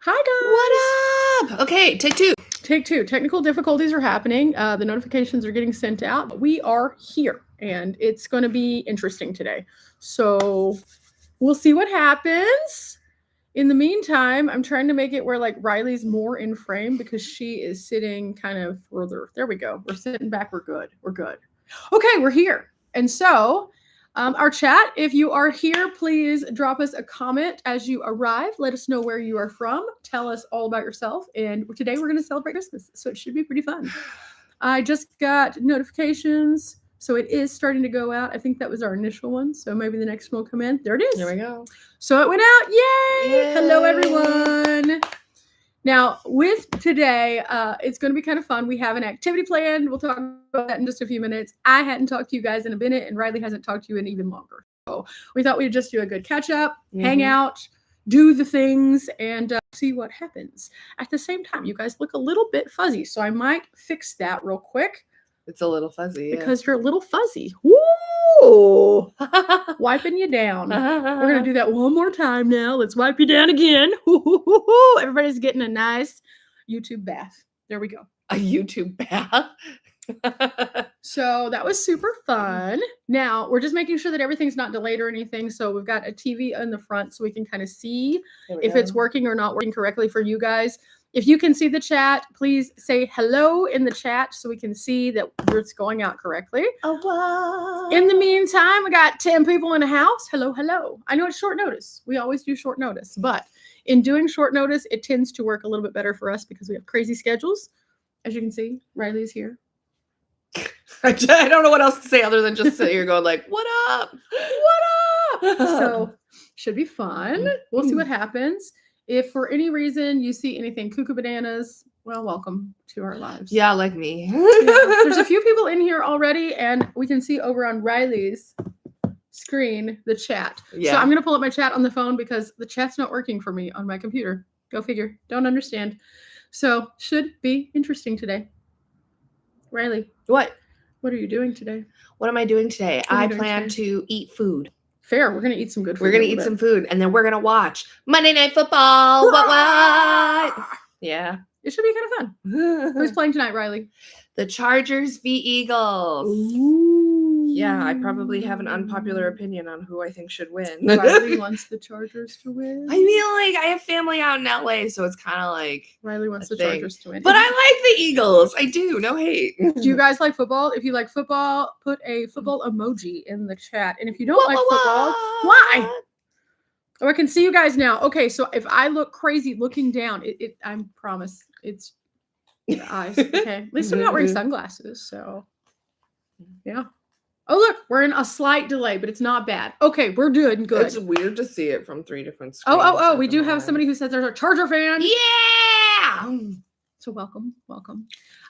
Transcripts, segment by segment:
Hi, guys. What up? Okay, take two. Take two. Technical difficulties are happening. The notifications are getting sent out. We are here, and it's going to be interesting today. So we'll see what happens. In the meantime, I'm trying to make it where like Riley's more in frame because she is sitting kind of further. There we go. We're sitting back. We're good. We're good. Okay, we're here. And so our chat, if you are here, please drop us a comment as you arrive. Let us know where you are from. Tell us all about yourself. And today we're going to celebrate Christmas, so it should be pretty fun. I just got notifications, so it is starting to go out. I think that was our initial one, so maybe the next one will come in. There it is. There we go. So it went out. Yay! Yay. Hello, everyone. Now, with today, it's going to be kind of fun. We have an activity planned. We'll talk about that in just a few minutes. I hadn't talked to you guys in a minute, and Riley hasn't talked to you in even longer. So we thought we'd just do a good catch up, hang out, do the things, and see what happens. At the same time, you guys look a little bit fuzzy, so I might fix that real quick. It's a little fuzzy. Because you're a little fuzzy. Woo! Wiping you down. We're going to do that one more time now. Let's wipe you down again. Everybody's getting a nice YouTube bath. There we go. A YouTube bath. So that was super fun. Now, we're just making sure that everything's not delayed or anything. So we've got a TV in the front so we can kind of see if it's working or not working correctly for you guys. If you can see the chat, please say hello in the chat so we can see that it's going out correctly. Oh, wow. In the meantime, we got 10 people in the house. Hello, hello. I know it's short notice. We always do short notice, but in doing short notice, it tends to work a little bit better for us because we have crazy schedules. As you can see, Riley's here. I don't know what else to say other than just sit here going like, what up? What up? So should be fun. We'll see what happens. If for any reason you see anything cuckoo bananas, well, welcome to our lives. Yeah, like me. There's a few people in here already, and we can see over on Riley's screen the chat. Yeah. So I'm going to pull up my chat on the phone because the chat's not working for me on my computer. Go figure. Don't understand. So should be interesting today. Riley. What? What are you doing today? What am I doing today? I plan to eat food. Fair. We're going to eat some good food. We're going to eat some food, and then we're going to watch Monday Night Football. What? Yeah. It should be kind of fun. Who's playing tonight, Riley? The Chargers v. Eagles. Ooh. Yeah, I probably have an unpopular opinion on who I think should win. Riley wants the Chargers to win. I mean, like, I have family out in LA, so it's kind of like Riley wants the Chargers to win. But I like the Eagles. I do. No hate. Do you guys like football? If you like football, put a football emoji in the chat. And if you don't like football, why? Oh, I can see you guys now. Okay, so if I look crazy looking down, I promise it's the eyes. Okay. At least I'm not wearing sunglasses, so yeah. Oh, look, we're in a slight delay, but it's not bad. Okay, we're doing good. It's weird to see it from 3 different screens. Oh, we do have somebody who says they're a Charger fan. Yeah! So welcome.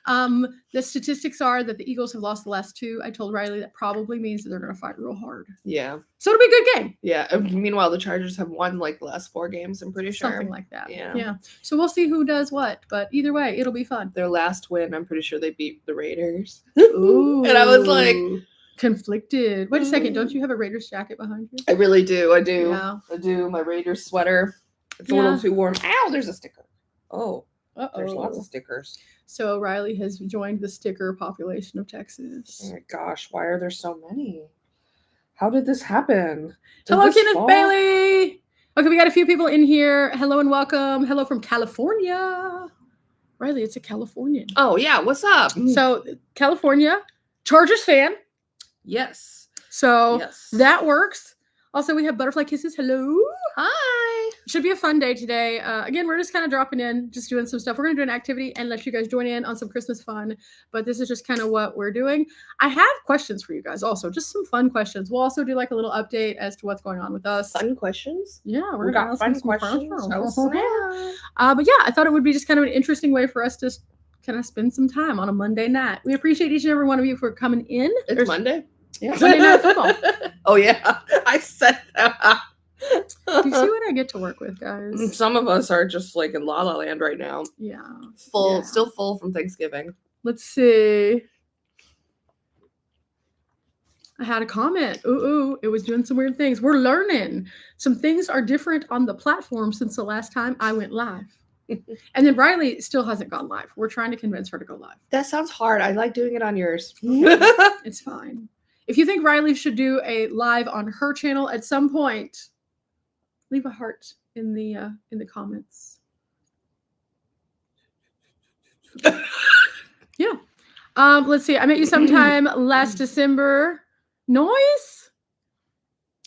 The statistics are that the Eagles have lost the last 2. I told Riley that probably means that they're going to fight real hard. Yeah. So it'll be a good game. Yeah. Meanwhile, the Chargers have won like the last 4 games, I'm pretty sure. Something like that. Yeah. So we'll see who does what, but either way, it'll be fun. Their last win, I'm pretty sure they beat the Raiders. Ooh. And I was like... conflicted. Wait a second. Don't you have a Raiders jacket behind you? I really do. I do. Yeah. I do. My Raiders sweater. It's a little too warm. Ow, there's a sticker. Oh. There's lots of stickers. So Riley has joined the sticker population of Texas. Oh my gosh, why are there so many? How did this happen? Hello, Kenneth Bailey. Okay, we got a few people in here. Hello and welcome. Hello from California. Riley, it's a Californian. Oh, yeah. What's up? So California, Chargers fan. Yes. So that works. Also, we have Butterfly Kisses. Hello. Hi. Should be a fun day today. Again, we're just kind of dropping in, just doing some stuff. We're going to do an activity and let you guys join in on some Christmas fun. But this is just kind of what we're doing. I have questions for you guys also. Just some fun questions. We'll also do like a little update as to what's going on with us. Fun questions? Yeah. We got fun questions. But yeah, I thought it would be just kind of an interesting way for us to kind of spend some time on a Monday night. We appreciate each and every one of you for coming in. It's Monday? Yeah, Monday Night Football. Oh, yeah. I said that. Do you see what I get to work with, guys? Some of us are just like in La La Land right now. Yeah. Still full from Thanksgiving. Let's see. I had a comment. Ooh, it was doing some weird things. We're learning. Some things are different on the platform since the last time I went live. And then Riley still hasn't gone live. We're trying to convince her to go live. That sounds hard. I like doing it on yours. It's fine. If you think Riley should do a live on her channel at some point, leave a heart in the comments. Yeah. Let's see. I met you sometime last December. Noise?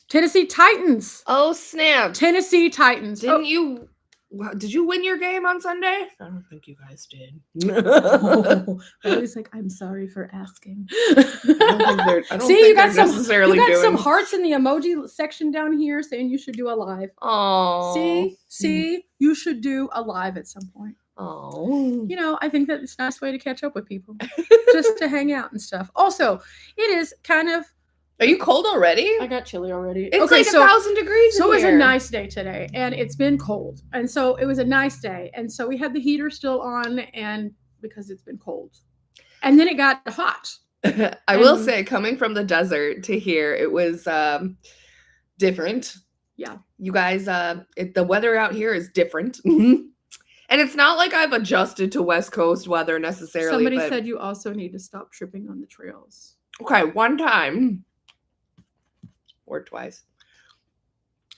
Tennessee Titans. Oh, snap. Tennessee Titans. Did you win your game on Sunday? I don't think you guys did. Riley's like, I'm sorry for asking. I don't See, think you got necessarily some hearts in the emoji section down here saying you should do a live. Oh. See, you should do a live at some point. Oh. You know, I think that it's a nice way to catch up with people. Just to hang out and stuff. Also, it is kind of... Are you cold already? I got chilly already. It's like 1,000 degrees So in it was here. a nice day today, and it's been cold. And so it was a nice day. And so we had the heater still on, and because it's been cold. And then it got hot. I will say, coming from the desert to here, it was different. Yeah. You guys, the weather out here is different. And it's not like I've adjusted to West Coast weather necessarily. Somebody said you also need to stop tripping on the trails. Okay, one time. Or twice.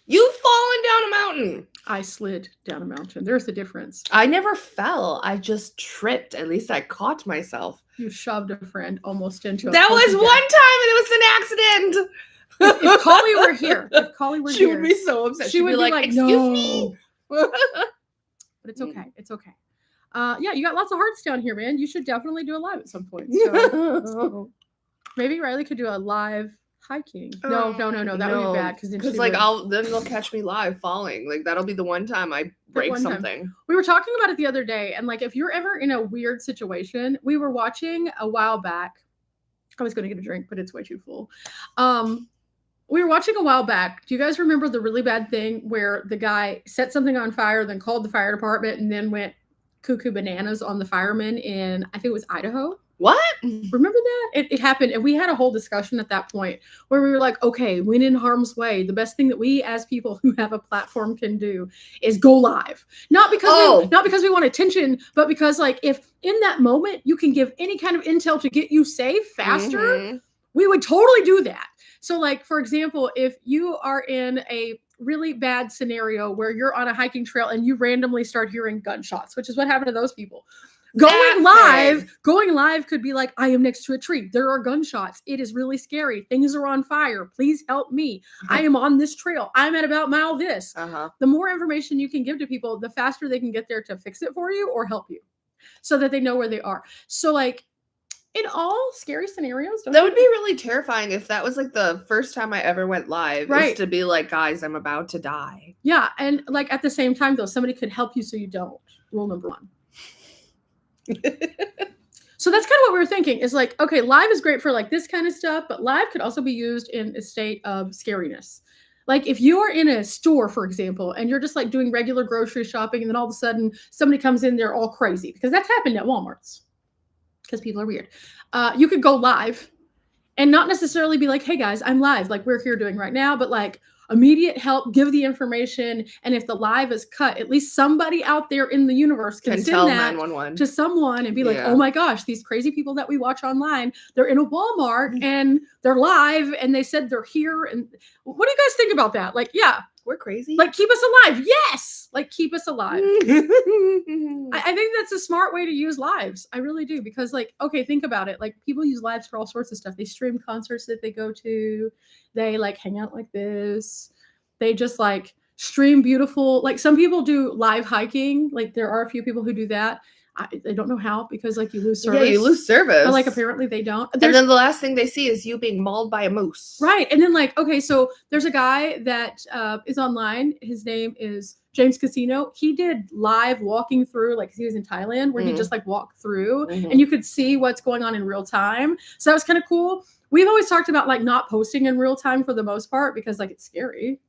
You've fallen down a mountain. I slid down a mountain. There's a difference. I never fell. I just tripped. At least I caught myself. You shoved a friend almost into a... That was one time, and it was an accident. If Collie were here, she would be so upset. She would be like, excuse me. But it's okay. It's okay. Yeah, you got lots of hearts down here, man. You should definitely do a live at some point. So maybe Riley could do a live hiking. No. That would be bad because like then they'll catch me live falling. Like that'll be the one time I break something. We were talking about it the other day, and like if you're ever in a weird situation, we were watching a while back. I was going to get a drink, but it's way too full. We were watching a while back. Do you guys remember the really bad thing where the guy set something on fire, then called the fire department, and then went cuckoo bananas on the firemen in, I think it was Idaho? What? Remember that? It happened, and we had a whole discussion at that point where we were like, okay, when in harm's way, the best thing that we as people who have a platform can do is go live. Not because we want attention, but because like if in that moment you can give any kind of intel to get you safe faster, we would totally do that. So like, for example, if you are in a really bad scenario where you're on a hiking trail and you randomly start hearing gunshots, which is what happened to those people. Going live could be like, I am next to a tree. There are gunshots. It is really scary. Things are on fire. Please help me. I am on this trail. I'm at about mile this. The more information you can give to people, the faster they can get there to fix it for you or help you so that they know where they are. So like in all scary scenarios. That would be really terrifying if that was like the first time I ever went live. Right. Is to be like, guys, I'm about to die. Yeah. And like at the same time though, somebody could help you so you don't. Rule number 1. So that's kind of what we were thinking is like, okay, live is great for like this kind of stuff, but live could also be used in a state of scariness. Like if you are in a store, for example, and you're just like doing regular grocery shopping and then all of a sudden somebody comes in, they're all crazy because that's happened at Walmart's because people are weird. You could go live and not necessarily be like, hey guys, I'm live like we're here doing right now, but like immediate help, give the information. And if the live is cut, at least somebody out there in the universe can send tell that 911 to someone and be like, oh my gosh, these crazy people that we watch online, they're in a Walmart and they're live and they said they're here. And what do you guys think about that? Like, yeah, we're crazy. Like keep us alive. Yes. Like keep us alive. I think that's a smart way to use lives. I really do. Because like, okay, think about it. Like people use lives for all sorts of stuff. They stream concerts that they go to. They like hang out like this. They just like stream beautiful. Like some people do live hiking. Like there are a few people who do that. I don't know how because like you lose service. Yeah, you lose service. But like apparently they don't. And then the last thing they see is you being mauled by a moose. Right. And then like, okay, so there's a guy that is online. His name is James Casino. He did live walking through, like he was in Thailand where he just like walked through and you could see what's going on in real time. So that was kind of cool. We've always talked about like not posting in real time for the most part because like it's scary.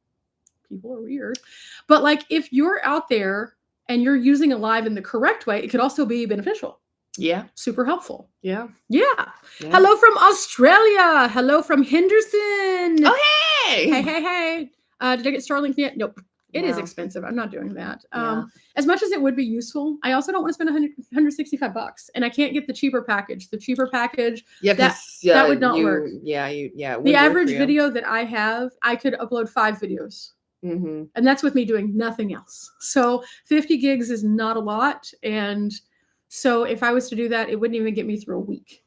People are weird. But like if you're out there and you're using a live in the correct way, it could also be beneficial. Yeah. Super helpful. Yeah. Hello from Australia. Hello from Henderson. Oh, hey. Hey. Did I get Starlink yet? Nope. It is expensive. I'm not doing that. As much as it would be useful, I also don't want to spend $165, and I can't get the cheaper package. The cheaper package, that would not work. The average video that I have, I could upload 5 videos. And that's with me doing nothing else. So 50 gigs is not a lot. And so if I was to do that, it wouldn't even get me through a week.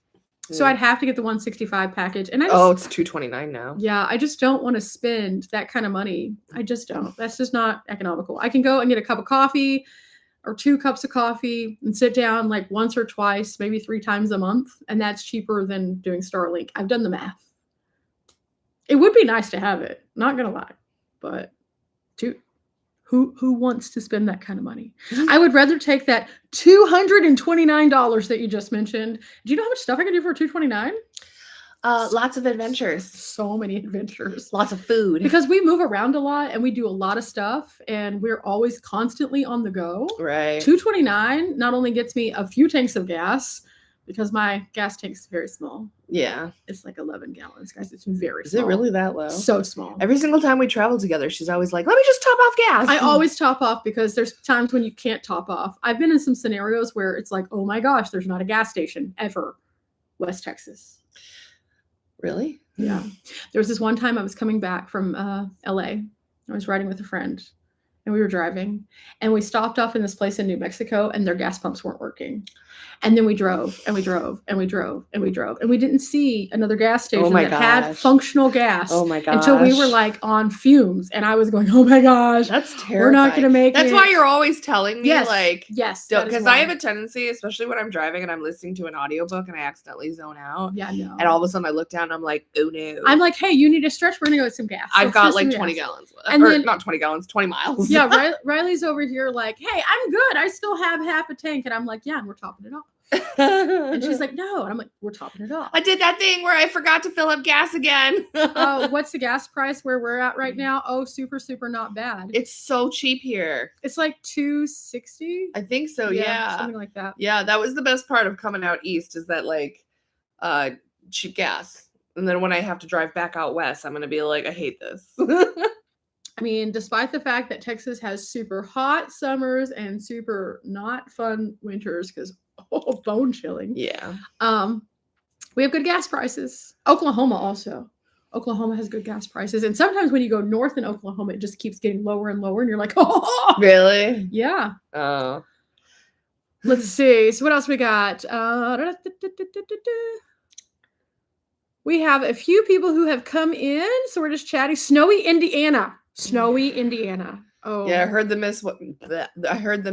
So I'd have to get the 165 package. And it's $229 now. Yeah, I just don't want to spend that kind of money. I just don't. That's just not economical. I can go and get a cup of coffee or 2 cups of coffee and sit down like once or twice, maybe 3 times a month. And that's cheaper than doing Starlink. I've done the math. It would be nice to have it. Not going to lie. But who wants to spend that kind of money? I would rather take that $229 that you just mentioned. Do you know how much stuff I can do for $229? Lots of adventures. So many adventures. Lots of food. Because we move around a lot and we do a lot of stuff and we're always constantly on the go. Right. $229 not only gets me a few tanks of gas, because my gas tank's very small. Yeah. It's like 11 gallons, guys. It's very small. Is it really that low? So small. Every single time we travel together, she's always like, let me just top off gas. I always top off because there's times when you can't top off. I've been in some scenarios where it's like, oh my gosh, there's not a gas station ever. West Texas. Really? Yeah. There was this one time I was coming back from LA. I was riding with a friend and we were driving and we stopped off in this place in New Mexico and their gas pumps weren't working. And then we drove and we drove and we drove and we drove and we didn't see another gas station that had functional gas. Oh my gosh. Until we were like on fumes and I was going, oh my gosh. That's terrifying. We're not going to make it. That's why you're always telling me yes, because I have a tendency, especially when I'm driving and I'm listening to an audiobook and I accidentally zone out. Yeah, no. And all of a sudden I look down and I'm like, oh no. I'm like, hey, you need to stretch. We're going to go get some gas. I've got like 20 gallons. And then, not 20 gallons, 20 miles. Yeah, Riley's over here like, hey, I'm good. I still have half a tank. And I'm like, yeah, and we're topping it off. And she's like, no. And I'm like, we're topping it off. I did that thing where I forgot to fill up gas again. What's the gas price where we're at right now? Oh, super, super not bad. It's so cheap here. It's like $2.60. I think so. Yeah. Something like that. Yeah. That was the best part of coming out east is that like cheap gas. And then when I have to drive back out west, I'm going to be like, I hate this. I mean, despite the fact that Texas has super hot summers and super not fun winters because bone chilling. Yeah. We have good gas prices. Oklahoma also. Oklahoma has good gas prices. And sometimes when you go north in Oklahoma, it just keeps getting lower and lower. And you're like, oh. Really? Yeah. Oh. Let's see. So what else we got? We have a few people who have come in. So we're just chatting. Snowy Indiana. Oh. Yeah, I heard the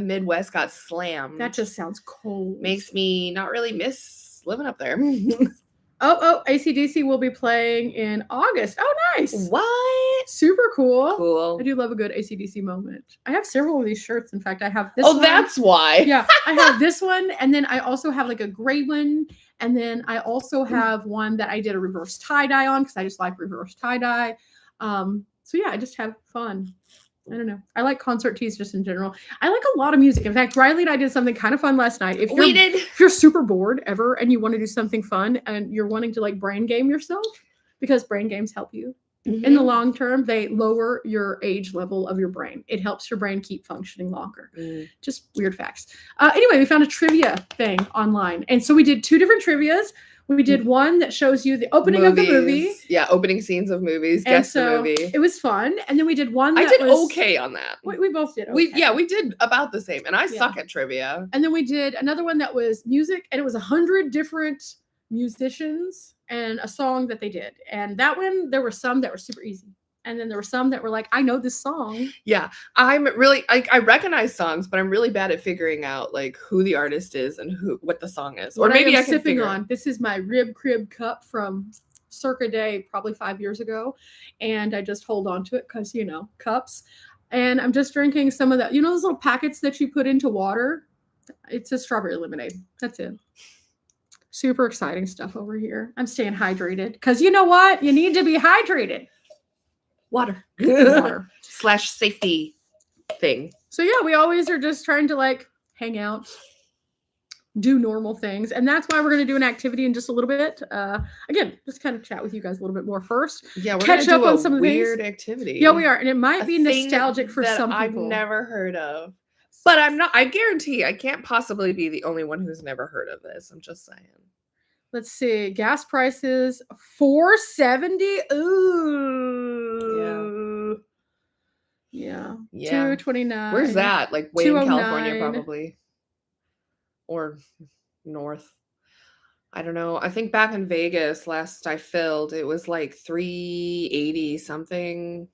Midwest got slammed. That just sounds cold. Makes me not really miss living up there. AC/DC will be playing in August. Oh, nice. What? Super cool. Cool. I do love a good AC/DC moment. I have several of these shirts. In fact, I have this one. Oh, that's why. Yeah, I have this one. And then I also have like a gray one. And then I also have one that I did a reverse tie-dye on because I just like reverse tie-dye. So yeah, I just have fun. I don't know. I like concert tees just in general. I like a lot of music. In fact, Riley and I did something kind of fun last night. If you're super bored ever and you want to do something fun and you're wanting to like brain game yourself, because brain games help you in the long term, they lower your age level of your brain. It helps your brain keep functioning longer. Just weird facts. Anyway, we found a trivia thing online. And so we did 2 different trivias. We did one that shows you the opening of the movie. Yeah, opening scenes of movies. Guess the movie. It was fun. And then we did one that I did okay on that. We both did okay. We did about the same. And I suck at trivia. And then we did another one that was music. And it was 100 different musicians and a song that they did. And that one, there were some that were super easy. And then there were some that were like, I know this song. Yeah. I'm really, I recognize songs, but I'm really bad at figuring out like who the artist is and what the song is. Or maybe I can figure on. This is my Rib Crib cup from Circa Day, probably 5 years ago. And I just hold on to it because, you know, cups. And I'm just drinking some of that. You know those little packets that you put into water? It's a strawberry lemonade. That's it. Super exciting stuff over here. I'm staying hydrated because you know what? You need to be hydrated. Water. / safety thing. So yeah, we always are just trying to like hang out, do normal things. And that's why we're going to do an activity in just a little bit. Again, just kind of chat with you guys a little bit more first. Yeah, we're Catch gonna do up on a some of the weird things. activity. Yeah, we are. And it might A be thing nostalgic for that some I've people. never heard of. But I guarantee I can't possibly be the only one who's never heard of this. I'm just saying. Let's see. Gas prices $4.70. Ooh. Yeah. Yeah. $2.29. Where's that? Like way in California, $2.09. probably. Or north. I don't know. I think back in Vegas last I filled, it was like $3.80 something.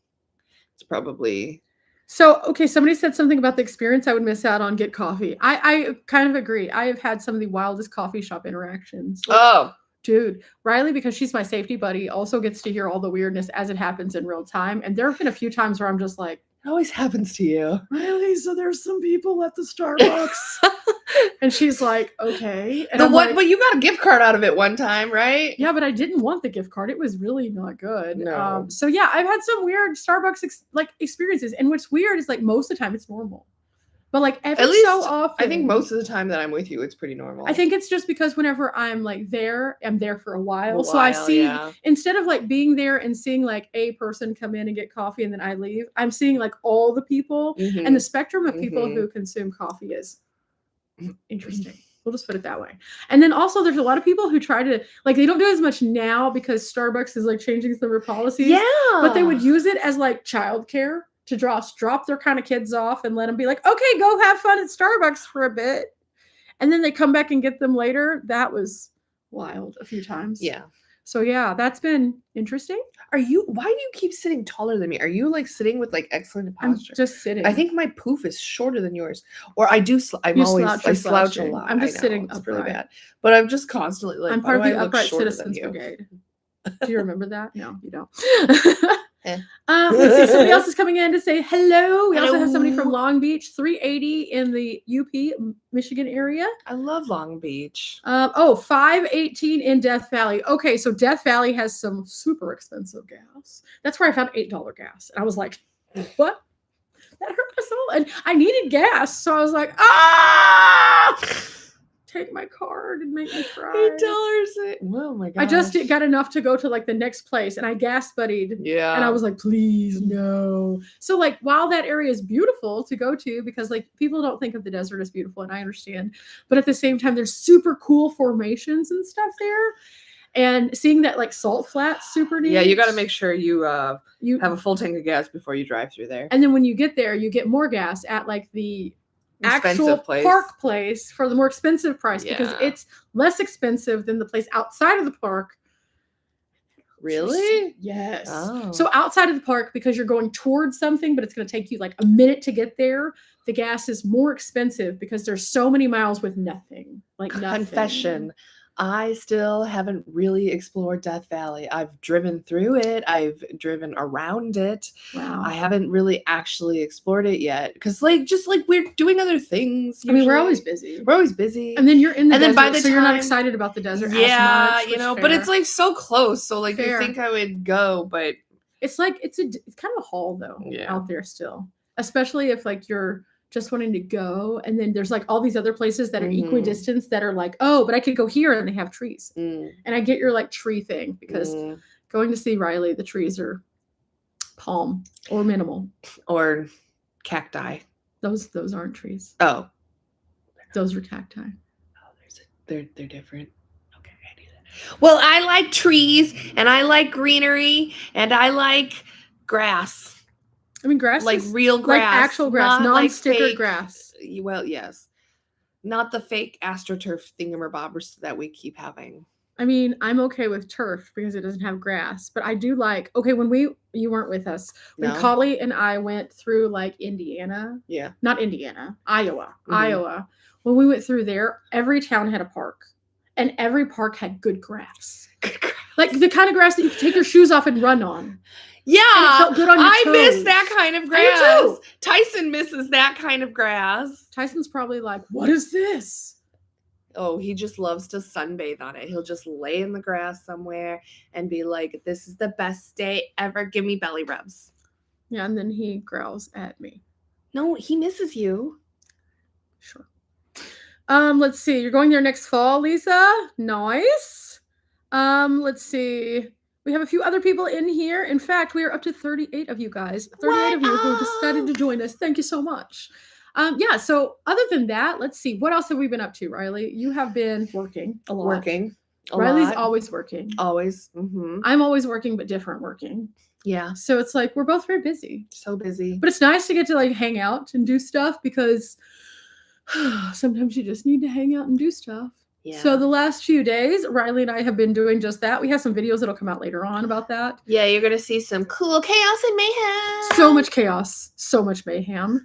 It's probably So, okay, somebody said something about the experience I would miss out on get coffee. I kind of agree. I have had some of the wildest coffee shop interactions. Like, oh. dude, Riley, because she's my safety buddy, also gets to hear all the weirdness as it happens in real time. And there have been a few times where I'm just like, It always happens to you. Riley, so there's some people at the Starbucks. And she's like, okay. And The I'm what? like, But you got a gift card out of it one time, right? yeah, but I didn't want the gift card. It was really not good. No. So yeah, I've had some weird Starbucks experiences, and what's weird is like most of the time it's normal, but like every At least so often, I think most of the time that I'm with you, it's pretty normal. I think it's just because whenever I'm like there, I'm there for a while. A So I while, see yeah. instead of like being there and seeing like a person come in and get coffee and then I leave, I'm seeing like all the people Mhm. and the spectrum of people Mhm. who consume coffee is interesting. We'll just put it that way. And then also there's a lot of people who try to like they don't do as much now because Starbucks is like changing some of their policies. Yeah. But they would use it as like childcare to drop their kind of kids off and let them be like, okay, go have fun at Starbucks for a bit. And then they come back and get them later. That was wild a few times. Yeah. So yeah, that's been interesting. Why do you keep sitting taller than me? Are you like sitting with like excellent I'm posture? just sitting. I think my poof is shorter than yours. Or I do I you're slouch a slouching. lot. I'm just I know, sitting it's upright. really bad. But I'm just constantly like, I'm why part of do the I look Upright shorter Citizens than you? Brigade. Do you remember that? No, you don't. Eh. Let's see. Somebody else is coming in to say hello. We also have somebody from Hello. Long Beach, 380 in the UP, Michigan area. I love Long Beach. 518 in Death Valley. Okay, so Death Valley has some super expensive gas. That's where I found $8 gas. And I was like, what? That hurt my soul. And I needed gas. So I was like, take my card and make me cry. $8. Oh my god. I just got enough to go to like the next place and I gas buddied. Yeah. And I was like, please, no. So like while that area is beautiful to go to, because like people don't think of the desert as beautiful, and I understand, but at the same time, there's super cool formations and stuff there. And seeing that like salt flat's super neat. Yeah, you got to make sure you have a full tank of gas before you drive through there. And then when you get there, you get more gas at like the actual place. park place for the more expensive price because Yeah. it's less expensive than the place outside of the park. Really? Yes. Oh. So outside of the park, because you're going towards something, but it's going to take you like a minute to get there, the gas is more expensive because there's so many miles with nothing. Like nothing. Confession. I still haven't really explored Death Valley. I've driven through it. I've driven around it. Wow. I haven't really actually explored it yet because, just we're doing other things. I mean, we're usually. always busy. We're always busy. And then you're in the And desert, then by the so you're not time- excited about the desert Yeah, as much. but it's like so close. So like Fair. you think I would go, but it's like it's kind of a haul though out there still, especially if like you're just wanting to go, and then there's like all these other places that are equidistant that are like, oh, but I could go here and they have trees. And I get your like tree thing because going to see Riley, the trees are palm or minimal or cacti. Those aren't trees. Oh, those are cacti. Oh, they're different. Okay, I knew that. Well, I like trees and I like greenery and I like grass. I mean, grass, like real grass, like actual grass, non-sticker like grass. Well, yes, not the fake astroturf thingamabobbers that we keep having. I mean, I'm okay with turf because it doesn't have grass, but I do like. Okay, when you weren't with us when Collie and I went through like Indiana. Yeah, not Indiana, Iowa. Iowa. When we went through there, every town had a park, and every park had good grass. Like the kind of grass that you could take your shoes off and run on. Yeah, and it felt good on your I toes. miss that kind of grass. Tyson misses that kind of grass. Tyson's probably like, what is this? Oh, he just loves to sunbathe on it. He'll just lay in the grass somewhere and be like, this is the best day ever. Give me belly rubs. Yeah, and then he growls at me. No, he misses you. Sure. Let's see. You're going there next fall, Lisa. Nice. Let's see. We have a few other people in here. In fact, we are up to 38 of you guys. 38 of you who decided to join us. Thank you so much. Yeah, so other than that, let's see. What else have we been up to, Riley? You have been working a lot. Working a Riley's lot. always working. Always. I'm always working, but different working. Yeah. So it's like we're both very busy. So busy. But it's nice to get to like hang out and do stuff because sometimes you just need to hang out and do stuff. Yeah. So the last few days, Riley and I have been doing just that. We have some videos that'll come out later on about that. Yeah, you're gonna see some cool chaos and mayhem. So much chaos, so much mayhem.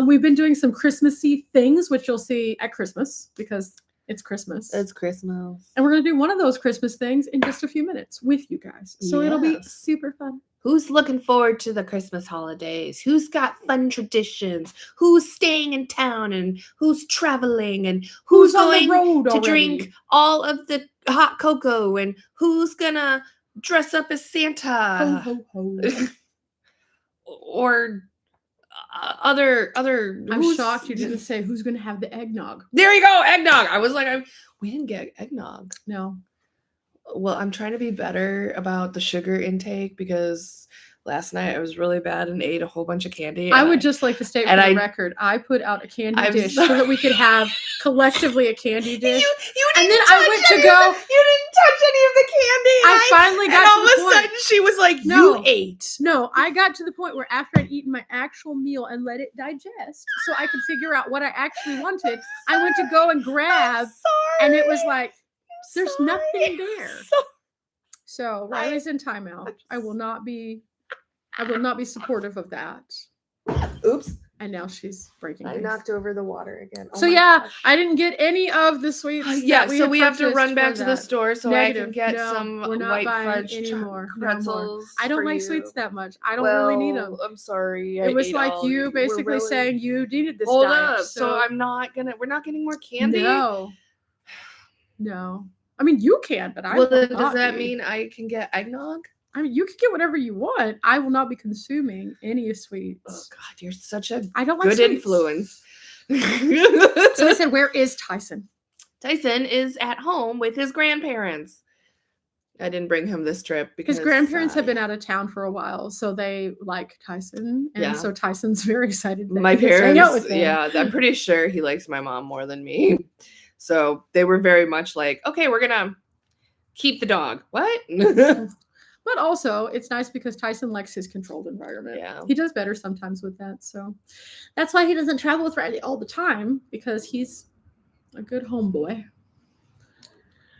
We've been doing some Christmassy things, which you'll see at Christmas because it's Christmas. It's Christmas. And we're gonna do one of those Christmas things in just a few minutes with you guys. So it'll be super fun. Who's looking forward to the Christmas holidays? Who's got fun traditions? Who's staying in town and who's traveling and who's going to drink all of the hot cocoa and who's gonna dress up as Santa? Ho, ho, ho. Or other. I'm shocked you didn't say who's gonna have the eggnog. There you go, eggnog. I was like, we didn't get eggnog. No. Well, I'm trying to be better about the sugar intake because last night I was really bad and ate a whole bunch of candy. I would just like to state for the record, I put out a candy dish so that we could have collectively a candy dish. And then I went to go. You didn't touch any of the candy. I finally got and to the all of a sudden she was like, No. you ate. No, I got to the point where after I'd eaten my actual meal and let it digest so I could figure out what I actually wanted, I went to go and grab, and it was like, there's nothing there. So Riley's in timeout. I will not be supportive of that. Oops. And now she's breaking. I knocked over the water again. So yeah, I didn't get any of the sweets. Yeah, so we have to run back to the store so I can get some we're not white buying fudge anymore. pretzels. I don't like sweets that much. I don't really need them. I'm sorry. It was like you basically saying you needed this. Hold diet, up. So we're not getting more candy. No. I mean, you can, but I will not does that be. mean I can get eggnog? I mean, you can get whatever you want. I will not be consuming any sweets. Oh God, you're such a I don't like good sweets. Influence. So I said, where is Tyson? Tyson is at home with his grandparents. I didn't bring him this trip because his grandparents have been out of town for a while, so they like Tyson, and so Tyson's very excited. That my he gets to hang out with parents, them. I'm pretty sure he likes my mom more than me. So they were very much like, okay, we're gonna keep the dog. What? But also, it's nice because Tyson likes his controlled environment. Yeah. He does better sometimes with that. So that's why he doesn't travel with Riley all the time, because he's a good homeboy.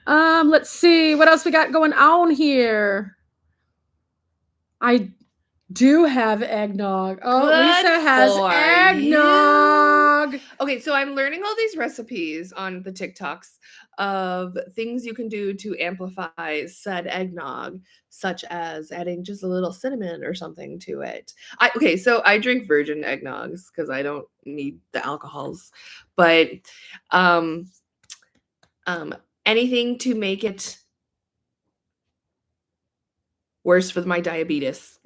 Let's see what else we got going on here. I do have eggnog. Oh, Lisa has eggnog. Okay, so I'm learning all these recipes on the TikToks of things you can do to amplify said eggnog, such as adding just a little cinnamon or something to it. So I drink virgin eggnogs because I don't need the alcohols, but anything to make it worse for my diabetes.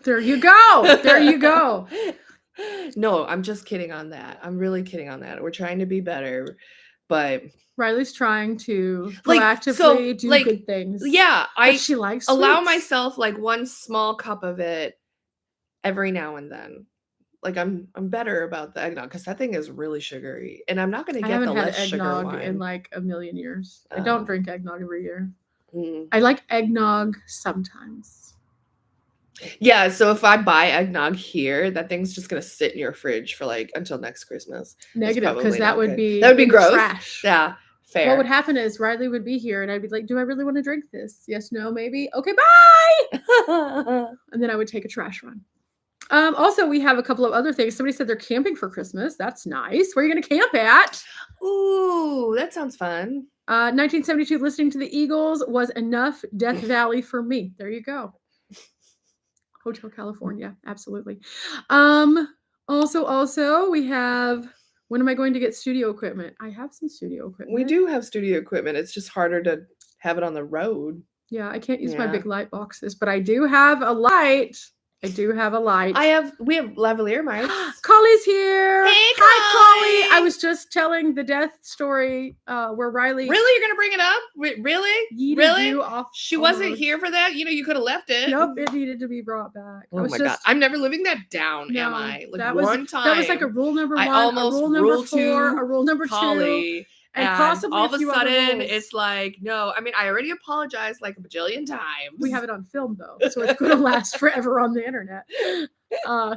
There you go. There you go. No, I'm just kidding on that. I'm really kidding on that. We're trying to be better, but Riley's trying to proactively do good things. Yeah, she likes allow sweets. myself like one small cup of it every now and then. Like I'm better about the eggnog because that thing is really sugary, and I'm not going to get the less sugar eggnog wine in like a million years. I don't drink eggnog every year. Mm. I like eggnog sometimes. Yeah, so if I buy eggnog here, that thing's just gonna sit in your fridge for like until next Christmas. Negative, because that would be gross. Trash. Yeah, fair. What would happen is Riley would be here, and I'd be like, "Do I really want to drink this? Yes, no, maybe. Okay, bye." And then I would take a trash run. Also, we have a couple of other things. Somebody said they're camping for Christmas. That's nice. Where are you going to camp at? Ooh, that sounds fun. 1972, listening to the Eagles was enough. Death Valley for me. There you go. Hotel California, absolutely. Also, we have. When am I going to get studio equipment? I have some studio equipment. We do have studio equipment. It's just harder to have it on the road. Yeah, I can't use my big light boxes, but I do have a light I do have a light. We have lavalier mics. Collie's here. Hey, Hi, Collie. I Collie. was just telling the death story where Riley Really? You're gonna bring it up? Really? yeeted Really? you off. She the wasn't road. here for that. You know, you could have left it. Nope, it needed to be brought back. Oh my god, I'm never living that down, am I? Like that one was, time. That was like a rule number one, I almost a rule number rule 4, two, a rule number 2. Collie, And possibly all a of a few other sudden, rules. it's like, no. I mean, I already apologized like a bajillion times. We have it on film though, so it's going to last forever on the internet.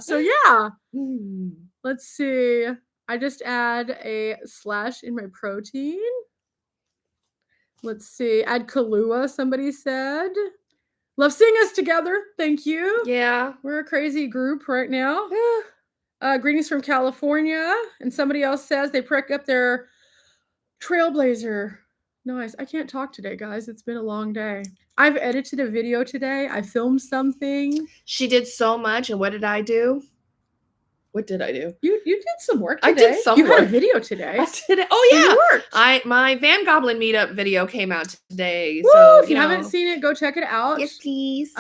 So yeah, let's see. I just add a / in my protein. Let's see. Add Kahlua, somebody said. Love seeing us together. Thank you. Yeah. We're a crazy group right now. Greetings from California. And somebody else says they prick up their Trailblazer. Nice. I can't talk today, guys. It's been a long day. I've edited a video today. I filmed something. She did so much, and what did I do? What did I do? You did some work today. I did some You work. had a video today. I did it. Oh yeah. You worked. My Van Goblin meetup video came out today. Woo, So if you haven't seen it, go check it out. Yes, please.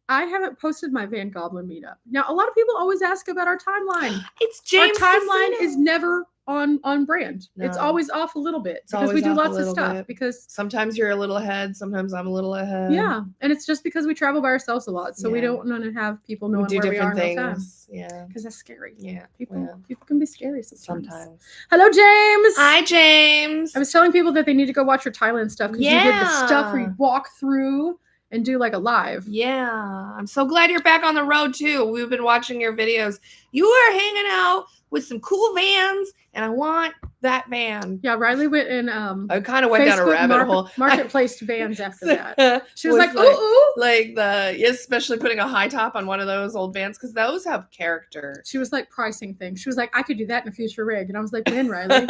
I haven't posted my Van Goblin meetup. Now, a lot of people always ask about our timeline. It's James. Our timeline is never on brand. No. It's always off a little bit It's because we always do off a lots of little stuff. bit. Because sometimes you're a little ahead, sometimes I'm a little ahead. yeah, and it's just because we travel by ourselves a lot, so we Yeah. don't want to have people knowing We do where we are different in real time. things. Yeah. Because that's scary. Yeah. People can be scary sometimes. Sometimes. Hello, James. Hi, James. I was telling people that they need to go watch your Thailand stuff because you did the stuff where Yeah. you walk through and do like a live. Yeah. I'm so glad you're back on the road too. We've been watching your videos. You are hanging out with some cool vans, and I want that van. Yeah, Riley went in I kind of went down a rabbit hole. Marketplace vans after that. She was like, ooh. Like especially putting a high top on one of those old vans, because those have character. She was like pricing things. She was like, I could do that in a future rig. And I was like, when, Riley?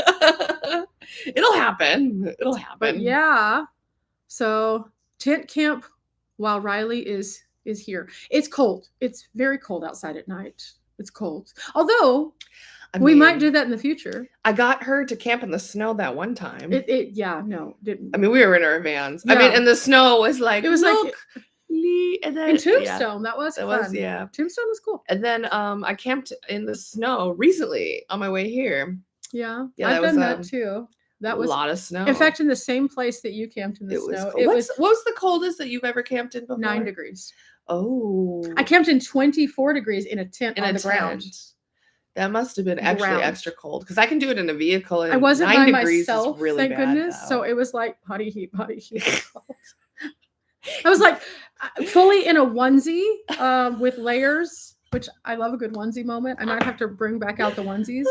It'll happen. It'll happen. But yeah. So tent camp while Riley is here. It's cold. It's very cold outside at night. It's cold. Although we might do that in the future. I got her to camp in the snow that one time. Didn't. I mean, we were in our vans. Yeah. I mean, and the snow was like, it was look, like and then, in Tombstone. That was fun. Tombstone was cool. And then I camped in the snow recently on my way here. Yeah, Yeah, I've done that too. That was a lot of snow. In fact, in the same place that you camped in the snow. What was the coldest that you've ever camped in before? 9 degrees. Oh. I camped in 24 degrees in a tent on the ground. That must have been actually extra cold, because I can do it in a vehicle. And I wasn't 9 by degrees myself, is really thank bad, goodness. though. So it was like body heat. I was like fully in a onesie with layers, which I love a good onesie moment. I might have to bring back out the onesies.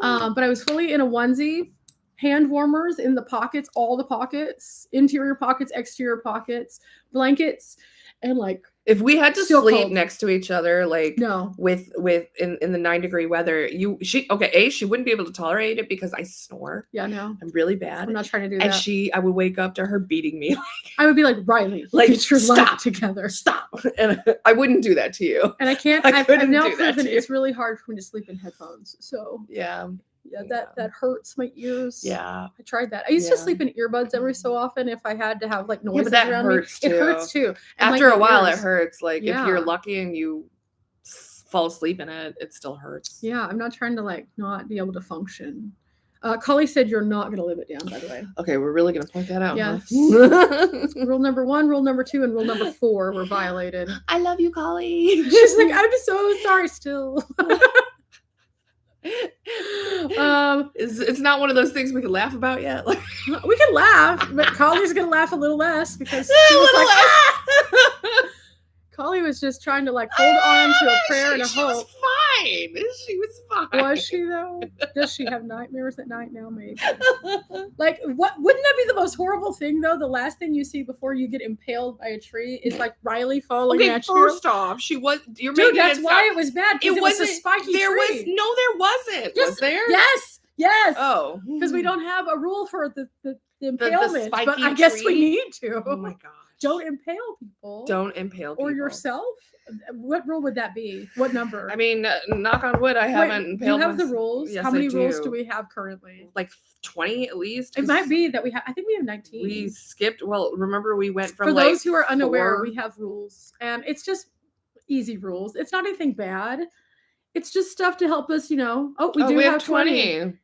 But I was fully in a onesie, hand warmers in the pockets, all the pockets, interior pockets, exterior pockets, blankets, and like if we had to still sleep cold. next to each other, like no, with in the 9-degree weather, she wouldn't be able to tolerate it because I snore. Yeah, no, I'm really bad. I'm not trying to do and that. I would wake up to her beating me. I would be like, Riley, like, get your stop life together. Stop. And I wouldn't do that to you. And I can't. I I've couldn't now do that proven to you. it's really hard for me to sleep in headphones. So Yeah. that hurts my ears. Yeah. I tried that. I used to sleep in earbuds every so often if I had to have like noises but that around hurts me. too. It hurts too. And, After like, a while, ears. it hurts. Like if Yeah. you're lucky and you fall asleep in it, it still hurts. Yeah, I'm not trying to like not be able to function. Cully said you're not going to live it down, by the way. Okay, we're really going to point that out. Yes. Huh? Rule number 1, rule number 2, and rule number 4 were violated. I love you, Collie. She's like, I'm so sorry still. It's not one of those things we can laugh about yet. Like, we can laugh, but Collie's going to laugh a little less because she a was little like, less. Collie was just trying to like hold on to a prayer and a She was hope. fine. She was fine. Was she though? Does she have nightmares at night now? Maybe. Like, what? Wouldn't that be the most horrible thing though? The last thing you see before you get impaled by a tree is like Riley falling Okay, at first off, she was. You're you. Dude, making that's it why sound- it was bad. It It was a spiky there tree. there wasn't. Yes, Was there? Yes. Oh, Because we don't have a rule for the impalement, but spiky I guess we tree? need to. Oh my gosh. Don't impale people. Don't impale people. Or yourself. What rule would that be? What number? I mean, knock on wood, I haven't Wait, impaled do you have the myself. rules? Yes, How many I rules do. do we have currently? Like 20 at least. It 'cause might be that we have. I think we have 19. We skipped. Well, remember we went from For like those who are unaware, 4 we have rules, and it's just easy rules. It's not anything bad. It's just stuff to help us, Oh, we have have 20. 20.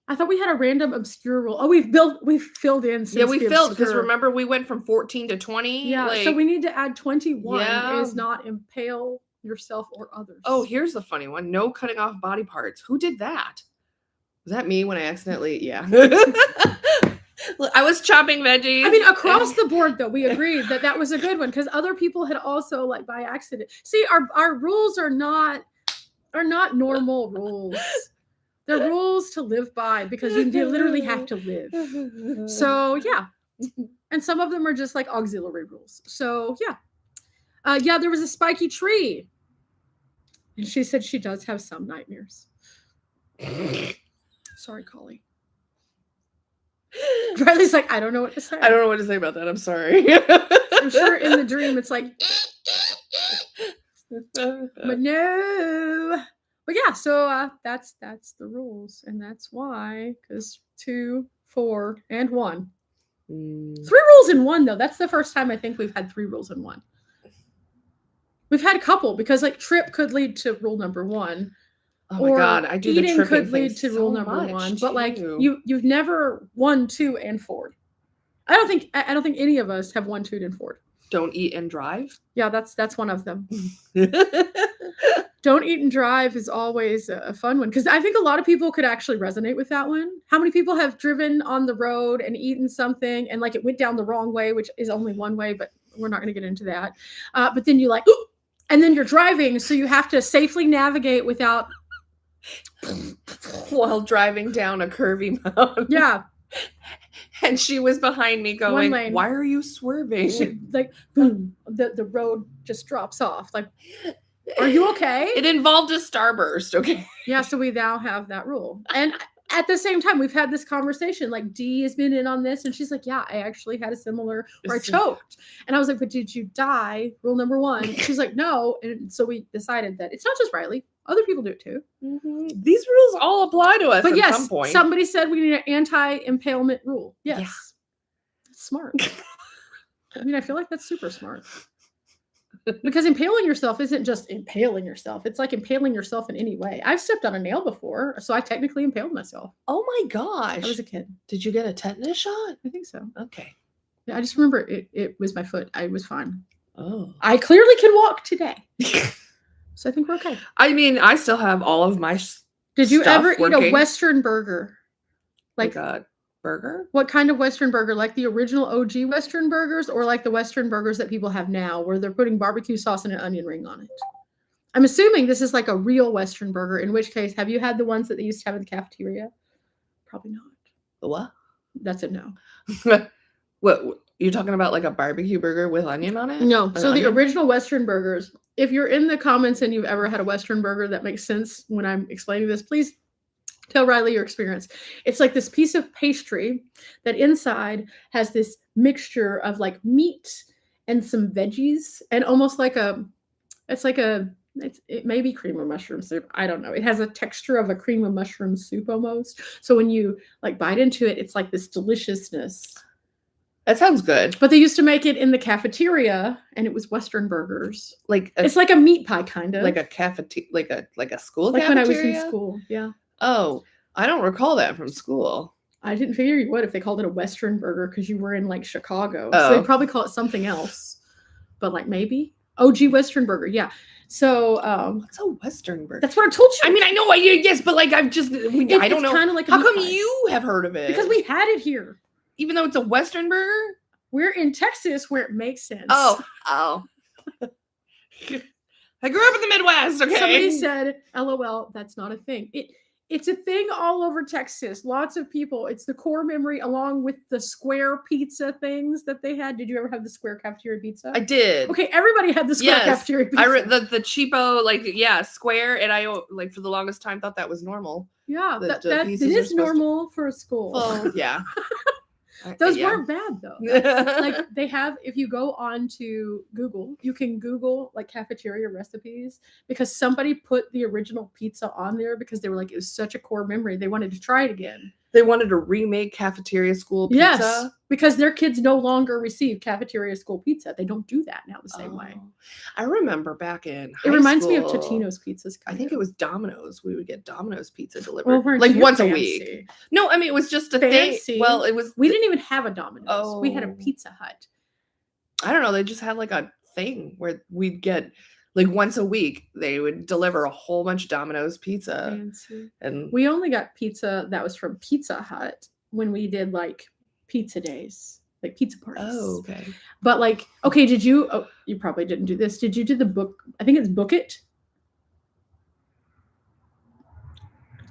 I thought we had a random obscure rule. Oh, we've filled in since Yeah, we the filled because obscure. remember we went from 14 to 20. Yeah, so like, we need to add 21 Yeah. is not impale yourself or others. Oh, here's the funny one. No cutting off body parts. Who did that? Was that me when I accidentally? Yeah. I was chopping veggies. I mean, across the board, though, we agreed that was a good one because other people had also, like, by accident. See, our rules are not normal rules. They're rules to live by because you literally have to live. So yeah, and some of them are just like auxiliary rules. So yeah, yeah, there was a spiky tree, and she said she does have some nightmares. Sorry, Collie. Riley's like, I don't know what to say. I don't know what to say about that. I'm sorry. I'm sure in the dream it's like, but no. But yeah, so that's the rules, and that's why, because 2, 4, and 1. 3 rules in 1 though. That's the first time I think we've had 3 rules in 1. We've had a couple because like trip could lead to rule number 1. Oh my god, I do eating the tripping could lead to so rule number much, 1, but like too. you've never 1, 2, and 4. I don't think any of us have 1, 2, and 4. Don't eat and drive. Yeah, that's one of them. Don't eat and drive is always a fun one because I think a lot of people could actually resonate with that one. How many people have driven on the road and eaten something and like it went down the wrong way, which is only one way, but we're not going to get into that. But then you like, ooh, and then you're driving, so you have to safely navigate without while driving down a curvy mountain. Yeah. And she was behind me going, why are you swerving? She, like, boom, the road just drops off. Like, are you okay? It involved a starburst, okay? Yeah, so we now have that rule. And at the same time, we've had this conversation. Like, Dee has been in on this, and she's like, yeah, I actually had a similar, where I choked. And I was like, but did you die? Rule number 1. She's like, no. And so we decided that it's not just Riley. Other people do it too. Mm-hmm. These rules all apply to us but at yes, some point. Somebody said we need an anti-impalement rule. Yes. Yeah. That's smart. I mean, I feel like that's super smart. Because impaling yourself isn't just impaling yourself. It's like impaling yourself in any way. I've stepped on a nail before, so I technically impaled myself. Oh my gosh. I was a kid. Did you get a tetanus shot? I think so. Okay. Yeah, I just remember it was my foot. I was fine. Oh. I clearly can walk today. So I think we're okay. I mean, I still have all of my Did you ever working. eat a Western burger? Like a burger? What kind of Western burger? Like the original OG Western burgers or like the Western burgers that people have now where they're putting barbecue sauce and an onion ring on it? I'm assuming this is like a real Western burger, in which case, have you had the ones that they used to have in the cafeteria? Probably not. The what? That's a no. What? You're talking about like a barbecue burger with onion on it? No. So the original Western burgers, if you're in the comments and you've ever had a Western burger that makes sense when I'm explaining this, please tell Riley your experience. It's like this piece of pastry that inside has this mixture of like meat and some veggies and almost like it may be cream of mushroom soup. I don't know. It has a texture of a cream of mushroom soup almost. So when you like bite into it, it's like this deliciousness. That sounds good. But they used to make it in the cafeteria, and it was Western burgers. It's like a meat pie, kind of. Like a cafeteria, like a school like cafeteria? When I was in school, yeah. Oh, I don't recall that from school. I didn't figure you would if they called it a Western burger because you were in like Chicago. Oh. So they'd probably call it something else. But like maybe OG Western burger, yeah. So what's a Western burger? That's what I told you. I mean, I know what yes, but like I don't know. Kind of like how come you have heard of it? Because we had it here. Even though it's a Western burger? We're in Texas where it makes sense. Oh. I grew up in the Midwest, okay? Somebody said, LOL, that's not a thing. It's a thing all over Texas. Lots of people. It's the core memory along with the square pizza things that they had. Did you ever have the square cafeteria pizza? I did. Okay, everybody had the square cafeteria pizza. The cheapo, square, and I like for the longest time thought that was normal. Yeah, that it is normal for a school. Well, yeah. Those weren't bad though. Like they have, if you go on to Google, you can Google like cafeteria recipes because somebody put the original pizza on there because they were like, it was such a core memory. They wanted to try it again. They wanted to remake cafeteria school pizza. Yes, because their kids no longer receive cafeteria school pizza. They don't do that now the same way. I remember back in high It reminds me of school, Totino's pizzas. I think it was Domino's. We would get Domino's pizza delivered Well, weren't like you once a fancy? week. No, I mean it was just a Fancy. thing. Well, it was. We didn't even have a Domino's. We had a Oh. Pizza Hut. I don't know. They just had like a thing where we'd get like once a week. They would deliver a whole bunch of Domino's pizza, Fancy. and We only got pizza that was from Pizza Hut when we did like pizza days, like pizza parties. oh, okay. But like, okay, did you? Oh, you probably didn't do this. Did you do the book? I think it's Book It.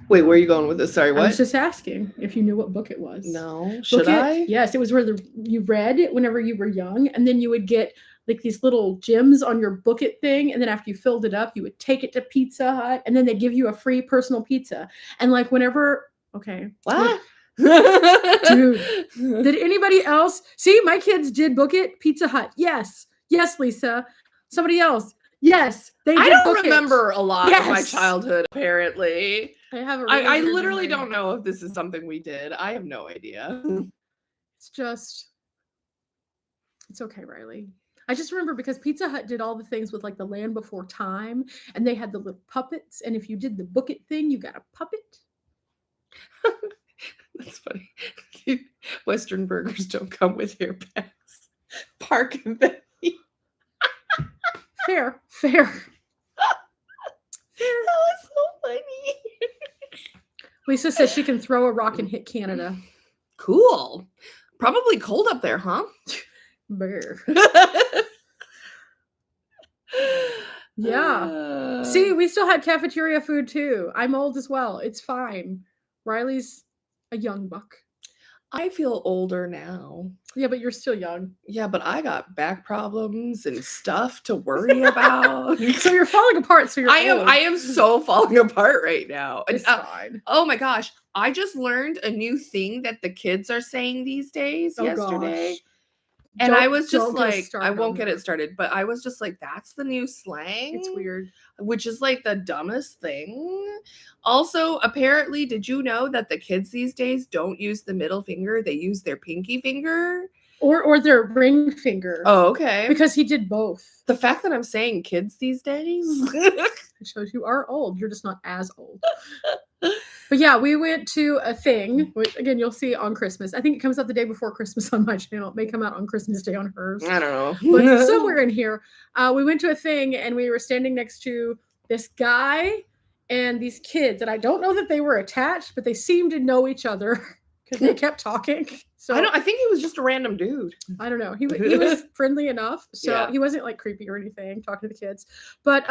Wait, where are you going with this? Sorry, I what? was just asking if you knew what book it was. No, should Book It, I? yes, it was where you read it whenever you were young, and then you would get like these little gems on your Book It thing, and then after you filled it up, you would take it to Pizza Hut, and then they give you a free personal pizza. And like whenever, okay, What? Dude, did anybody else see? My kids did Book It, Pizza Hut. Yes, Lisa. Somebody else. Yes, they did. I don't Book It. remember a lot of my Yes. childhood. Apparently, I have a. I really literally weird don't know if this is something we did. I have no idea. It's just, it's okay, Riley. I just remember because Pizza Hut did all the things with like the Land Before Time, and they had the little puppets. And if you did the Book It thing, you got a puppet. That's funny. Western burgers don't come with air bags. Park and then Fair. That was so funny. Lisa says she can throw a rock and hit Canada. Cool. Probably cold up there, huh? Brr. Yeah. See, we still had cafeteria food too. I'm old as well. It's fine. Riley's a young buck. I feel older now. Yeah, but you're still young. Yeah, but I got back problems and stuff to worry about. So you're falling apart. So you're old. I am so falling apart right now. And, It's fine. oh my gosh. I just learned a new thing that the kids are saying these days yesterday. Gosh. And I was just Don't get us like, I started won't on get that. it started, but I was just like, that's the new slang. It's weird. Which is like the dumbest thing. Also, apparently, did you know that the kids these days don't use the middle finger? They use their pinky finger. Or their ring finger. Oh, okay. Because he did both. The fact that I'm saying kids these days. It shows you are old. You're just not as old. But yeah, we went to a thing, which again, you'll see on Christmas. I think it comes out the day before Christmas on my channel. It may come out on Christmas Day on hers. I don't know. But somewhere in here, we went to a thing and we were standing next to this guy and these kids. And I don't know that they were attached, but they seemed to know each other because they kept talking. So I think he was just a random dude. I don't know. He was friendly enough. So Yeah. he wasn't like creepy or anything talking to the kids. But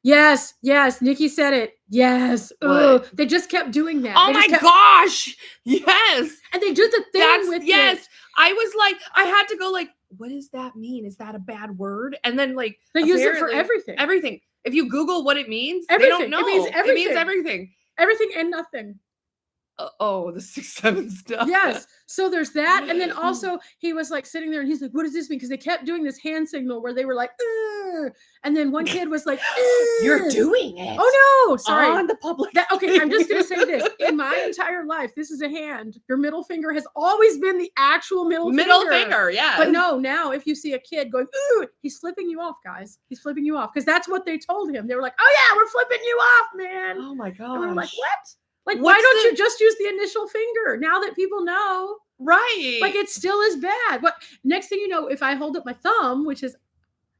yes, Nikki said it. Yes. Ugh. They just kept doing that. Oh They my just kept- gosh. Yes. And they did the thing That's with yes. it. I was like, I had to go like, what does that mean? Is that a bad word? And then like They use it for apparently- everything. Everything. If you Google what it means, Everything. they don't know. It means It means everything. everything. Everything and nothing. Oh, the 6-7 stuff. Yes. So there's that. And then also he was like sitting there and he's like, what does this mean? Because they kept doing this hand signal where they were like, "Ugh." And then one kid was like, You're "Ugh." doing it. Oh no, sorry. On the public. Okay, I'm just gonna say this. In my entire life, this is a hand. Your middle finger has always been the actual middle finger, yeah. But no, now if you see a kid going, ooh, he's flipping you off, guys. He's flipping you off. Because that's what they told him. They were like, oh yeah, we're flipping you off, man. Oh my gosh. And we were like, what? Like, why What's don't the- you just use the initial finger now that people know? Right. Like, it still is bad. But next thing you know, if I hold up my thumb, which is,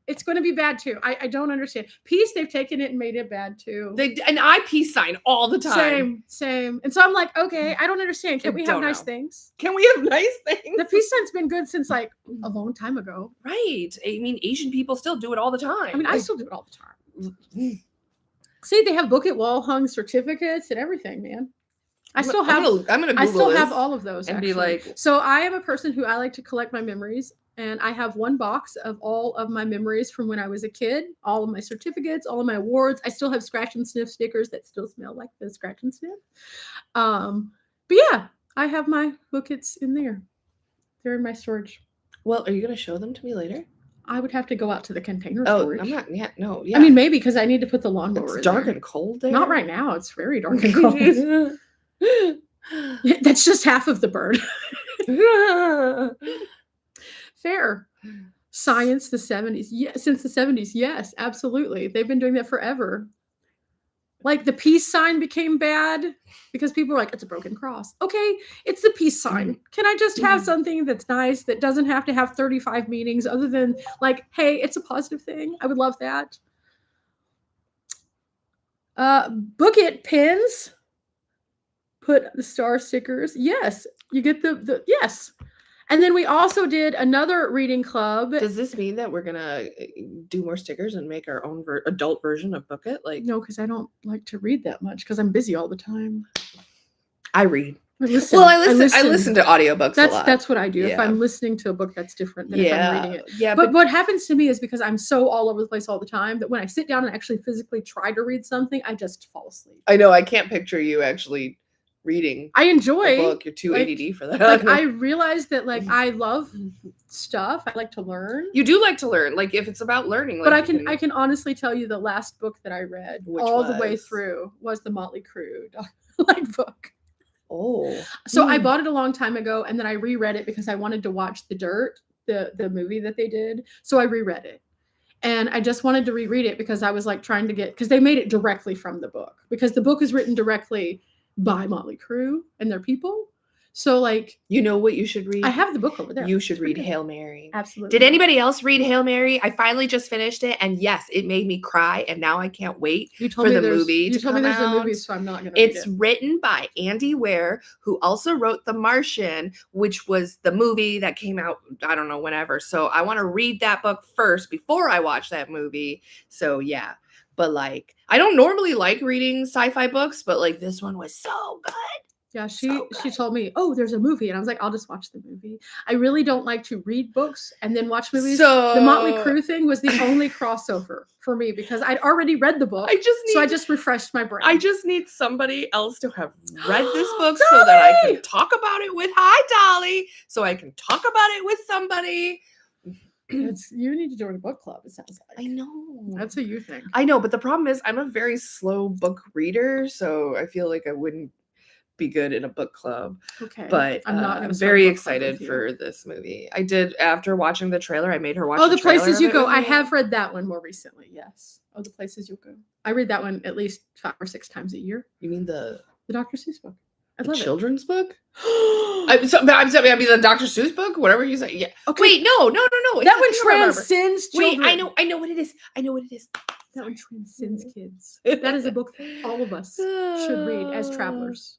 it's going to be bad too. I don't understand. Peace, they've taken it and made it bad too. And I peace sign all the time. Same. And so I'm like, okay, I don't understand. Can't we have Don't nice know. things? Can we have nice things? The peace sign's been good since like a long time ago. Right. I mean, Asian people still do it all the time. I mean, I still do it all the time. See, they have book it wall hung certificates and everything, man. I still have. I'm gonna Google I still have this all of those and actually. be like, So I am a person who I like to collect my memories, and I have one box of all of my memories from when I was a kid, all of my certificates, all of my awards. I still have scratch and sniff stickers that still smell like the scratch and sniff. But yeah, I have my bookets in there. They're in my storage. well, are you gonna show them to me later? I would have to go out to the container Oh, storage. I'm not. Yeah, no. Yeah. I mean, maybe because I need to put the lawnmower it's in dark there. and cold there. Not right now. It's very dark and cold. That's just half of the bird. Fair. Science, the 70s. Yeah, since the 70s. Yes, absolutely. They've been doing that forever. Like the peace sign became bad because people were like, it's a broken cross. Okay, it's the peace sign. Can I just have something that's nice that doesn't have to have 35 meanings other than like, hey, it's a positive thing? I would love that. Book it pins. Put the star stickers. Yes, you get the yes. And then we also did another reading club. Does this mean that we're gonna do more stickers and make our own adult version of Book It? Like, no, because I don't like to read that much because I'm busy all the time. I read. I listen. Well, I listen to audiobooks a lot. That's what I do. Yeah. If I'm listening to a book, that's different than if I'm reading it. Yeah, But what happens to me is because I'm so all over the place all the time that when I sit down and actually physically try to read something, I just fall asleep. I know. I can't picture you actually reading. I enjoy a book. You're too ADD for that. Like I realize that like I love stuff. I like to learn. You do like to learn. Like if it's about learning. Like, but I can honestly tell you the last book that I read the way through was the Motley Crue like book. Oh. So I bought it a long time ago and then I reread it because I wanted to watch The Dirt, the movie that they did. So I reread it. And I just wanted to reread it because I was like trying to get, because they made it directly from the book, because the book is written directly by Motley Crue and their people. So like, you know what you should read? I have the book over there. You should read Hail Mary. Absolutely. Did anybody else read Hail Mary? I finally just finished it, and yes, it made me cry, and now I can't wait for the movie to come out. You told me there's a movie, so I'm not going to read it. It's written by Andy Weir, who also wrote The Martian, which was the movie that came out, I don't know, whenever. So I want to read that book first before I watch that movie. So yeah. But like, I don't normally like reading sci-fi books, but like this one was so good. Yeah, she told me, oh, there's a movie. And I was like, I'll just watch the movie. I really don't like to read books and then watch movies. So the Motley Crue thing was the only crossover for me because I'd already read the book. I just refreshed my brain. I just need somebody else to have read this book so that I can talk about it with, hi, Dolly, so I can talk about it with somebody. You need to join a book club, it sounds like. I know. That's what you think. I know, but the problem is I'm a very slow book reader, so I feel like I wouldn't be good in a book club. Okay. But I'm very excited for this movie. I did, after watching the trailer, I made her watch the trailer. Oh, The Places You Go. I have read that one more recently, yes. Oh, The Places You Go. I read that one at least 5 or 6 times a year. You mean the Dr. Seuss book? The children's book? I'm sorry, I mean the Dr. Seuss book? Whatever you say. Yeah. Okay. Wait, no. That one transcends children. Wait, I know what it is. That one transcends kids. That is a book that all of us should read as travelers.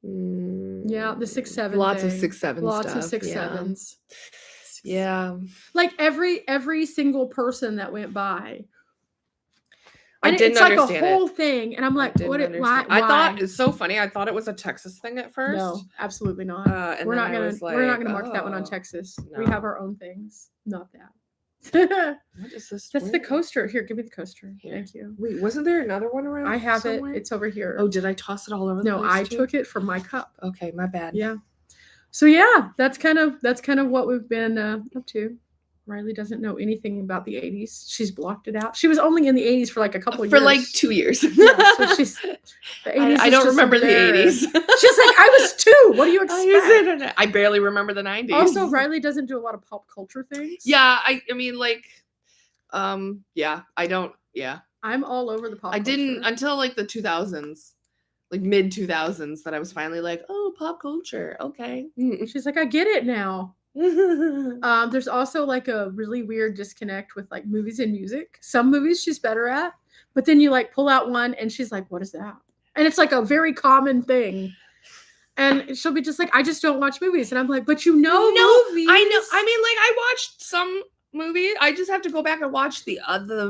Yeah, the 6-7. Lots of 6-7 stuff. Lots of 6-7s. Yeah. Like every single person that went by. And it's like a whole thing, and I'm like, why? I thought it's so funny. I thought it was a Texas thing at first. No, absolutely not. We're not gonna mark that one on Texas. No. We have our own things, not that. What is this? That's the coaster. Here, give me the coaster. Here. Thank you. Wait, wasn't there another one around? I have somewhere? It's over here. Oh, did I toss it all over the place? No, I took it from my cup. Okay, my bad. Yeah. So yeah, that's kind of what we've been up to. Riley doesn't know anything about the 80s. She's blocked it out. She was only in the 80s for like a couple of years. For like 2 years. Yeah, so she's the 80s. I don't remember the 80s. She's like, I was 2. What do you expect? I barely remember the 90s. Also, Riley doesn't do a lot of pop culture things. Yeah, I mean like yeah, I don't I'm all over the pop culture. I didn't until like the 2000s. Like mid 2000s that I was finally like, oh, pop culture. Okay. She's like, I get it now. There's also like a really weird disconnect with like movies and music. Some movies she's better at, but then you like pull out one and she's like, what is that? And it's like a very common thing. And she'll be just like, I just don't watch movies. And I'm like, but movies. I know. I mean, like I watched some movies. I just have to go back and watch the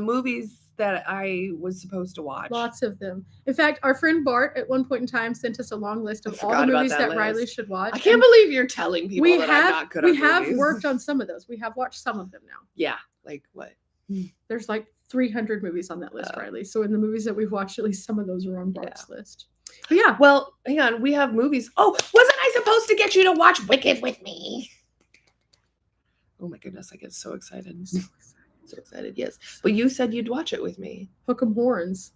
movies that I was supposed to watch. Lots of them. In fact, our friend Bart at one point in time sent us a long list of all the movies that Riley should watch. I can't believe you're telling people I'm not good at movies. We have worked on some of those. We have watched some of them now. Yeah. Like what? There's like 300 movies on that list, Riley. So in the movies that we've watched, at least some of those are on Bart's list. But yeah. Well, hang on. We have movies. Oh, wasn't I supposed to get you to watch Wicked with me? Oh my goodness. I get so excited. So excited, yes. But you said you'd watch it with me. Hook 'em horns.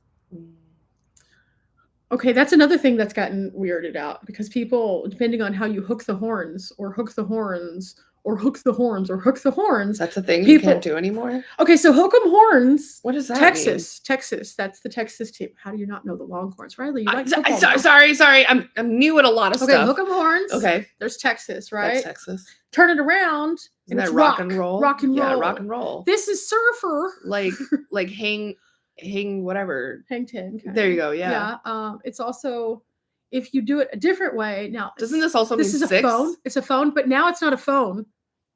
Okay, that's another thing that's gotten weirded out because people, depending on how you hook the horns or hook the horns or hook the horns or hook the horns. That's a thing you People- can't do anymore. Okay, so hook 'em horns. What does that mean? Texas. That's the Texas team. How do you not know the Longhorns, Riley? You like I'm football, no? sorry. I'm new at a lot of Okay, stuff. hook 'em horns. Okay, There's Texas, right? that's Texas. Turn it around. Isn't and that it's rock and roll? Rock and roll. Yeah, rock and roll. This is surfer. Like hang whatever. Hang 10. There you go. Yeah. It's also if you do it a different way. Now, Doesn't this also mean this is six? a phone? It's a phone, but now it's not a phone.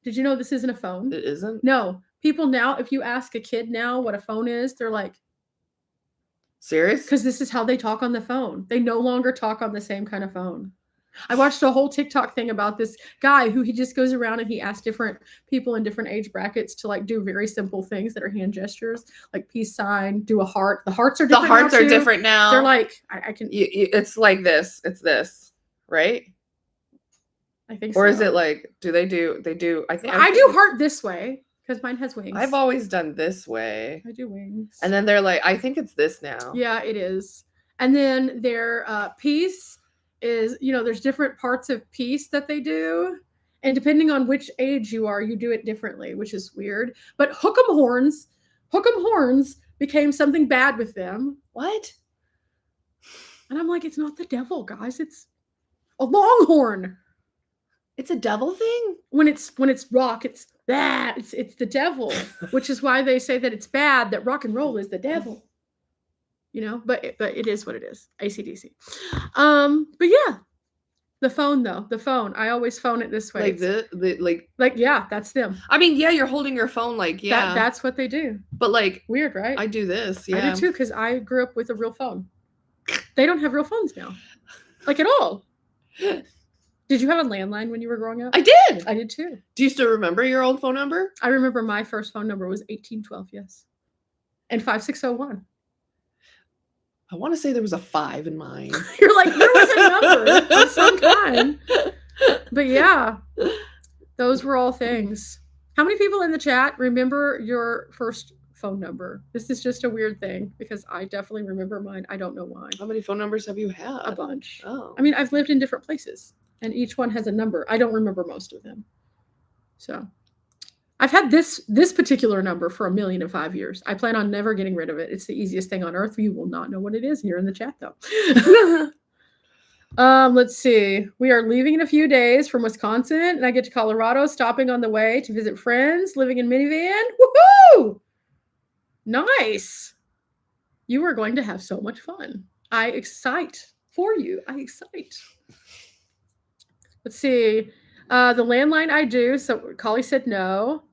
Did you know this isn't a phone? It isn't? No. People now, if you ask a kid now what a phone is, they're like, serious? because this is how they talk on the phone. They no longer talk on the same kind of phone. I watched a whole TikTok thing about this guy who he just goes around and he asks different people in different age brackets to like do very simple things that are hand gestures, like peace sign, do a heart. The hearts are different. The hearts are different now. They're like, I can. It's like this. It's this, right? I think. Or so. is it like? Do they do? They do. I think I do heart this way because mine has wings. I've always done this way. I do wings. And then they're like, I think it's this now. Yeah, it is. And then their peace is, there's different parts of peace that they do. And depending on which age you are, you do it differently, which is weird. But hook 'em horns became something bad with them. What? And I'm like, it's not the devil, guys. It's a longhorn. It's a devil thing? When it's rock, it's that. It's the devil, which is why they say that it's bad, that rock and roll is the devil. But it is what it is. AC/DC. But yeah, the phone though. The phone. I always phone it this way. Like yeah, that's them. I mean, yeah, you're holding your phone like yeah. That's what they do. But like weird, right? I do this. Yeah, I do too because I grew up with a real phone. They don't have real phones now, like at all. Did you have a landline when you were growing up? I did. I did too. Do you still remember your old phone number? I remember my first phone number was 1812. Yes, and 5601. I want to say there was a 5 in mine. You're like, there was a number of some kind. But yeah, those were all things. How many people in the chat remember your first phone number? This is just a weird thing because I definitely remember mine. I don't know why. How many phone numbers have you had? A bunch. Oh. I mean, I've lived in different places and each one has a number. I don't remember most of them. So I've had this particular number for 1,000,005 years. I plan on never getting rid of it. It's the easiest thing on earth. You will not know what it is here in the chat, though. Let's see. We are leaving in a few days from Wisconsin, and I get to Colorado, stopping on the way to visit friends, living in minivan. Woohoo! Nice. You are going to have so much fun. I excite for you. I excite. Let's see. The landline I do. So Collie said no.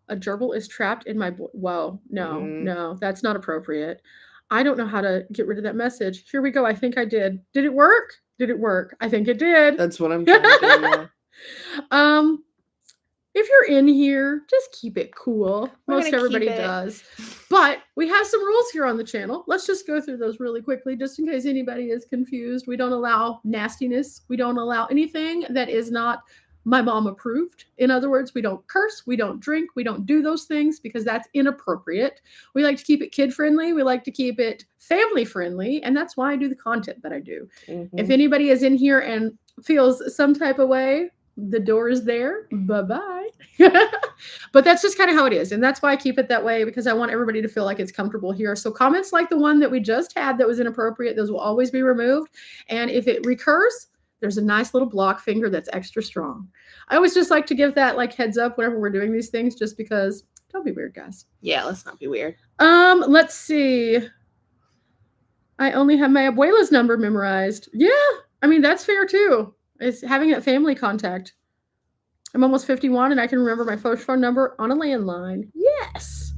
A gerbil is trapped in my whoa. No, that's not appropriate. I don't know how to get rid of that message. Here we go. I think I did. Did it work? I think it did. That's what I'm trying to do. If you're in here, just keep it cool. Most everybody does. But we have some rules here on the channel. Let's just go through those really quickly, just in case anybody is confused. We don't allow nastiness. We don't allow anything that is not my mom approved. In other words, we don't curse, we don't drink, we don't do those things because that's inappropriate. We like to keep it kid friendly. We like to keep it family friendly. And that's why I do the content that I do. Mm-hmm. If anybody is in here and feels some type of way, the door is there. Bye-bye. But that's just kind of how it is. And that's why I keep it that way, because I want everybody to feel like it's comfortable here. So comments like the one that we just had that was inappropriate, those will always be removed. And if it recurs, there's a nice little block finger that's extra strong. I always just like to give that like heads up whenever we're doing these things, just because don't be weird, guys. Yeah, let's not be weird. Let's see. I only have my abuela's number memorized. Yeah, I mean, that's fair too. It's having that family contact. I'm almost 51 and I can remember my first phone number on a landline. Yes.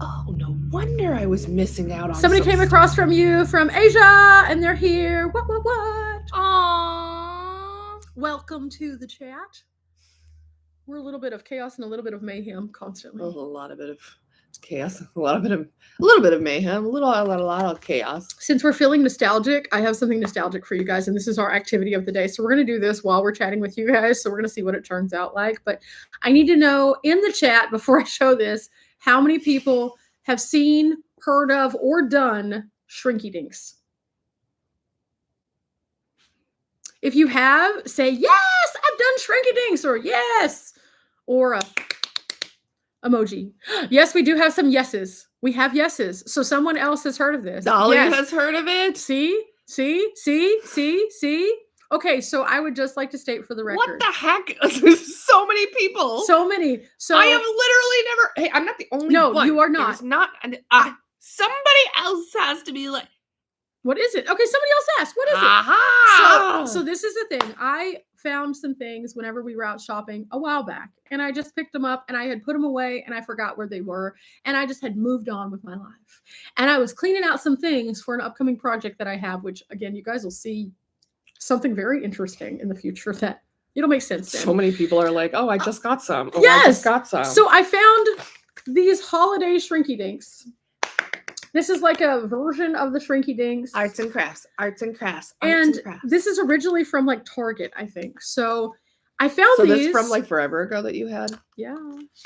Oh, no wonder I was missing out on somebody came across from you from Asia and they're here. What? Aww. Welcome to the chat. We're a little bit of chaos and a little bit of mayhem constantly. A lot of chaos, a little bit of mayhem, a lot of chaos. Since we're feeling nostalgic, I have something nostalgic for you guys, and this is our activity of the day. So we're going to do this while we're chatting with you guys. So we're going to see what it turns out like. But I need to know in the chat before I show this, how many people have seen, heard of, or done Shrinky Dinks? If you have, say, yes, I've done shrinky dinks, or yes, or a emoji. Yes, we do have some yeses. We have yeses. So someone else has heard of this. Dolly Yes. has heard of it. See? Okay, so I would just like to state for the record. What the heck? There's so many people. So many. So I have literally never. Hey, I'm not the only one. No, you are not. There's not. Somebody else has to be like. What is it? Okay, somebody else asked. What is Aha! it? So this is the thing. I found some things whenever we were out shopping a while back, and I just picked them up and I had put them away and I forgot where they were, and I just had moved on with my life. And I was cleaning out some things for an upcoming project that I have, which again, you guys will see something very interesting in the future that it'll make sense then. So many people are like, "Oh, I just got some." Oh, yes, I just got some. So I found these holiday shrinky dinks. This is like a version of the shrinky dinks. Arts and crafts. And this is originally from like Target, I think. So I found these. So this from like forever ago that you had? Yeah,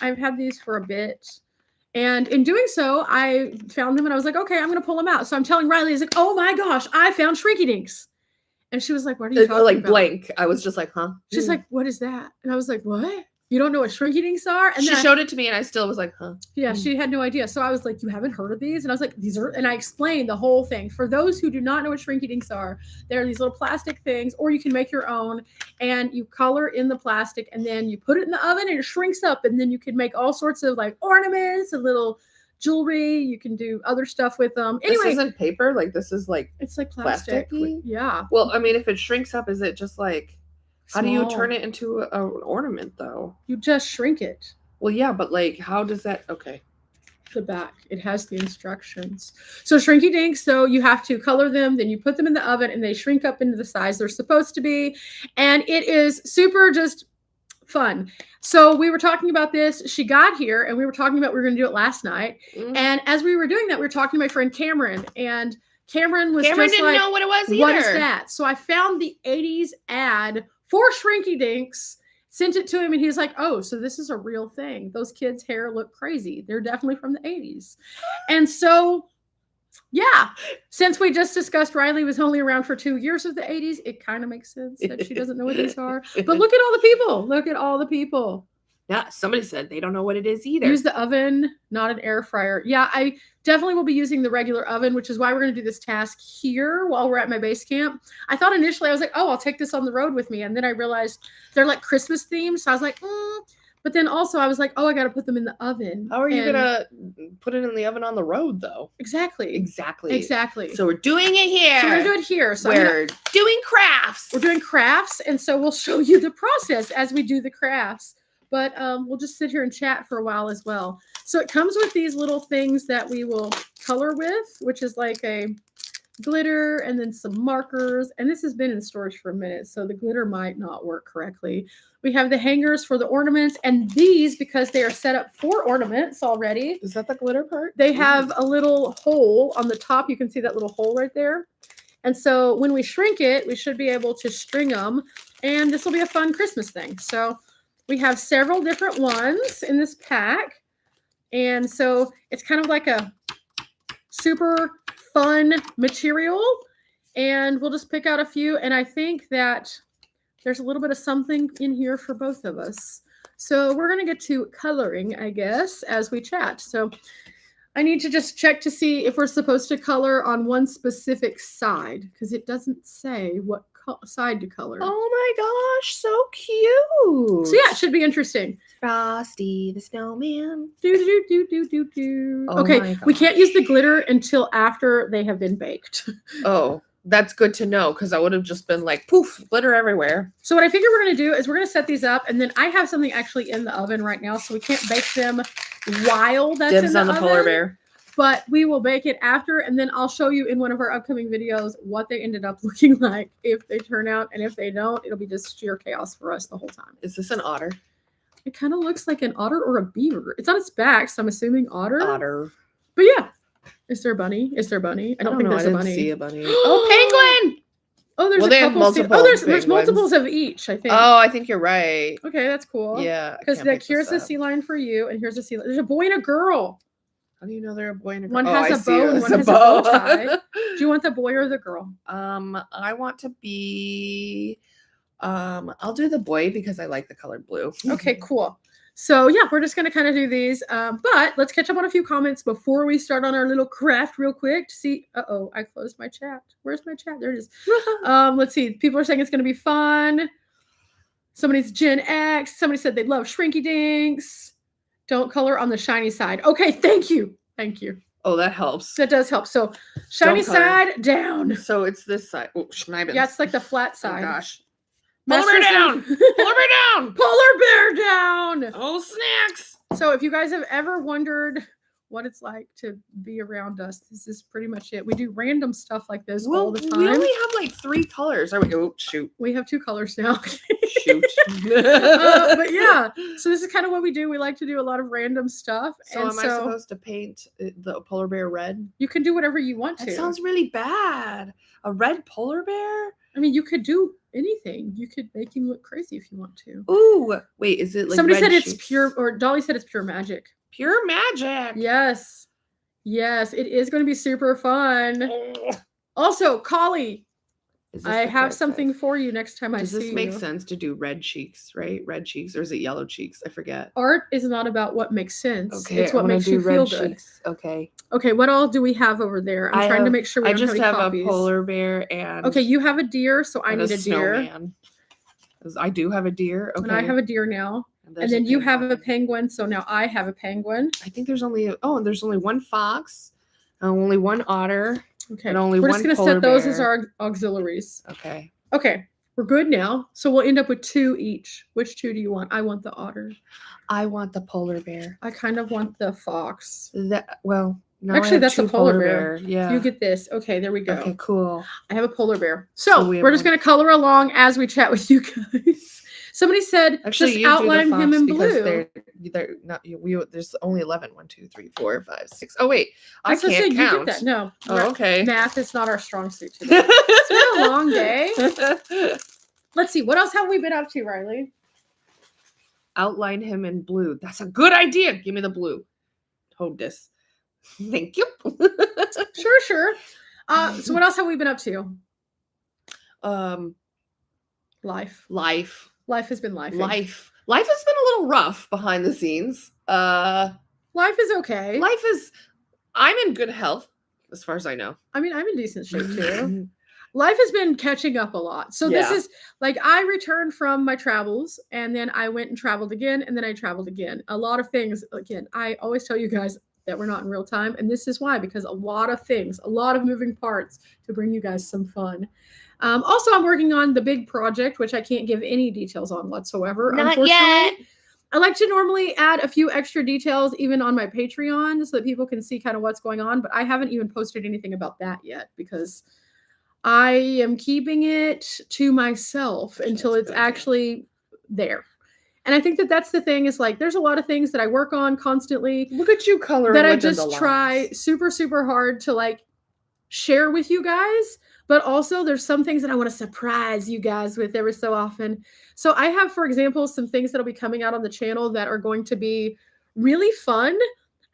I've had these for a bit. And in doing so, I found them and I was like, okay, I'm going to pull them out. So I'm telling Riley, he's like, oh my gosh, I found shrinky dinks. And she was like, what are you talking like about? Blank. I was just like, huh? She's like, what is that? And I was like, what? You don't know what shrinky dinks are? And she showed it to me and I still was like, huh? Yeah, she had no idea. So I was like, you haven't heard of these? And I was like, these are, and I explained the whole thing. For those who do not know what shrinky dinks are, they're these little plastic things, or you can make your own, and you color in the plastic and then you put it in the oven and it shrinks up. And then you can make all sorts of like ornaments and little jewelry. You can do other stuff with them. Anyway, this isn't paper. Like this is like, it's like plastic. Yeah. Well, I mean, if it shrinks up, is it just like, how do you turn it into an ornament, though? You just shrink it. Well, yeah, but like, how does that? Okay. The back. It has the instructions. So shrinky dinks, so you have to color them, then you put them in the oven, and they shrink up into the size they're supposed to be. And it is super just fun. So we were talking about this. She got here, and we were talking about we were going to do it last night. Mm-hmm. And as we were doing that, we were talking to my friend Cameron, and Cameron didn't know what it was either. What is that? So I found the 80s ad for shrinky dinks, sent it to him, and he was like, oh, so this is a real thing. Those kids' hair look crazy. They're definitely from the 80s. And so, yeah, since we just discussed Riley was only around for 2 years of the 80s, it kind of makes sense that she doesn't know what these are. But look at all the people. Look at all the people. Yeah, somebody said they don't know what it is either. Use the oven, not an air fryer. Yeah, I definitely will be using the regular oven, which is why we're going to do this task here while we're at my base camp. I thought initially, I was like, oh, I'll take this on the road with me. And then I realized they're like Christmas themed. So I was like, But then also I was like, oh, I got to put them in the oven. How are you going to put it in the oven on the road, though? Exactly. So we're doing it here. So we're going to do it here. So we're doing crafts. We're doing crafts. And so we'll show you the process as we do the crafts. But we'll just sit here and chat for a while as well. So it comes with these little things that we will color with, which is like a glitter and then some markers. And this has been in storage for a minute, so the glitter might not work correctly. We have the hangers for the ornaments, and these, because they are set up for ornaments already. Is that the glitter part? They have a little hole on the top. You can see that little hole right there. And so when we shrink it, we should be able to string them. And this will be a fun Christmas thing. So we have several different ones in this pack. And so it's kind of like a super fun material. And we'll just pick out a few. And I think that there's a little bit of something in here for both of us. So we're going to get to coloring, I guess, as we chat. So I need to just check to see if we're supposed to color on one specific side, because it doesn't say what side to color. Oh my gosh, so cute. So yeah, it should be interesting. Frosty the Snowman. Oh, okay, we can't use the glitter until after they have been baked. Oh, that's good to know, because I would have just been like, poof, glitter everywhere. So what I figure we're going to do is we're going to set these up, and then I have something actually in the oven right now, so we can't bake them while that's in the oven. Polar bear. But we will bake it after, and then I'll show you in one of our upcoming videos what they ended up looking like if they turn out, and if they don't, it'll be just sheer chaos for us the whole time. Is this an otter? It kind of looks like an otter or a beaver. It's on its back, so I'm assuming otter. Otter. But yeah. Is there a bunny? I don't think there's a bunny. I didn't see a bunny. Oh, penguin! Oh, there's a couple. There's multiples of each, I think. Oh, I think you're right. Okay, that's cool. Yeah. Because here's a sea lion for you, and here's a sea lion. There's a boy and a girl. How do you know they're a boy and a girl? One Oh, has I a see bow it and as one a has a bow bow. tie. Do you want the boy or the girl? I want to be. I'll do the boy because I like the color blue. Okay, cool. So yeah, we're just gonna kind of do these. But let's catch up on a few comments before we start on our little craft real quick to see. Uh-oh, I closed my chat. Where's my chat? There it is. Let's see. People are saying it's gonna be fun. Somebody's Gen X. Somebody said they love Shrinky Dinks. Don't color on the shiny side. Okay, thank you. Thank you. Oh, that helps. That does help. So shiny Don't color. side down. So it's this side. Oh, schneibens. Yeah, it's like the flat side. Oh gosh. Polar bear down. Polar bear down. Polar bear down. Oh, snacks. So if you guys have ever wondered what it's like to be around us, this is pretty much it. We do random stuff like this all the time. We only have like 3 colors. Are we? Oh, shoot. We have 2 colors now. Shoot. But yeah, so this is kind of what we do. We like to do a lot of random stuff. So am I supposed to paint the polar bear red? You can do whatever you want to. That sounds really bad. A red polar bear? I mean, you could do anything. You could make him look crazy if you want to. Ooh, wait, is it like somebody red said cheeks? It's pure, or Dolly said it's pure magic. Pure magic. Yes. Yes, it is going to be super fun. Also, Collie, I have something for you next time I see you. Does this make sense to do red cheeks, right? Red cheeks, or is it yellow cheeks? I forget. Art is not about what makes sense. Okay, it's what makes you feel good. Okay. Okay, what all do we have over there? I'm trying to make sure we don't have any copies. a polar bear and... Okay, you have a deer, so I need a deer. Snowman. I do have a deer. Okay. And I have a deer now. And then you have a penguin, so now I have a penguin. I think there's only one fox, only one otter, okay. and only we're one just gonna set those as our auxiliaries. Okay. Okay, we're good now. So we'll end up with 2 each. Which 2 do you want? I want the otter. I want the polar bear. I kind of want the fox. Actually, that's a polar bear. Yeah. You get this. Okay, there we go. Okay, cool. I have a polar bear. So we're just gonna color along as we chat with you guys. Somebody said, actually, just outline him in blue. They're not. There's only 11. 1, 2, 3, 4, 5, 6. Oh wait, I can't count. You get that. No. Oh, okay. Math is not our strong suit today. It's been a long day. Let's see. What else have we been up to, Riley? Outline him in blue. That's a good idea. Give me the blue. Hold this. Thank you. Sure. So what else have we been up to? Life. Life has been life. Life has been a little rough behind the scenes. Life is okay. I'm in good health, as far as I know. I mean, I'm in decent shape too. Life has been catching up a lot. So this is like, I returned from my travels and then I went and traveled again and then I traveled again. A lot of things, again, I always tell you guys that we're not in real time. And this is why, because a lot of things, a lot of moving parts to bring you guys some fun. Also, I'm working on the big project, which I can't give any details on whatsoever. Not yet. I like to normally add a few extra details even on my Patreon so that people can see kind of what's going on. But I haven't even posted anything about that yet because I am keeping it to myself until it's actually there. And I think that that's the thing is like, there's a lot of things that I work on constantly. Look at you coloring that I just try super, super hard to like share with you guys. But also there's some things that I want to surprise you guys with every so often. So I have, for example, some things that'll be coming out on the channel that are going to be really fun.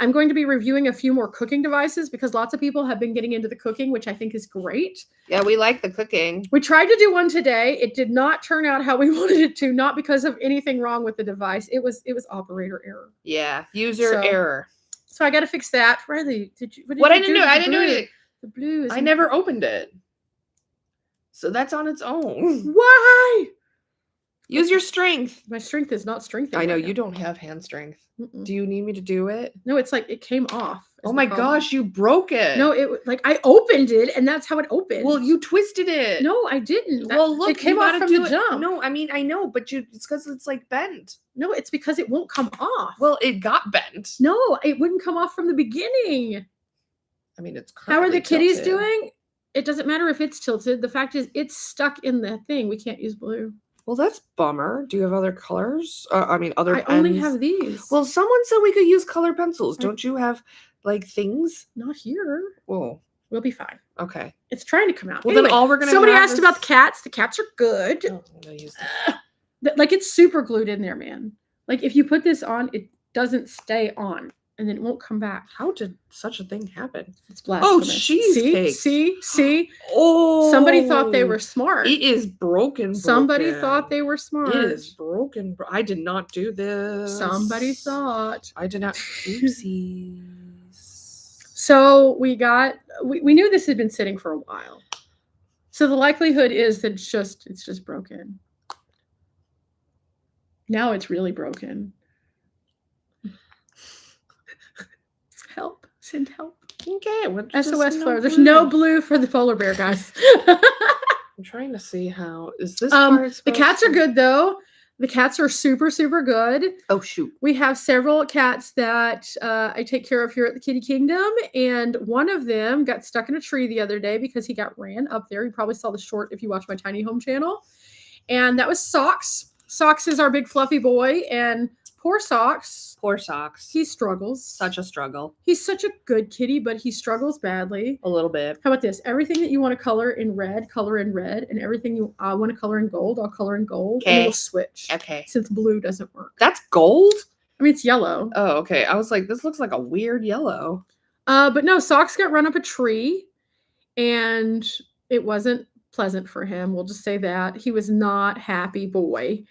I'm going to be reviewing a few more cooking devices because lots of people have been getting into the cooking, which I think is great. Yeah, we like the cooking. We tried to do one today. It did not turn out how we wanted it to, not because of anything wrong with the device. It was operator error. Yeah, user error. So I got to fix that. Riley, what I didn't do? I didn't do anything. The blue is... I never opened it. So that's on its own. Why? Use your strength. My strength is not strength. I know you don't have hand strength. Do you need me to do it? No, it's like it came off. Oh my gosh, you broke it. No, it like I opened it and that's how it opened. Well, you twisted it. No, I didn't. Well, look, it came off from the jump. No, I mean I know, but it's because it's like bent. No, it's because it won't come off. Well, it got bent. No, it wouldn't come off from the beginning. I mean, it's how are the kitties doing? It doesn't matter if it's tilted. The fact is, it's stuck in the thing. We can't use blue. Well, that's bummer. Do you have other colors? Other pens? I only have these. Well, someone said we could use color pencils. Don't you have, like, things? Not here. Whoa. We'll be fine. Okay. It's trying to come out. Well, anyway, then all we're going to Somebody asked about the cats. The cats are good. Oh, I'm gonna use this. Like, it's super glued in there, man. Like, if you put this on, it doesn't stay on. and then it won't come back. How did such a thing happen? It's blasphemous. cheesecake. See? Oh, Somebody thought they were smart. It is broken. Somebody thought they were smart. It is broken. I did not do this. Somebody thought. I did not. Oopsies. So we knew this had been sitting for a while. So the likelihood is that it's just broken. Now it's really broken. Help. Send help. Okay. SOS flare. There's no blue for the polar bear, guys. I'm trying to see how is this part. The cats are good though. The cats are super, super good. Oh shoot. We have several cats that I take care of here at the Kitty Kingdom, and one of them got stuck in a tree the other day because he got ran up there. You probably saw the short if you watch my Tiny Home channel. And that was Socks. Socks is our big fluffy boy, and poor Socks. Poor Socks. He struggles. Such a struggle. He's such a good kitty, but he struggles badly. A little bit. How about this? Everything that you want to color in red, and everything you want to color in gold, I'll color in gold. Okay. And we'll switch. Okay. Since blue doesn't work. That's gold? I mean, it's yellow. Oh, okay. I was like, this looks like a weird yellow. But no, Socks got run up a tree, and it wasn't pleasant for him. We'll just say that. He was not happy boy.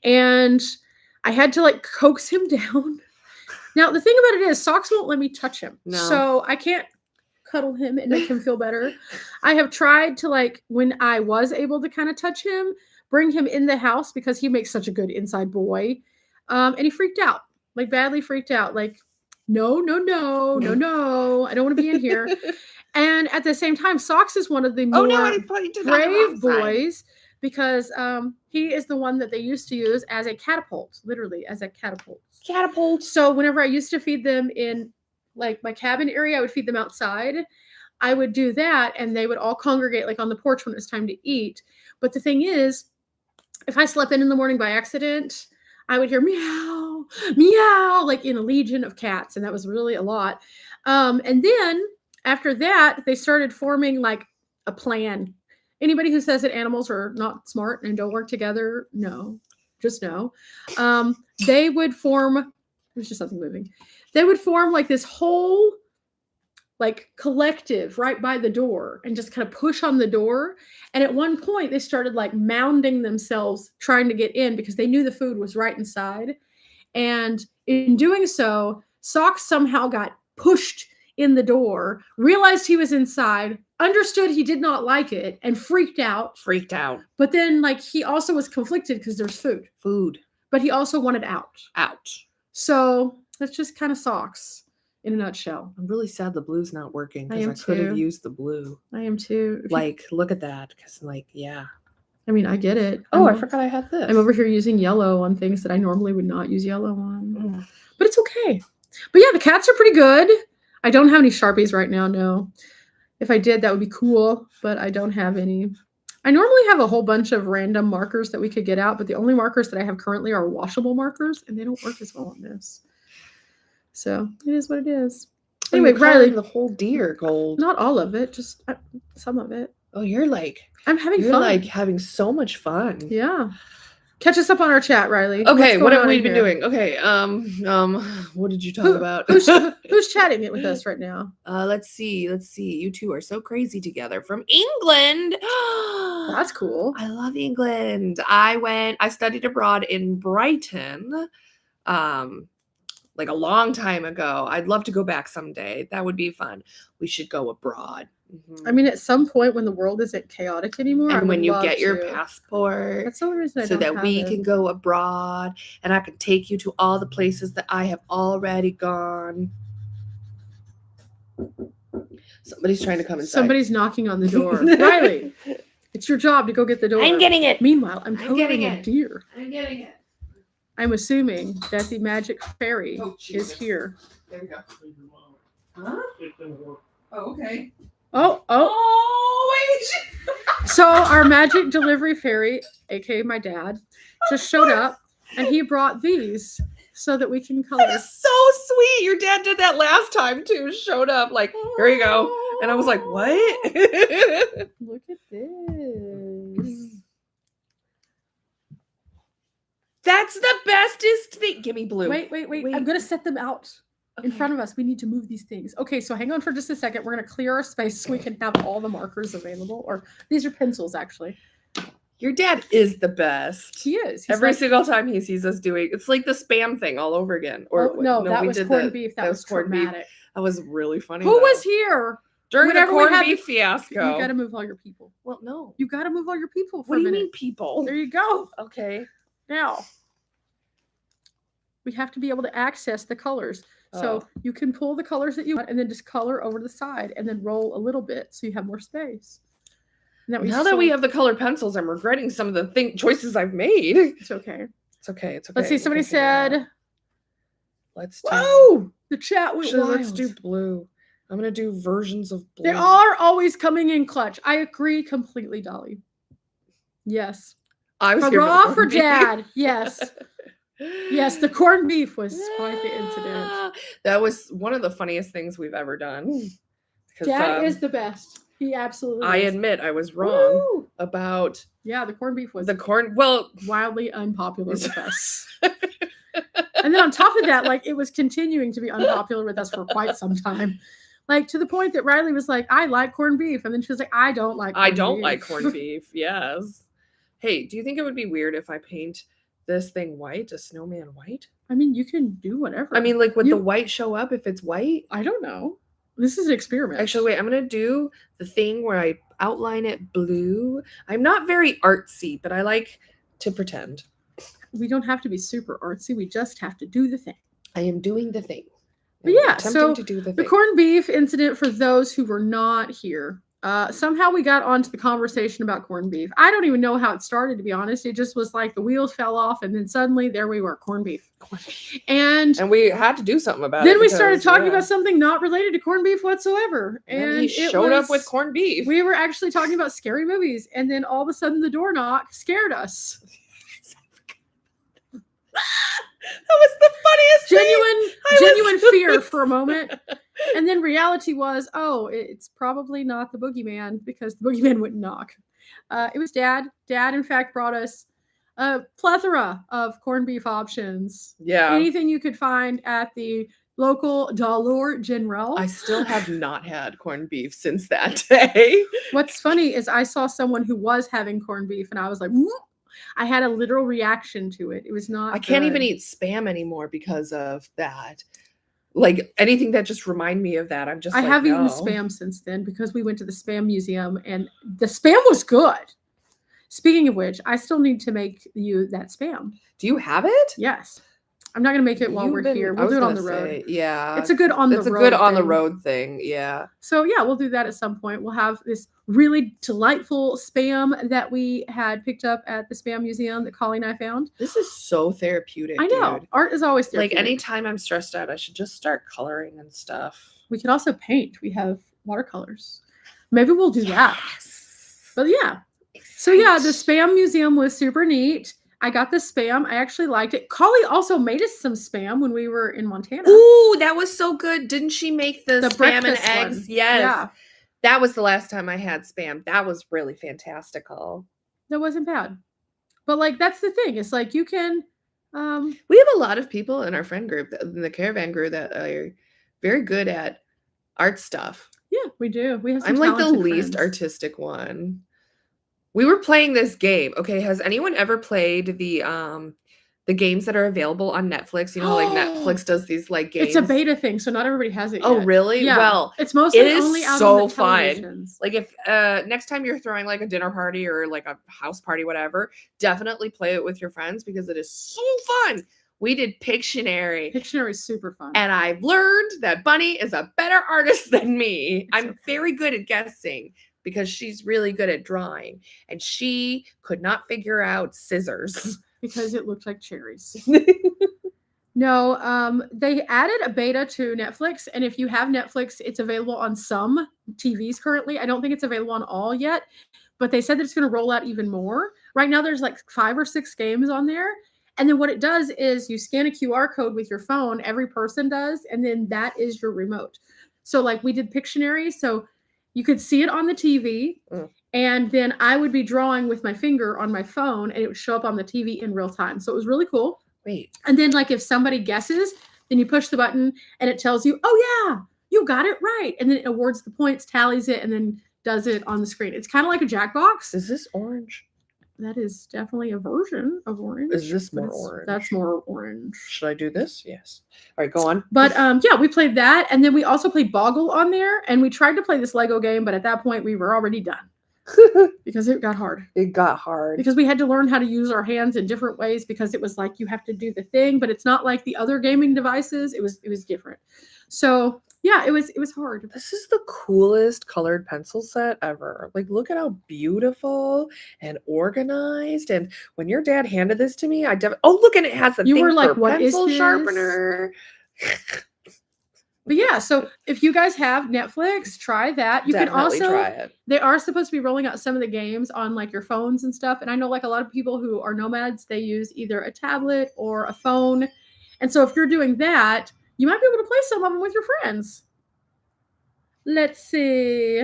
And I had to like coax him down. Now, the thing about it is Socks won't let me touch him. No. So I can't cuddle him and make him feel better. I have tried to, like, when I was able to kind of touch him, bring him in the house because he makes such a good inside boy. And he freaked out, like badly freaked out. Like, no. I don't want to be in here. And at the same time, Socks is one of the more brave boys because he is the one that they used to use as a catapult, literally as a catapult. So whenever I used to feed them in like my cabin area, I would feed them outside. I would do that and they would all congregate like on the porch when it was time to eat. But the thing is, if I slept in the morning by accident, I would hear meow, meow, like in a legion of cats. And that was really a lot. And then after that, they started forming like a plan. Anybody who says that animals are not smart and don't work together, no, just no. They would form, there's just something moving. They would form like this whole like collective right by the door and just kind of push on the door. And at one point they started like mounding themselves trying to get in because they knew the food was right inside. And in doing so, Socks somehow got pushed in the door, realized he was inside, understood he did not like it, and freaked out. But then like he also was conflicted because there's food. But he also wanted out. So that's just kind of Socks in a nutshell. I'm really sad the blue's not working because I could have used the blue. I am too. Like, look at that. Because like, yeah. I mean, I get it. Oh, I forgot I had this. I'm over here using yellow on things that I normally would not use yellow on. But it's okay. But yeah, the cats are pretty good. I don't have any Sharpies right now, no. If I did, that would be cool, but I don't have any. I normally have a whole bunch of random markers that we could get out, but the only markers that I have currently are washable markers, and they don't work as well on this. So it is what it is. Anyway, Riley, the whole deer gold. Not all of it, just some of it. Oh, you're like, I'm having fun. You're like having so much fun. Yeah. Catch us up on our chat, Riley. Okay, what have we been doing? Okay, what did you talk about? Who's chatting it with us right now? Let's see. You two are so crazy together from England. That's cool. I love England. I studied abroad in Brighton, like a long time ago. I'd love to go back someday. That would be fun. We should go abroad. Mm-hmm. I mean, at some point when the world isn't chaotic anymore, and when you get your passport, that's the only reason so that we can go abroad, and I can take you to all the places that I have already gone. Somebody's trying to come inside. Somebody's knocking on the door. Riley, it's your job to go get the door. I'm getting it. Meanwhile, I'm getting a deer. I'm getting it. I'm assuming that the magic fairy is here. There you go. Huh? Oh, okay. Oh, wait. So our magic delivery fairy, aka my dad, just showed up and he brought these so that we can color. That is so sweet. Your dad did that last time too. Showed up like, here you go. And I was like, what? Look at this. That's the bestest thing. Give me blue. Wait. I'm going to set them out. In front of us, we need to move these things. Okay, so hang on for just a second. We're going to clear our space so we can have all the markers available. Or these are pencils, actually. Your dad is the best. He is. He's Every like, single time he sees us doing, it's like the spam thing all over again. Or no, that we was did corned beef. That was corned beef. traumatic. That was really funny. Who was here during the whenever we corned had beef fiasco? You got to move all your people. Well, no. You got to move all your people for What do a you minute. mean people? There you go. Okay. Now, we have to be able to access the colors. So you can pull the colors that you want and then just color over to the side and then roll a little bit so you have more space. Now that we have the colored pencils, I'm regretting some of the choices I've made. It's okay. It's okay. It's okay. Let's see. Somebody said, let's do... Whoa! The chat went wild. Let's do blue. I'm going to do versions of blue. They are always coming in clutch. I agree completely, Dolly. Yes. I was Hurrah for Dad. Yes. Yes, the corned beef was quite the incident. That was one of the funniest things we've ever done. Dad is the best. He absolutely is. I admit I was wrong about... Yeah, the corned beef was wildly unpopular with us. And then on top of that, like, it was continuing to be unpopular with us for quite some time. Like, to the point that Riley was like, I like corned beef. And then she was like, I don't like corned beef. I don't like corned beef, yes. Hey, do you think it would be weird if I paint this thing white, a snowman white? I mean, you can do whatever. I mean, like, would the white show up if it's white? I don't know. This is an experiment. Actually, wait, I'm going to do the thing where I outline it blue. I'm not very artsy, but I like to pretend. We don't have to be super artsy. We just have to do the thing. I am doing the thing. But yeah, so the corned beef incident, for those who were not here, somehow we got onto the conversation about corned beef. I don't even know how it started, to be honest. It just was like the wheels fell off, and then suddenly there we were, corned beef. And we had to do something about it. Then we started talking about something not related to corned beef whatsoever. And he showed up with corned beef. We were actually talking about scary movies, and then all of a sudden the door knock scared us. That was the funniest genuine fear for a moment. And then reality was, it's probably not the boogeyman, because the boogeyman wouldn't knock. It was Dad. Dad, in fact, brought us a plethora of corned beef options. Yeah. Anything you could find at the local Dollar General. I still have not had corned beef since that day. What's funny is I saw someone who was having corned beef, and I was like, whoop! I had a literal reaction to it. It was not. I can't even eat Spam anymore because of that. Like, anything that just remind me of that, I'm just. I have eaten Spam since then, because we went to the Spam museum and the Spam was good. Speaking of which, I still need to make you that Spam. Do you have it? Yes. I'm not going to make it while we're here. We'll do it on the road. Yeah. It's a good on the road thing. Yeah. So yeah, we'll do that at some point. We'll have this really delightful Spam that we had picked up at the Spam museum that Collie and I found. This is so therapeutic. I know. Dude. Art is always therapeutic. Like, anytime I'm stressed out, I should just start coloring and stuff. We could also paint. We have watercolors. Maybe we'll do that. But yeah. So yeah, the Spam museum was super neat. I got the Spam. I actually liked it. Collie also made us some Spam when we were in Montana. Ooh, that was so good. Didn't she make the Spam and eggs? One. Yes. Yeah. That was the last time I had Spam. That was really fantastical. That wasn't bad. But like, that's the thing. It's like, you can... we have a lot of people in our friend group, in the caravan group, that are very good at art stuff. Yeah, we do. We have some I'm like the talented least friends. artistic one. We were playing this game. Okay, has anyone ever played the games that are available on Netflix? You know, like Netflix does these like games. It's a beta thing, so not everybody has it yet. Oh, really? Yeah. Well, it's mostly only out on the fun. televisions. Like, if next time you're throwing like a dinner party or like a house party, whatever, definitely play it with your friends, because it is so fun. We did Pictionary. Pictionary is super fun. And I've learned that Bunny is a better artist than me. I'm very good at guessing, because she's really good at drawing, and she could not figure out scissors because it looked like cherries. No, they added a beta to Netflix, and if you have Netflix, it's available on some TVs currently. I don't think it's available on all yet, but they said that it's going to roll out even more. Right now, there's like 5 or 6 games on there, and then what it does is you scan a QR code with your phone. Every person does, and then that is your remote. So like, we did Pictionary, so you could see it on the TV, and then I would be drawing with my finger on my phone, and it would show up on the TV in real time. So it was really cool. Wait. And then, like, if somebody guesses, Then you push the button and it tells you, oh yeah, you got it right. And then it awards the points, tallies it, and then does it on the screen. It's kind of like a Jackbox. Is this orange? That is definitely a version of orange. Is this more orange? That's more orange. Should I do this? Yes. All right, go on. But yeah, we played that. And then we also played Boggle on there. And we tried to play this Lego game, but at that point we were already done. Because it got hard. It got hard. Because we had to learn how to use our hands in different ways because it was like you have to do the thing, but it's not like the other gaming devices. It was different. So yeah, it was hard. This is the coolest colored pencil set ever. Like, look at how beautiful and organized. And when your dad handed this to me, look, and it has a You thing were like, for what is pencil this? Sharpener. But yeah, so if you guys have Netflix, try that. You Definitely can also try it. They are supposed to be rolling out some of the games on like your phones and stuff. And I know like a lot of people who are nomads, they use either a tablet or a phone. And so if you're doing that, you might be able to play some of them with your friends. Let's see.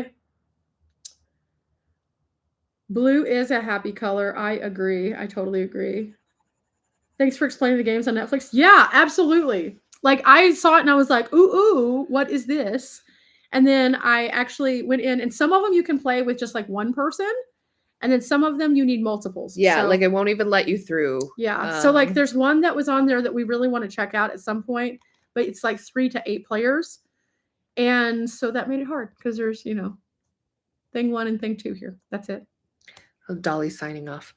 Blue is a happy color. I agree. I totally agree. Thanks for explaining the games on Netflix. Yeah, absolutely. Like I saw it and I was like, ooh, what is this? And then I actually went in and some of them you can play with just like one person. And then some of them you need multiples. Yeah, so, like it won't even let you through. Yeah. So like there's one that was on there that we really want to check out at some point, but it's like 3 to 8 players. And so that made it hard because there's, thing 1 and thing 2 here. That's it. Oh, Dolly's signing off.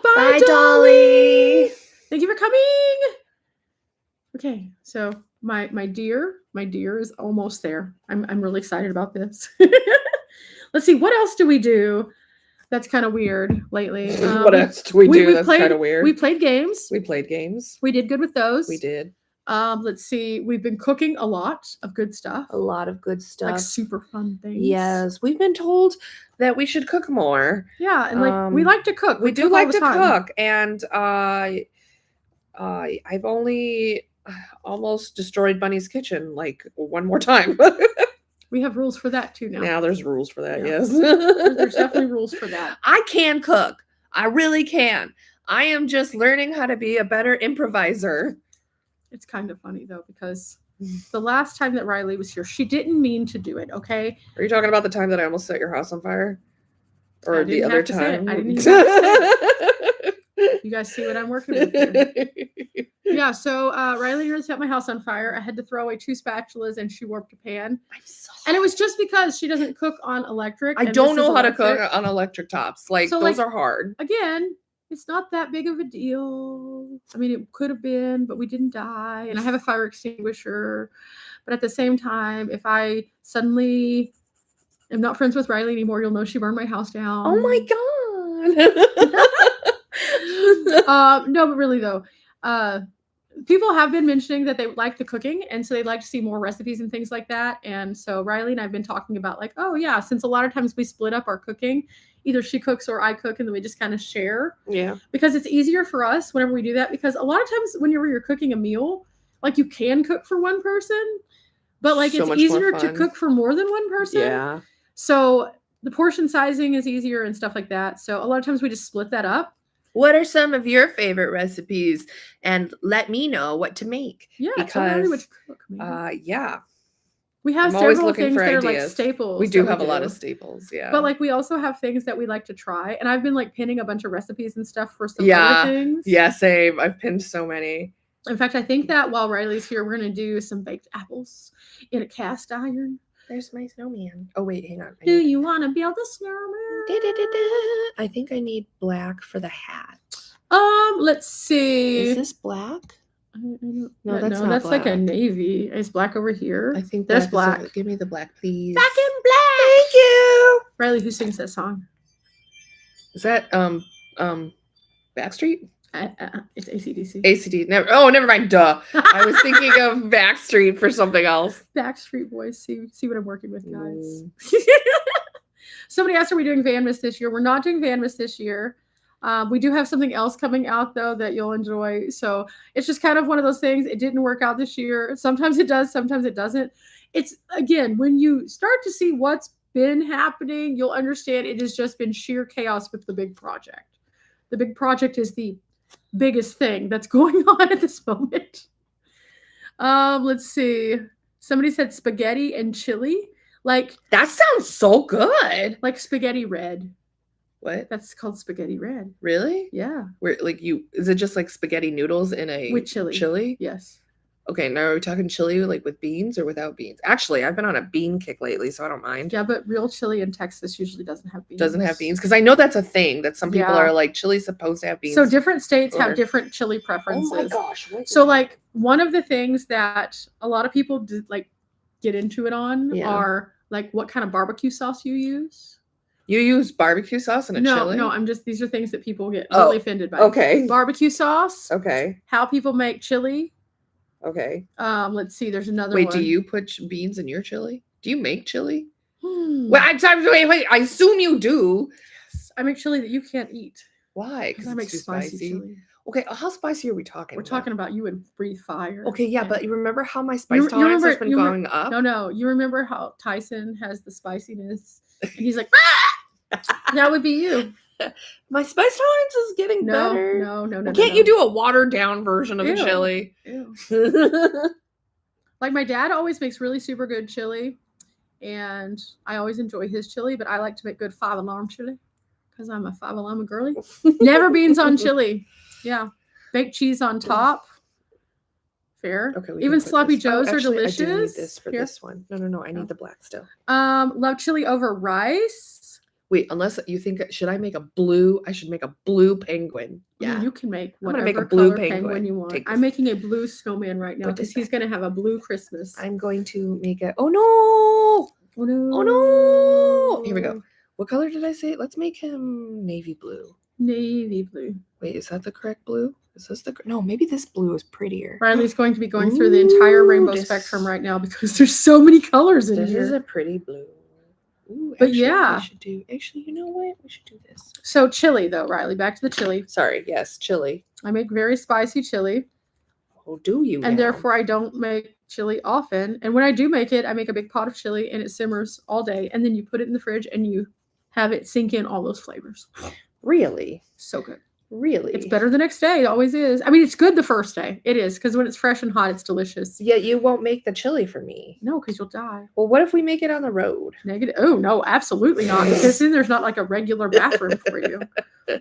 Bye, Dolly. Thank you for coming. Okay, so my deer is almost there. I'm really excited about this. Let's see, what else do we do that's kind of weird lately? What else do we do that's kind of weird? We played games. We played games. We did good with those. We did. Let's see, we've been cooking a lot of good stuff. A lot of good stuff. Like super fun things. Yes, we've been told that we should cook more. Yeah, and like we like to cook. We do like to cook, and I've only almost destroyed Bunny's kitchen like one more time. We have rules for that too now. Now there's rules for that, Yeah. yes. There's definitely rules for that. I can cook. I really can. I am just learning how to be a better improviser. It's kind of funny though, because the last time that Riley was here, she didn't mean to do it, okay? Are you talking about the time that I almost set your house on fire? Or the other time? I didn't even have to say it. You guys see what I'm working with here. Yeah, so Riley nearly set my house on fire. I had to throw away 2 spatulas and she warped a pan. And it was just because she doesn't cook on electric. I don't know how to cook on electric tops. Like, so, those are hard. Again, it's not that big of a deal. I mean, it could have been, but we didn't die. And I have a fire extinguisher. But at the same time, if I suddenly am not friends with Riley anymore, you'll know she burned my house down. Oh my God. No, but really though, people have been mentioning that they like the cooking, and so they'd like to see more recipes and things like that. And so Riley and I've been talking about like, oh yeah, since a lot of times we split up our cooking, either she cooks or I cook, and then we just kind of share. Yeah. Because it's easier for us whenever we do that, because a lot of times whenever you're cooking a meal, like you can cook for one person, but like So it's much easier more to fun. cook for more than one person. Yeah. So the portion sizing is easier and stuff like that. So a lot of times we just split that up. What are some of your favorite recipes? And let me know what to make. Yeah, because what you cook, maybe. yeah, we have I'm always several looking things for that are like ideas. staples. we do that have a lot of staples. Yeah, But like we also have things that we like to try, and I've been like pinning a bunch of recipes and stuff for some Yeah. other things. yeah, same. I've pinned so many. In fact, I think that while Riley's here, we're gonna do some baked apples in a cast iron. There's my snowman. Oh wait, hang on. Do you want to build a snowman? I think I need black for the hat. Let's see. Is this black? No, that's not that's like a black. navy. Is black over here? I think there's black. black. Give me the black, please. Back in black. Thank you. Riley, who sings that song? Is that Backstreet? It's AC/DC. ACD. Never mind. Duh. I was thinking of Backstreet for something else. Backstreet Boys. See what I'm working with, guys. Somebody asked, are we doing Van Miss this year? We're not doing Van Miss this year. We do have something else coming out though that you'll enjoy. So it's just kind of one of those things. It didn't work out this year. Sometimes it does, sometimes it doesn't. It's again, when you start to see what's been happening, you'll understand it has just been sheer chaos with the big project. The big project is the biggest thing that's going on at this moment. Let's see. Somebody said spaghetti and chili. Like That sounds so good. like spaghetti red. What? That's called spaghetti red. Really? Yeah. Where is it just like spaghetti noodles in a With chili. Chili? Yes. Okay, now are we talking chili like with beans or without beans? Actually, I've been on a bean kick lately, so I don't mind. Yeah, but real chili in Texas usually doesn't have beans. Doesn't have beans because I know that's a thing that some people Yeah. are like chili's supposed to have beans. So different states or- have different chili preferences. Oh my gosh! Wait, So like one of the things that a lot of people like get into it on Yeah. are like what kind of barbecue sauce you use. You use barbecue sauce in a chili? No, these are things that people get Oh, really offended by. Okay. Barbecue sauce, Okay. how people make chili. Okay. Let's see, there's another Wait, one. do you put beans in your chili? Do you make chili? Well, Wait. I assume you do. yes, I make chili that you can't eat. Why? Because I make too spicy chili. Okay, how spicy are we talking? We're talking about you would breathe fire. Okay, yeah, and- but you remember how my spice tolerance has been going up? No. You remember how Tyson has the spiciness, and he's like, that would be you. My spice tolerance is getting better. No. Can't you do a watered down version of a chili? Ew. Like my dad always makes really super good chili, and I always enjoy his chili, but I like to make good 5-alarm chili because I'm a 5-alarm girly. Never beans on chili. Yeah. Baked cheese on top. Fair. Okay. Even sloppy joes are actually, delicious. I do need this for this one. No. I need the black still. Love chili over rice. Wait, unless you think should I make a blue? I should make a blue penguin. Yeah, you can make I'm gonna whatever make a blue color penguin. you want. Take I'm this. making a blue snowman right now Put because this he's gonna have a blue Christmas. I'm going to make it. Oh no! Oh no! Oh no! Here we go. What color did I say? Let's make him navy blue. Navy blue. Wait, is that the correct blue? Is this the no? Maybe this blue is prettier. Riley's going to be going through the entire rainbow spectrum right now because there's so many colors in here. here. This is a pretty blue. Ooh, but actually, yeah, actually, you know what? We should do this. So chili, though, Riley. Back to the chili. Sorry. Yes, chili. I make very spicy chili. Oh, do you? And therefore, I don't make chili often. And when I do make it, I make a big pot of chili, and it simmers all day. And then you put it in the fridge, and you have it sink in all those flavors. Really? So good. Really? It's better the next day. It always is. I mean, it's good the first day. It is, because when it's fresh and hot, it's delicious. Yeah, you won't make the chili for me. No, because you'll die. Well, what if we make it on the road? Negative. Oh, no, absolutely not. Because then there's not like a regular bathroom for you.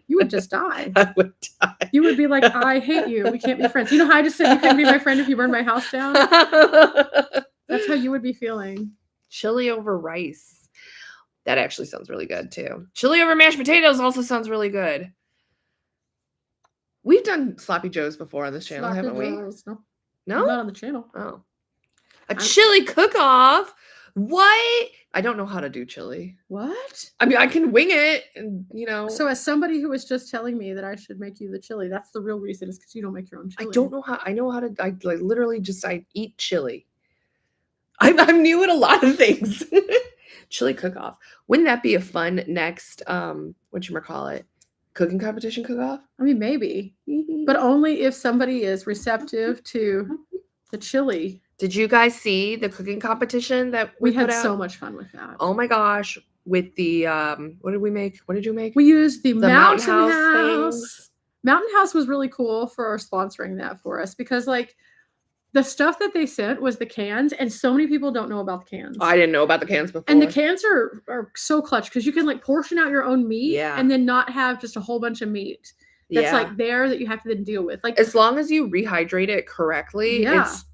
You would just die. I would die. You would be like, I hate you. We can't be friends. You know how I just said you couldn't be my friend if you burned my house down? That's how you would be feeling. Chili over rice. That actually sounds really good, too. Chili over mashed potatoes also sounds really good. We've done sloppy joes before on this channel, haven't we? No? Not on the channel. Oh. A chili cook-off? What? I don't know how to do chili. What? I mean, I can wing it, and So as somebody who was just telling me that I should make you the chili, that's the real reason is because you don't make your own chili. I don't know how. I know how to. I like literally just. I eat chili. I'm new at a lot of things. Chili cook-off. Wouldn't that be a fun next? Whatchamacallit? Cooking competition cook-off? I mean, maybe, but only if somebody is receptive to the chili. Did you guys see the cooking competition that we had put out? so much fun with that? Oh my gosh! With the what did we make? What did you make? We used the Mountain House. Things. Mountain House was really cool for sponsoring that for us because like the stuff that they sent was the cans, and so many people don't know about the cans. I didn't know about the cans before. And the cans are so clutch because you can like portion out your own meat and then not have just a whole bunch of meat that's like there that you have to then deal with. Like as long as you rehydrate it correctly,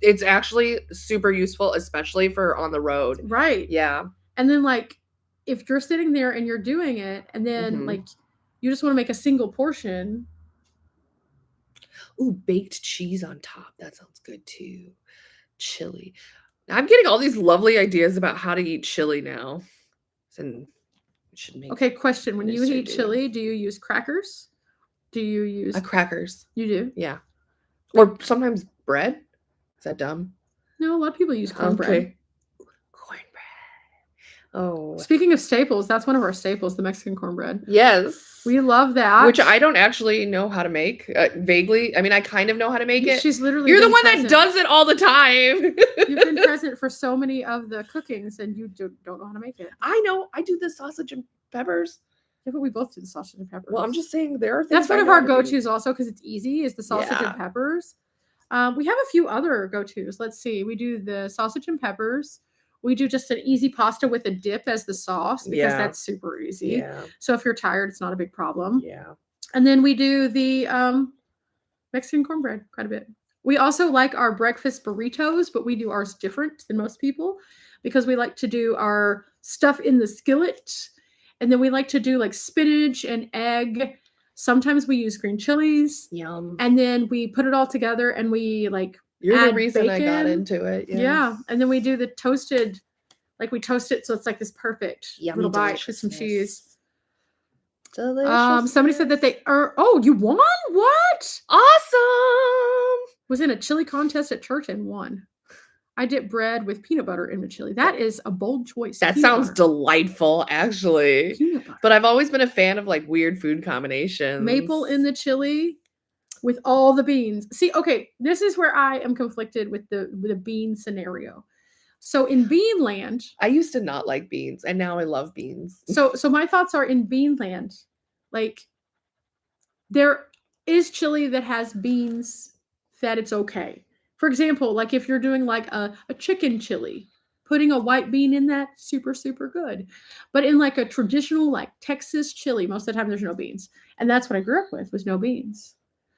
it's actually super useful, especially for on the road. Right. Yeah. And then like if you're sitting there and you're doing it and then like you just want to make a single portion. Ooh, baked cheese on top. That sounds good too. Chili. I'm getting all these lovely ideas about how to eat chili now. And should make okay, question. When you eat chili, do you use crackers? Do you use crackers? You do? Yeah. Or sometimes bread. Is that dumb? No, a lot of people use cornbread. Cornbread. Oh. Speaking of staples, that's one of our staples, the Mexican cornbread. Yes. We love that. Which I don't actually know how to make. Vaguely. I mean, I kind of know how to make it. She's literally You're the one that does it all the time. You've been present for so many of the cookings and you don't know how to make it. I know. I do the sausage and peppers. Yeah, but we both do the sausage and peppers. Well, I'm just saying there are things that's one of our go-tos also because it's easy is the sausage and peppers. We have a few other go-tos. Let's see. We do the sausage and peppers. We do just an easy pasta with a dip as the sauce because Yeah. that's super easy. Yeah. So if you're tired, it's not a big problem. Yeah. And then we do the Mexican cornbread quite a bit. We also like our breakfast burritos, but we do ours different than most people because we like to do our stuff in the skillet. And then we like to do like spinach and egg. Sometimes we use green chilies. Yum. And then we put it all together and we like You're add the reason I got bacon. into it. Yeah. And then we do the toasted, like we toast it so it's like this perfect Yummy little bite with some cheese. Delicious. Somebody said that they are. Oh, you won? What? Awesome. Was in a chili contest at church and won. I dip bread with peanut butter in the chili. That is a bold choice. That peanut sounds butter. delightful, actually. Peanut butter. But I've always been a fan of like weird food combinations. Maple in the chili with all the beans. See, okay, this is where I am conflicted with the bean scenario. So in bean land, I used to not like beans, and now I love beans. So my thoughts are in bean land, like there is chili that has beans that it's okay. For example, like if you're doing like a chicken chili, putting a white bean in that, super, super good. But in like a traditional like Texas chili, most of the time there's no beans. And that's what I grew up with, was no beans.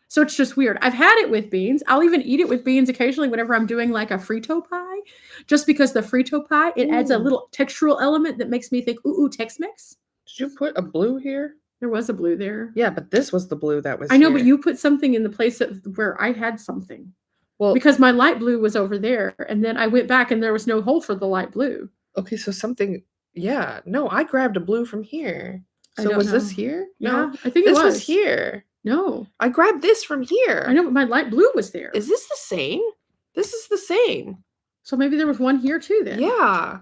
So it's just weird. I've had it with beans. I'll even eat it with beans occasionally whenever I'm doing like a frito pie, just because the frito pie, it adds a little textural element that makes me think, ooh, Tex-Mex. Did you put a blue here? There was a blue there. Yeah, but this was the blue that was I know, here. but you put something in the place of where I had something. Well, because my light blue was over there, and then I went back and there was no hole for the light blue. Okay, so something, yeah. No, I grabbed a blue from here. I So don't was this know. here? Yeah, No, I think this it was here. No. I grabbed this from here. I know, but my light blue was there. Is this the same? This is the same. So maybe there was one here too then. Yeah.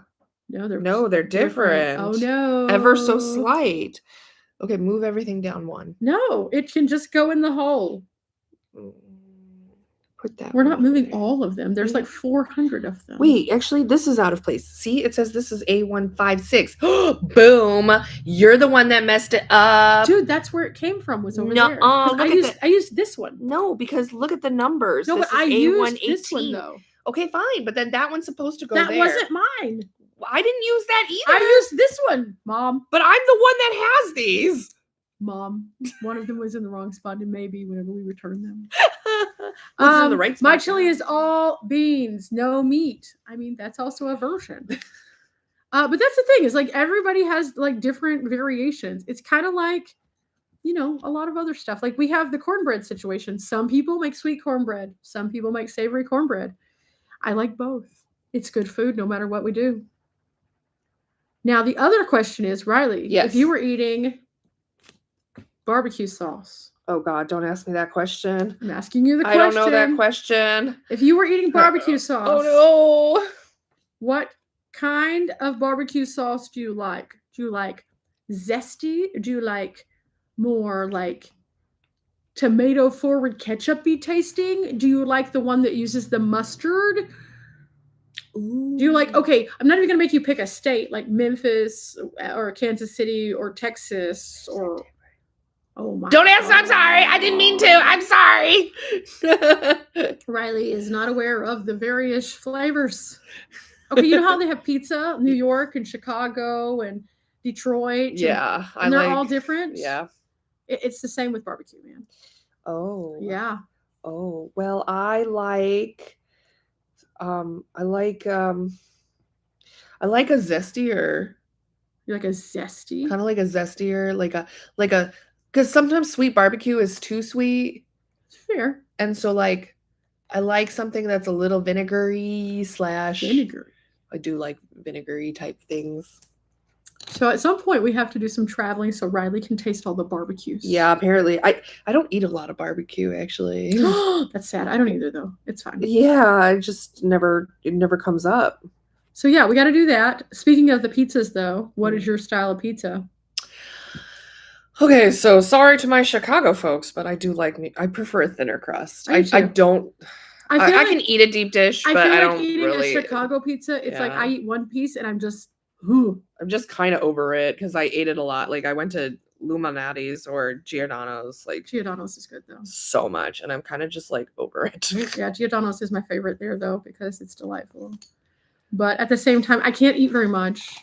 No, they're different. Oh no. Ever so slight. Okay, move everything down one. No, it can just go in the hole. Put that. We're not moving there. all of them. There's like 400 of them. Wait, actually, this is out of place. See, it says this is A156. Boom! You're the one that messed it up. Dude, that's where it came from, was over there. I used this one. No, because look at the numbers. No, this but I used this one, A118. though. Okay, fine, but then that one's supposed to go that there. Wasn't mine. I didn't use that either. I used this one, Mom. But I'm the one that has these. Mom, one of them was in the wrong spot, and maybe whenever we return them. What's in the right spot? My chili is all beans, no meat. I mean, that's also a version. But that's the thing, is like everybody has like different variations. It's kind of like, you know, a lot of other stuff. Like we have the cornbread situation. Some people make sweet cornbread. Some people make savory cornbread. I like both. It's good food no matter what we do. Now, the other question is, Riley, yes. If you were eating barbecue sauce. Oh God, don't ask me that question. I'm asking you the question. I don't know that question. If you were eating barbecue sauce. Oh no. What kind of barbecue sauce do you like? Do you like zesty? Do you like more like tomato forward ketchup-y tasting? Do you like the one that uses the mustard? Ooh. Do you like, okay, I'm not even going to make you pick a state like Memphis or Kansas City or Texas or, oh my Don't ask, I'm sorry. I didn't mean to. I'm sorry. Riley is not aware of the various flavors. Okay, you know how they have pizza in New York and Chicago and Detroit? Yeah. And they're all different? Yeah. It's the same with barbecue, man. Oh. Yeah. Oh, well, I like a zestier. You like a zesty? Kind of like a zestier, because sometimes sweet barbecue is too sweet. Fair. And so like I like something that's a little vinegary / vinegary. I do like vinegary type things. So at some point we have to do some traveling so Riley can taste all the barbecues. Yeah, apparently. I don't eat a lot of barbecue actually. That's sad. I don't either though. It's fine. Yeah, it never comes up. So yeah, we got to do that. Speaking of the pizzas though, what is your style of pizza? Okay, so sorry to my Chicago folks, but I prefer a thinner crust. I can eat a deep dish, but I don't eating really. A Chicago pizza, it's like I eat one piece and I'm just kind of over it because I ate it a lot. Like I went to Luminati's or Giordano's like Giordano's is good though. so much, and I'm kind of just like over it. Yeah, Giordano's is my favorite there though because it's delightful. But at the same time, I can't eat very much.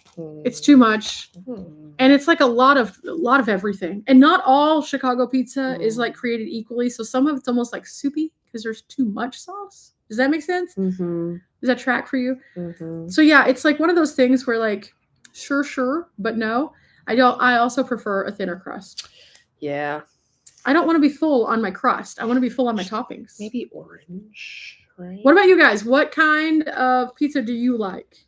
It's too much. And it's like a lot of everything. And not all Chicago pizza is like created equally. So some of it's almost like soupy because there's too much sauce. Does that make sense? Mm-hmm. Does that track for you? Mm-hmm. So yeah, it's like one of those things where like, sure, but no. I also prefer a thinner crust. Yeah. I don't want to be full on my crust. I want to be full on my toppings. Maybe orange, right? What about you guys? What kind of pizza do you like?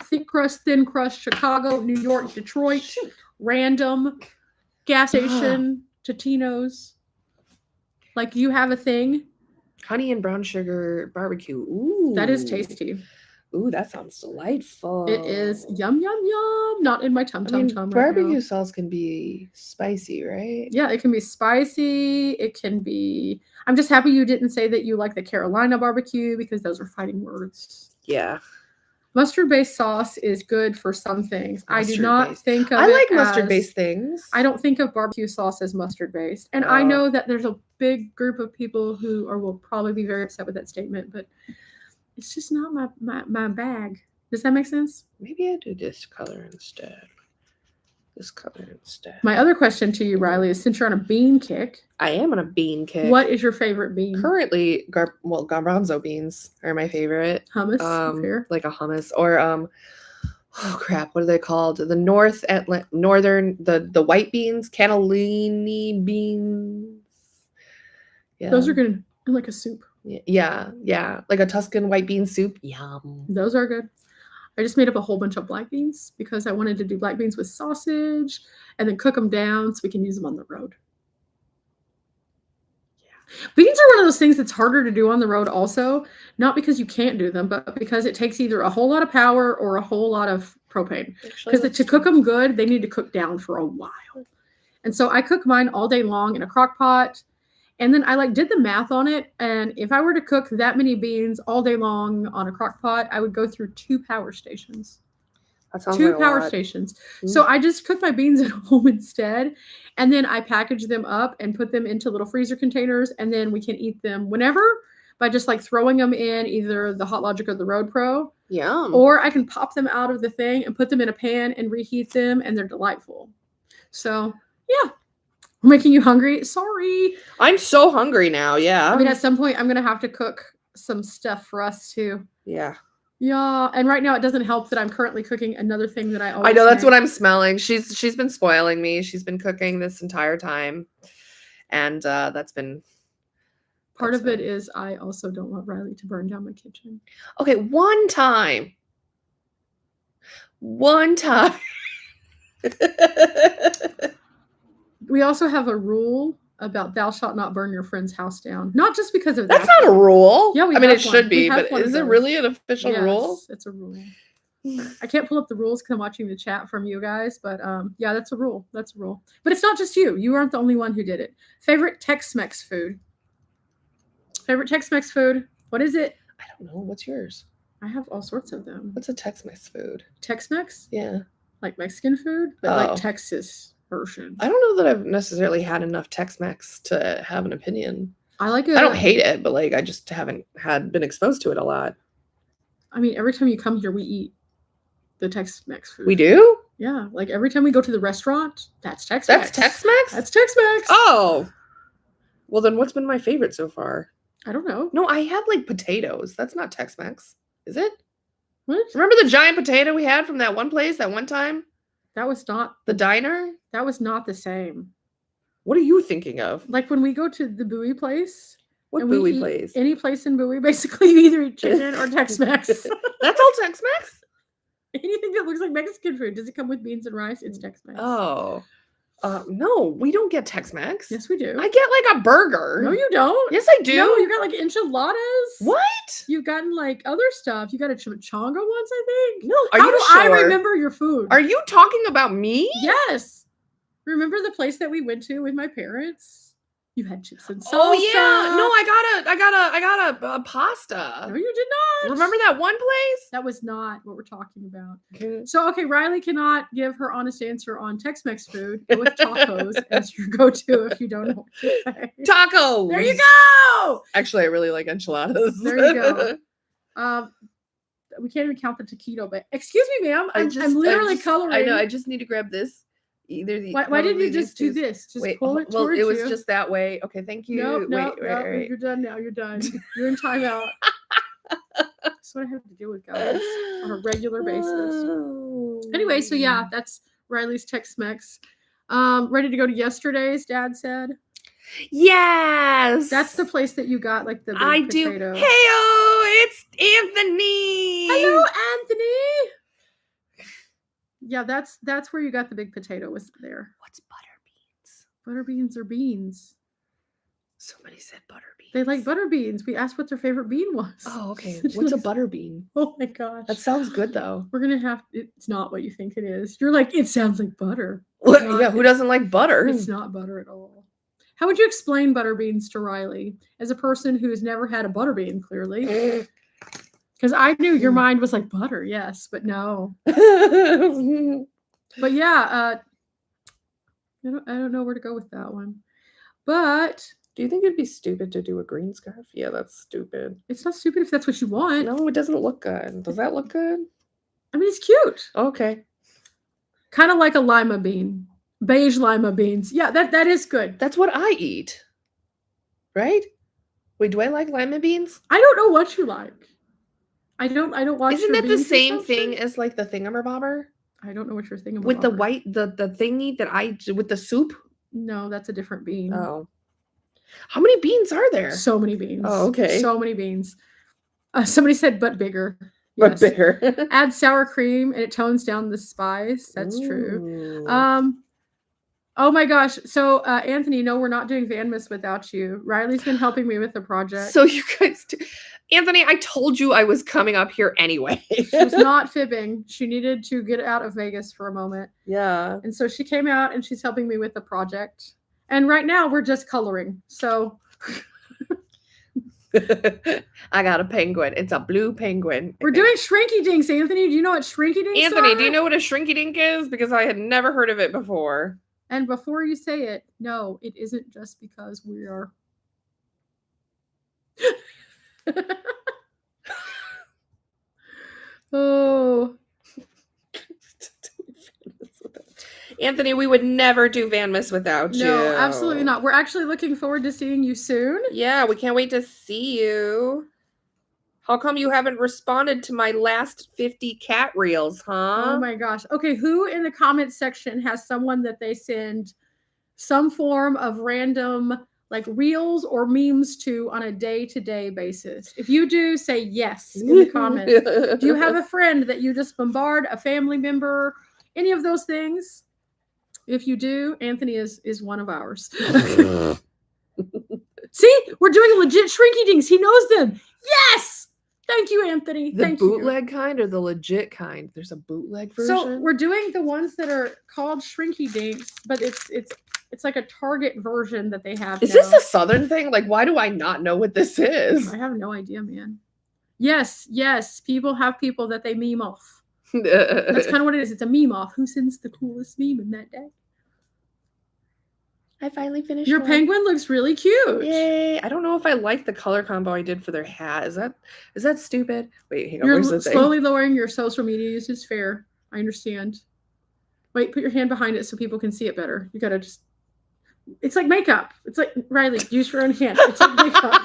Thick crust, thin crust, Chicago, New York, Detroit, random, gas station, Totino's. Like, do you have a thing? Honey and brown sugar barbecue. Ooh. That is tasty. Ooh, that sounds delightful. It is. Yum, yum, yum. Not in my tum right barbecue now. sauce can be spicy, right? Yeah, it can be spicy. It can be... I'm just happy you didn't say that you like the Carolina barbecue because those are fighting words. Yeah. Mustard-based sauce is good for some things. I do not think of I like mustard-based things. I don't think of barbecue sauce as mustard-based. And I know that there's a big group of people who will probably be very upset with that statement, but it's just not my bag. Does that make sense? Maybe I do this color instead. This color instead. My other question to you, Riley, is since you're on a bean kick. I am on a bean kick. What is your favorite bean? Currently, garbanzo beans are my favorite. Hummus? Like a hummus. Or, oh crap, what are they called? The northern, the white beans, cannellini beans. Yeah. Those are good. Like a soup. Yeah. Like a Tuscan white bean soup. Yum. Those are good. I just made up a whole bunch of black beans because I wanted to do black beans with sausage and then cook them down so we can use them on the road. Yeah. Beans are one of those things that's harder to do on the road also, not because you can't do them, but because it takes either a whole lot of power or a whole lot of propane. Because to cook them good, they need to cook down for a while. And so I cook mine all day long in a crock pot. And then I did the math on it. And if I were to cook that many beans all day long on a crock pot, I would go through 2 power stations. That sounds 2 power stations. Mm-hmm. So I just cook my beans at home instead. And then I package them up and put them into little freezer containers. And then we can eat them whenever by just throwing them in either the Hot Logic or the Road Pro. Yum. Or I can pop them out of the thing and put them in a pan and reheat them. And they're delightful. So, yeah. Making you hungry? Sorry. I'm so hungry now, yeah. I mean, at some point, I'm going to have to cook some stuff for us, too. Yeah. Yeah, and right now, it doesn't help that I'm currently cooking another thing that I always I know, that's what I'm smelling. She's been spoiling me. She's been cooking this entire time. And that's been... Part of it is I also don't want Riley to burn down my kitchen. Okay, one time. We also have a rule about thou shalt not burn your friend's house down. Not just because of that. That's not a rule. Yeah, I mean, it should be, but is it really an official rule? It's a rule. I can't pull up the rules because I'm watching the chat from you guys, but yeah, that's a rule. That's a rule. But it's not just you. You aren't the only one who did it. Favorite Tex-Mex food? Favorite Tex-Mex food? What is it? I don't know. What's yours? I have all sorts of them. What's a Tex-Mex food? Tex-Mex? Yeah. Like Mexican food, but like Texas version. I don't know that I've necessarily had enough Tex-Mex to have an opinion. I like it. I don't hate it, but I just haven't been exposed to it a lot. I mean, every time you come here, we eat the Tex-Mex food. We do? Yeah. Every time we go to the restaurant, that's Tex-Mex. That's Tex-Mex? That's Tex-Mex. Oh. Well, then what's been my favorite so far? I don't know. No, I had potatoes. That's not Tex-Mex. Is it? What? Remember the giant potato we had from that one place that one time? That was not the diner. That was not the same. What are you thinking of? When we go to the Bowie place. What Bowie place? Any place in Bowie, basically, you either eat chicken or Tex-Mex. That's all Tex-Mex? Anything that looks like Mexican food. Does it come with beans and rice? It's Tex-Mex. Oh. No, we don't get Tex-Mex. Yes, we do. I get a burger. No, you don't. Yes, I do. No, you got enchiladas. What? You've gotten other stuff. You got a chimichanga once, I think. No, How do I remember your food? Are you talking about me? Yes. Remember the place that we went to with my parents? You had chips and salsa. Oh yeah, no, I got a pasta. No, you did not. Remember that one place? That was not what we're talking about. Okay. So, okay, Riley cannot give her honest answer on Tex-Mex food. Go with tacos as your go-to if you don't know what to say. Tacos. There you go. Actually, I really like enchiladas. There you go. We can't even count the taquito, but excuse me, ma'am. I'm literally coloring. I know. I just need to grab this. Either the. Why didn't you just do this? Just pull it towards you. Well, it was just that way. Okay, thank you. No, wait. You're done now. You're done. You're in timeout. That's what I have to deal with, guys, on a regular basis. Anyway, so yeah, that's Riley's Tex-Mex. Ready to go to yesterday's, Dad said. Yes, that's the place that you got like the big potato. Heyo, it's Anthony. Hello, Anthony. Yeah, that's where you got the big potato. Was there? What's butter beans? Butter beans are beans. Somebody said butter beans. They like butter beans. We asked what their favorite bean was. Oh, okay. What's a butter bean? Oh my gosh. That sounds good though. We're gonna have. It's not what you think it is. You're like, it sounds like butter. Yeah, who doesn't like butter? It's not butter at all. How would you explain butter beans to Riley as a person who has never had a butter bean? Clearly. Because I knew your mind was like butter, yes, but no. But yeah, I don't know where to go with that one. But do you think it'd be stupid to do a green scarf? Yeah, that's stupid. It's not stupid if that's what you want. No, it doesn't look good. Does that look good? I mean, it's cute. Okay. Kind of like a lima bean. Beige lima beans. Yeah, that is good. That's what I eat. Right? Wait, do I like lima beans? I don't know what you like. I don't watch. Isn't that the same thing as like the thingamabobber? I don't know what you're thinking about. With the white, the thingy that I with the soup? No, that's a different bean. Oh. How many beans are there? So many beans. Oh, okay. So many beans. Somebody said, but bigger. But bigger. Add sour cream and it tones down the spice. That's true. Oh my gosh. So Anthony, no, we're not doing Vanmas without you. Riley's been helping me with the project. So you guys Anthony, I told you I was coming up here anyway. She was not fibbing. She needed to get out of Vegas for a moment. Yeah. And so she came out and she's helping me with the project. And right now we're just coloring. So I got a penguin. It's a blue penguin. We're doing shrinky dinks, Anthony. Do you know what shrinky dinks are? Anthony, do you know what a shrinky dink is? Because I had never heard of it before. And before you say it, no, it isn't just because we are. Oh. Anthony, we would never do Vanmas without you. No, absolutely not. We're actually looking forward to seeing you soon. Yeah, we can't wait to see you. How come you haven't responded to my last 50 cat reels, huh? Oh my gosh. Okay, who in the comments section has someone that they send some form of random like reels or memes to on a day-to-day basis? If you do, say yes in the comments. Do you have a friend that you just bombard, a family member, any of those things? If you do, Anthony is one of ours. See, we're doing legit shrinky dinks. He knows them. Yes. Thank you, Anthony. The bootleg kind or the legit kind? There's a bootleg version. So we're doing the ones that are called shrinky dinks, but it's like a Target version that they have. Is this a Southern thing? Like, why do I not know what this is? I have no idea, man. Yes. People have people that they meme off. That's kind of what it is. It's a meme off. Who sends the coolest meme in that day? I finally finished. Your penguin looks really cute. Yay! I don't know if I like the color combo I did for their hat. Is that stupid? Wait, hang on. You're where's the slowly thing? lowering your social media usage. Fair. I understand. Wait, put your hand behind it so people can see it better. You gotta just. It's like makeup. It's like Riley. Use your own hand. It's like makeup.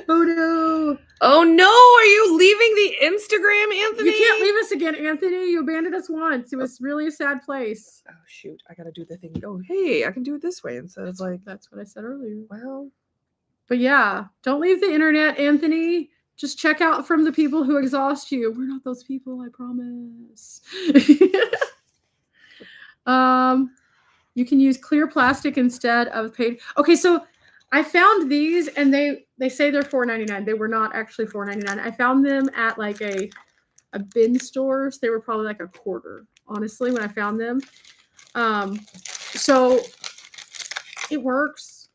Oh no. Oh no, are you leaving the Instagram, Anthony? You can't leave us again, Anthony. You abandoned us once. It was really a sad place. Oh shoot, I gotta do the thing. Oh hey, I can do it this way instead of like that's what I said earlier. Well, but yeah, don't leave the internet, Anthony. Just check out from the people who exhaust you. We're not those people, I promise. You can use clear plastic instead of paid. Okay, so I found these and they say they're $4.99. They were not actually $4.99. I found them at like a bin store. So they were probably like a quarter, honestly, when I found them. So it works.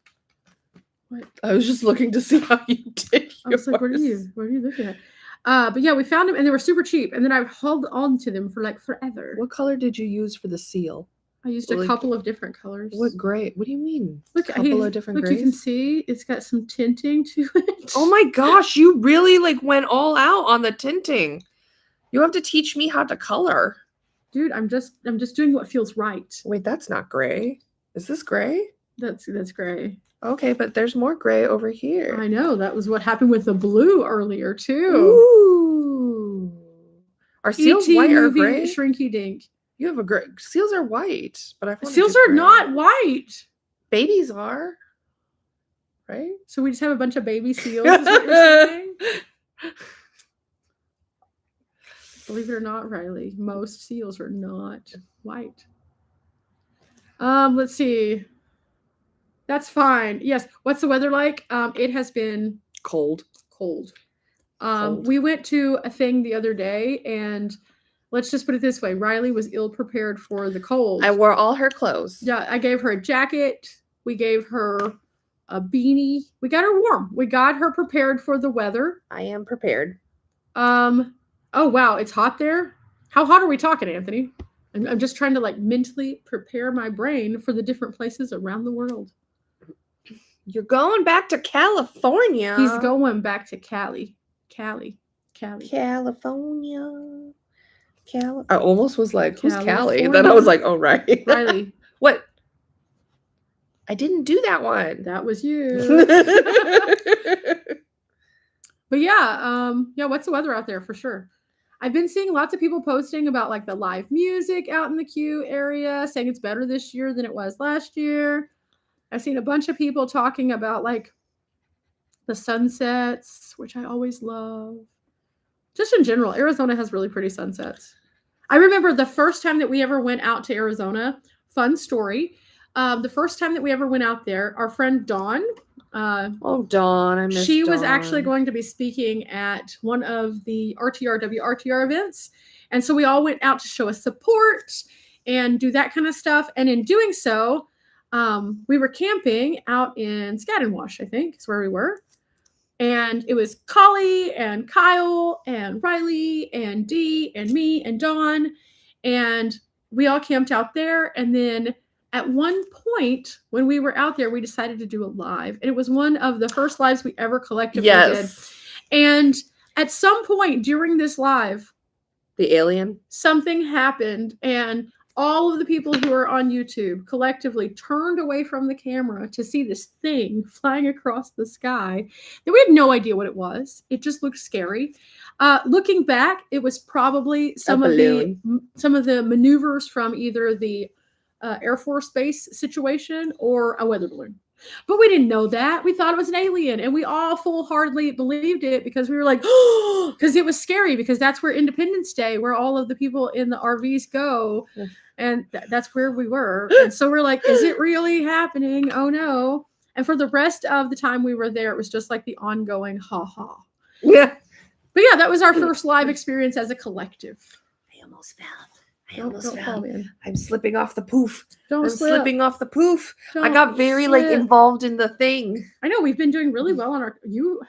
What? I was just looking to see how you did. I was like, what are you looking at? But yeah, we found them and they were super cheap. And then I've held on to them for like forever. What color did you use for the seal? I used a couple of different colors. What gray? What do you mean? Look, a couple of different grays? You can see it's got some tinting to it. Oh my gosh, you really like went all out on the tinting. You have to teach me how to color. Dude, I'm just doing what feels right. Wait, that's not gray. Is this gray? That's gray. Okay, but there's more gray over here. I know. That was what happened with the blue earlier too. Ooh. Are seals white or gray? Shrinky dink. You have a gray. Seals are white, but I seals are not white. Babies are, right? So we just have a bunch of baby seals. Is what you're saying? Believe it or not, Riley, most seals are not white. Let's see. That's fine. Yes. What's the weather like? It has been cold. We went to a thing the other day, and let's just put it this way: Riley was ill prepared for the cold. I wore all her clothes. Yeah, I gave her a jacket. We gave her a beanie. We got her warm. We got her prepared for the weather. I am prepared. Oh wow, it's hot there. How hot are we talking, Anthony? I'm just trying to like mentally prepare my brain for the different places around the world. You're going back to California. He's going back to Cali. California. I almost was like, who's Cali? Then I was like, oh, right. Riley. What? I didn't do that one. That was you. But yeah, what's the weather out there for sure? I've been seeing lots of people posting about like the live music out in the Q area, saying it's better this year than it was last year. I've seen a bunch of people talking about like the sunsets, which I always love. Just in general, Arizona has really pretty sunsets. I remember the first time that we ever went out to Arizona, fun story. The first time that we ever went out there, our friend Dawn. Dawn, I miss She Dawn. was actually going to be speaking at one of the RTR events. And so we all went out to show us support and do that kind of stuff. And in doing so, we were camping out in Skaddenwash, I think is where we were. And it was Collie and Kyle and Riley and Dee and me and Dawn. And we all camped out there. And then at one point when we were out there, we decided to do a live. And it was one of the first lives we ever collectively did. And at some point during this live, the alien, something happened. And all of the people who are on YouTube collectively turned away from the camera to see this thing flying across the sky. And we had no idea what it was. It just looked scary. Looking back, it was probably some of the maneuvers from either the Air Force Base situation or a weather balloon. But we didn't know that. We thought it was an alien, and we all full-heartedly believed it because we were like, oh, because it was scary, because that's where Independence Day, where all of the people in the RVs go, and that's where we were. And so we're like, is it really happening? Oh, no. And for the rest of the time we were there, it was just like the ongoing ha-ha. Yeah. But yeah, that was our first live experience as a collective. I almost fell. I'm slipping off the poof. I'm slipping off the poof. I got very like involved in the thing. I know we've been doing really well on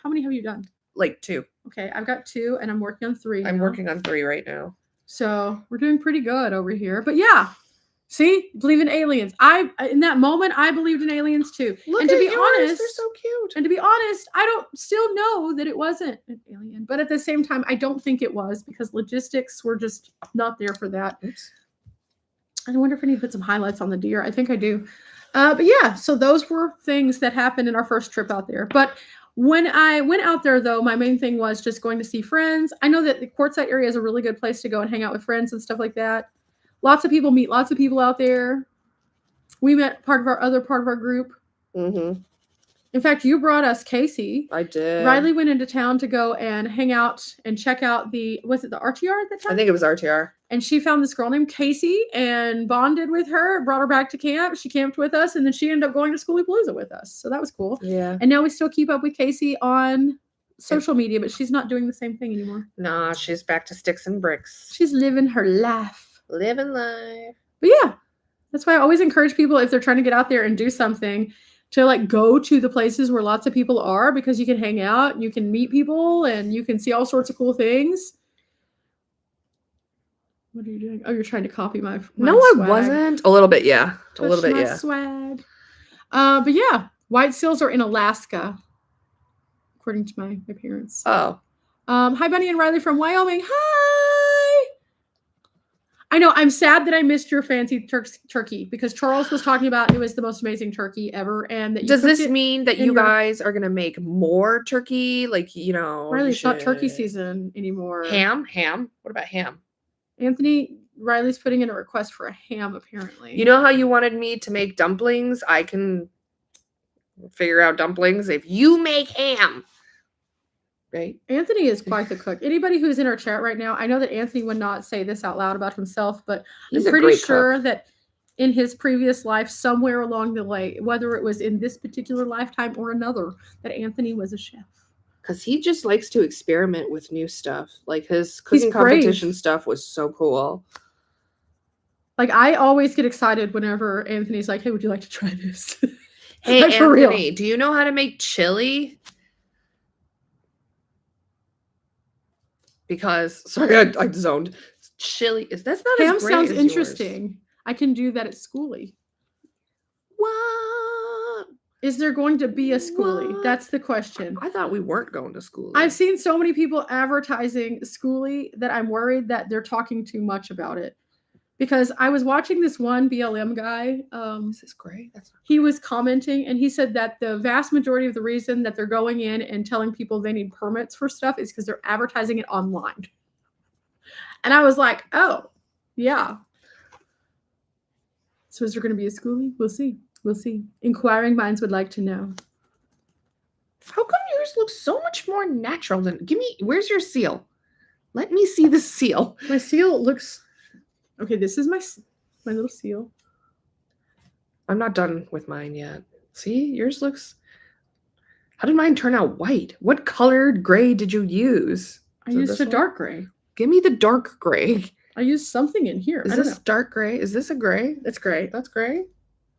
how many have you done? Like 2. Okay, I've got 2 and I'm working on 3. I'm working on 3 right now. So we're doing pretty good over here. But yeah, see, believe in aliens. In that moment, I believed in aliens too. Look and to at be yours, honest, they're so cute. And to be honest, I don't still know that it wasn't an alien. But at the same time, I don't think it was, because logistics were just not there for that. Oops. I wonder if I need to put some highlights on the deer. I think I do. But yeah, so those were things that happened in our first trip out there. But when I went out there, though, my main thing was just going to see friends. I know that the Quartzsite area is a really good place to go and hang out with friends and stuff like that. Lots of people meet lots of people out there. We met part of our group. Mm-hmm. In fact, you brought us Casey. I did. Riley went into town to go and hang out and check out was it the RTR at the time? I think it was RTR. And she found this girl named Casey and bonded with her, brought her back to camp. She camped with us, and then she ended up going to Schoolypalooza with us. So that was cool. Yeah. And now we still keep up with Casey on social media, but she's not doing the same thing anymore. Nah, she's back to sticks and bricks. She's living her life. Living life. But yeah, That's why I always encourage people, if they're trying to get out there and do something, to like go to the places where lots of people are, because you can hang out, you can meet people, and you can see all sorts of cool things. What are you doing? Oh, you're trying to copy my No, swag. I wasn't. A little bit, yeah. A little bit, my yeah. swag. But yeah, white seals are in Alaska, according to my parents. Oh. Hi, Bunny and Riley from Wyoming. Hi. I know. I'm sad that I missed your fancy turkey, because Charles was talking about it was the most amazing turkey ever, and that you Does cooked this it mean that in you your- guys are gonna make more turkey? Like, you know, Riley, you it's not turkey should- season anymore. Ham? What about ham? Anthony Riley's putting in a request for a ham, apparently. You know how you wanted me to make dumplings? I can figure out dumplings if you make ham. Right? Anthony is quite the cook. Anybody who's in our chat right now, I know that Anthony would not say this out loud about himself, but He's I'm a pretty great sure cook. that in his previous life, somewhere along the way, whether it was in this particular lifetime or another, that Anthony was a chef. Because he just likes to experiment with new stuff. Like his cooking competition stuff was so cool. Like, I always get excited whenever Anthony's like, hey, would you like to try this? Hey, like, for Anthony, real. do you know how to make chili? Because, sorry, I zoned. Chili, that's not ham as great sounds as interesting. Yours. I can do that at schoolie. What? Is there going to be a schoolie? What? That's the question. I thought we weren't going to school. I've seen so many people advertising schoolie that I'm worried that they're talking too much about it. Because I was watching this one BLM guy. Is this great? He was commenting, and he said that the vast majority of the reason that they're going in and telling people they need permits for stuff is because they're advertising it online. And I was like, oh, yeah. So is there going to be a schoolie? We'll see. We'll see. Inquiring minds would like to know. How come yours looks so much more natural than... Where's your seal? Let me see the seal. My seal looks... Okay, this is my little seal. I'm not done with mine yet. See, yours looks... How did mine turn out white? What colored gray did you use? I used a dark gray. Give me the dark gray. I used something in here. Is this dark gray? Is this a gray? It's gray. That's gray?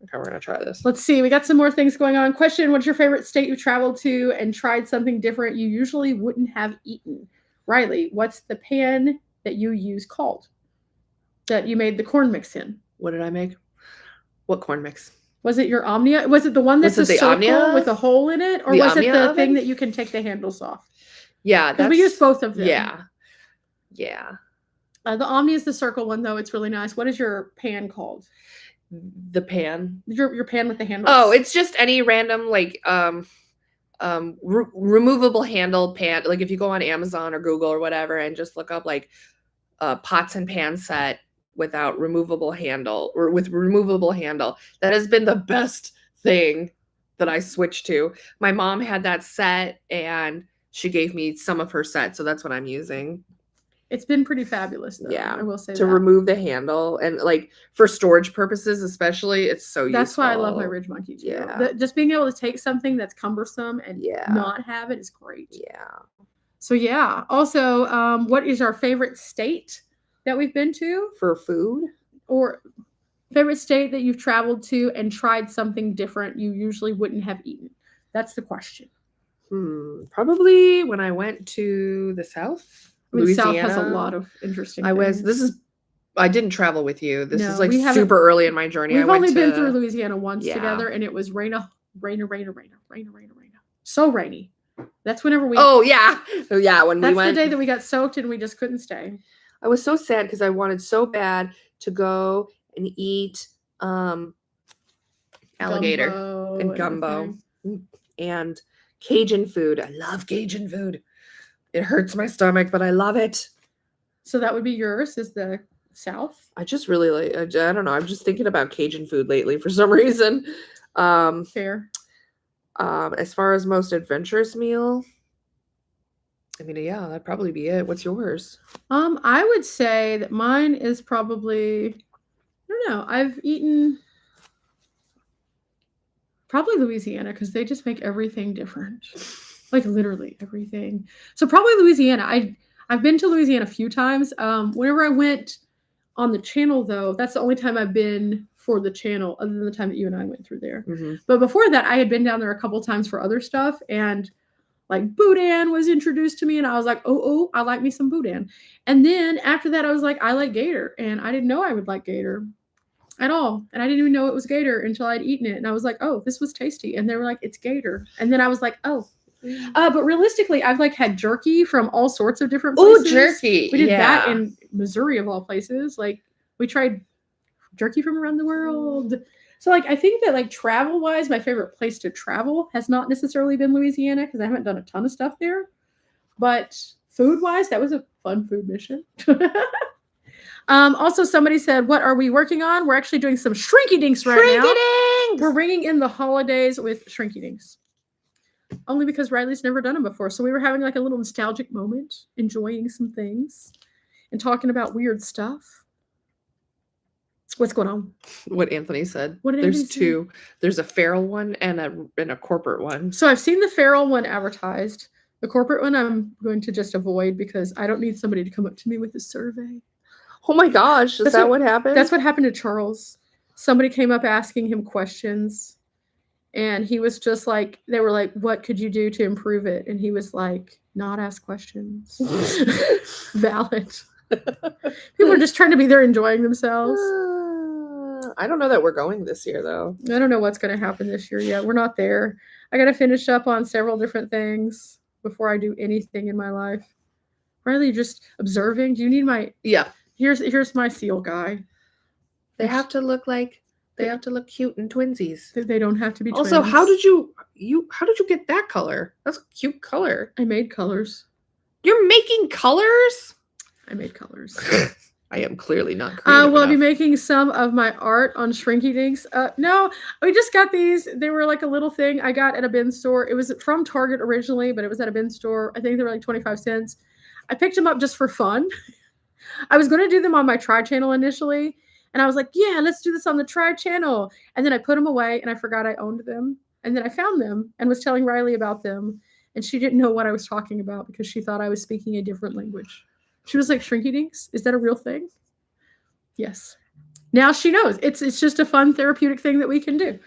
Okay, we're going to try this. Let's see. We got some more things going on. Question, what's your favorite state you've traveled to and tried something different you usually wouldn't have eaten? Riley, what's the pan that you use called? That you made the corn mix in. What did I make? What corn mix? Was it your Omnia? Was it the one that's a circle Omnia? with a hole in it? Or The was Omnia it the oven? thing that you can take the handles off? Yeah. Because we used both of them. Yeah. Yeah. The Omnia is the circle one, though. It's really nice. What is your pan called? The pan. Your pan with the handles. Oh, it's just any random like removable handle pan. Like if you go on Amazon or Google or whatever and just look up like pots and pan set without removable handle or with removable handle, that has been the best thing that I switched to. My mom had that set and she gave me some of her set, so that's what I'm using. It's been pretty fabulous, though. Yeah, I will say to remove the handle and like for storage purposes, especially, it's so useful. That's why I love my Ridge Monkey too. Yeah, just being able to take something that's cumbersome and not have it is great. Yeah. So yeah. Also, what is our favorite state that we've been to for food, or favorite state that you've traveled to and tried something different you usually wouldn't have eaten? That's the question. Probably when I went to the South. Louisiana. South has a lot of interesting things. I didn't travel with you. This is like we super early in my journey. We've only been through Louisiana once together, and it was raina. So rainy. That's whenever we. Oh yeah, when we went. That's the day that we got soaked and we just couldn't stay. I was so sad because I wanted so bad to go and eat alligator and gumbo and Cajun food. I love Cajun food. It hurts my stomach, but I love it. So that would be yours, is the South? I just really like, I don't know. I'm just thinking about Cajun food lately for some reason. Fair. As far as most adventurous meal, I mean, yeah, that'd probably be it. What's yours? I would say that mine is probably, I don't know. I've eaten probably Louisiana because they just make everything different. Like literally everything. So probably Louisiana. I've been to Louisiana a few times. Whenever I went on the channel, though, that's the only time I've been for the channel other than the time that you and I went through there. Mm-hmm. But before that, I had been down there a couple times for other stuff, and like Boudin was introduced to me, and I was like, oh, I like me some Boudin. And then after that, I was like, I like Gator, and I didn't know I would like Gator at all. And I didn't even know it was Gator until I'd eaten it. And I was like, oh, this was tasty. And they were like, it's Gator. And then I was like, oh. But realistically, I've like had jerky from all sorts of different places. Oh, jerky. We did that in Missouri of all places. Like we tried jerky from around the world. So like I think that like travel wise, my favorite place to travel has not necessarily been Louisiana because I haven't done a ton of stuff there. But food wise, that was a fun food mission. Also, somebody said, what are we working on? We're actually doing some Shrinky Dinks right now. We're bringing in the holidays with Shrinky Dinks. Only because Riley's never done them before. So we were having like a little nostalgic moment, enjoying some things and talking about weird stuff. What's going on? What Anthony said. What did There's Anthony say? two. There's a feral one and a corporate one. So I've seen the feral one advertised. The corporate one I'm going to just avoid because I don't need somebody to come up to me with a survey. Oh my gosh, is that what happened? That's what happened to Charles. Somebody came up asking him questions, and he was just like, they were like, what could you do to improve it? And he was like, not ask questions. Valid. People are just trying to be there enjoying themselves. I don't know that we're going this year, though. I don't know what's going to happen this year yet. We're not there. I got to finish up on several different things before I do anything in my life. Riley, just observing. Do you need my... Yeah. Here's my seal guy. They have to look cute and twinsies. They don't have to be also, twins. how did you get that color? That's a cute color. I made colors. You're making colors? I made colors. I am clearly not creative Will I be enough. making some of my art on Shrinky Dinks? No, we just got these. They were like a little thing I got at a bin store. It was from Target originally, but it was at a bin store. I think they were like 25 cents. I picked them up just for fun. I was going to do them on my Try channel initially. And I was like, yeah, let's do this on the Try channel. And then I put them away and I forgot I owned them. And then I found them and was telling Riley about them. And she didn't know what I was talking about because she thought I was speaking a different language. She was like, Shrinky Dinks? Is that a real thing? Yes. Now she knows. It's just a fun therapeutic thing that we can do.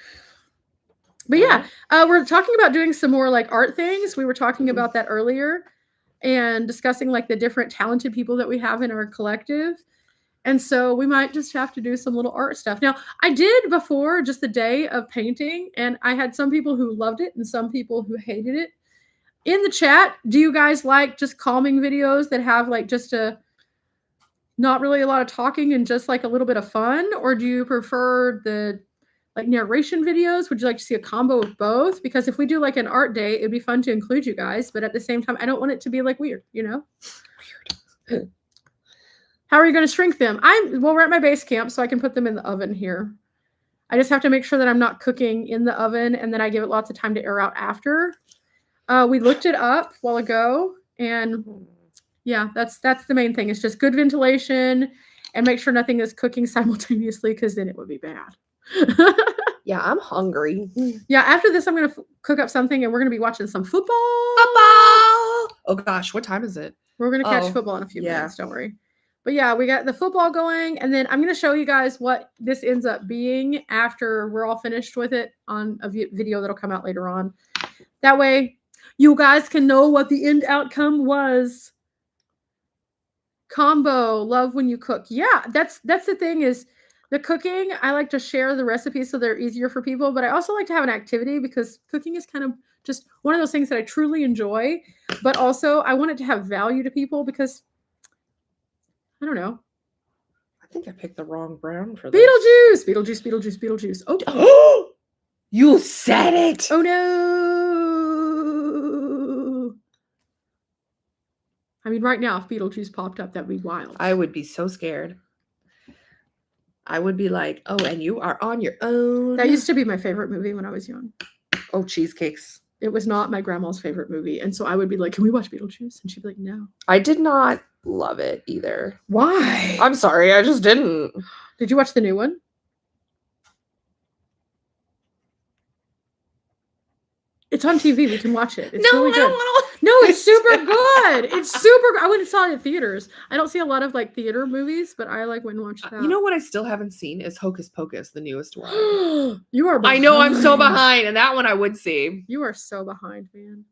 But yeah, we're talking about doing some more like art things. We were talking about that earlier and discussing like the different talented people that we have in our collective. And so we might just have to do some little art stuff. Now, I did before just the day of painting, and I had some people who loved it and some people who hated it. In the chat, do you guys like just calming videos that have like just not really a lot of talking and just like a little bit of fun? Or do you prefer the like narration videos? Would you like to see a combo of both? Because if we do like an art day, it'd be fun to include you guys. But at the same time, I don't want it to be like weird, you know? Weird. How are you going to shrink them? We're at my base camp, so I can put them in the oven here. I just have to make sure that I'm not cooking in the oven, and then I give it lots of time to air out after. We looked it up a while ago, and yeah, that's the main thing. It's just good ventilation and make sure nothing is cooking simultaneously because then it would be bad. Yeah, I'm hungry. Yeah, after this, I'm going to cook up something and we're going to be watching some football. Oh gosh, what time is it? We're going to catch football in a few minutes, don't worry. But yeah, we got the football going, and then I'm going to show you guys what this ends up being after we're all finished with it on a video that'll come out later on. That way, you guys can know what the end outcome was. Combo, love when you cook. Yeah, that's the thing is the cooking. I like to share the recipes so they're easier for people, but I also like to have an activity because cooking is kind of just one of those things that I truly enjoy, but also I want it to have value to people because I don't know. I think I picked the wrong brown for this. Beetlejuice. Oh, you said it. Oh no. I mean, right now, if Beetlejuice popped up, that'd be wild. I would be so scared. I would be like, oh, and you are on your own. That used to be my favorite movie when I was young. Oh, cheesecakes. It was not my grandma's favorite movie. And so I would be like, can we watch Beetlejuice? And she'd be like, no. I did not love it either. Why? I'm sorry. I just didn't. Did you watch the new one? It's on TV. We can watch it. It's really good. I don't want to. No, it's super good. It's super good. I went and saw it in theaters. I don't see a lot of like theater movies, but I like went and watched that. You know what I still haven't seen is Hocus Pocus, the newest one. You are behind. I know I'm so behind, and that one I would see. You are so behind, man.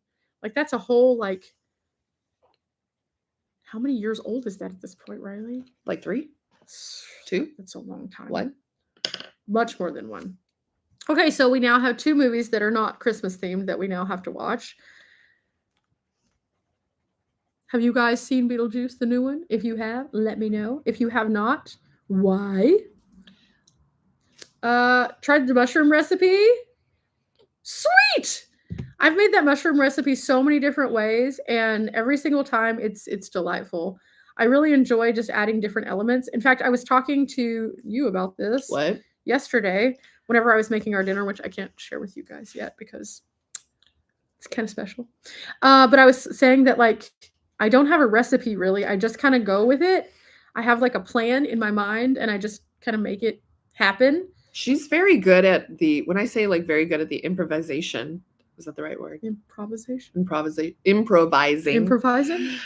Like that's a whole like. How many years old is that at this point, Riley? Like 3? 2? That's a long time. 1? Much more than 1. Okay, so we now have 2 movies that are not Christmas themed that we now have to watch. Have you guys seen Beetlejuice, the new one? If you have, let me know. If you have not, why? Tried the mushroom recipe? Sweet! I've made that mushroom recipe so many different ways, and every single time it's delightful. I really enjoy just adding different elements. In fact, I was talking to you about this yesterday whenever I was making our dinner, which I can't share with you guys yet because it's kind of special. But I was saying that like I don't have a recipe really. I just kind of go with it. I have like a plan in my mind and I just kind of make it happen. She's very good at when I say like very good at the improvisation. Is that the right word? Improvising. Improvising.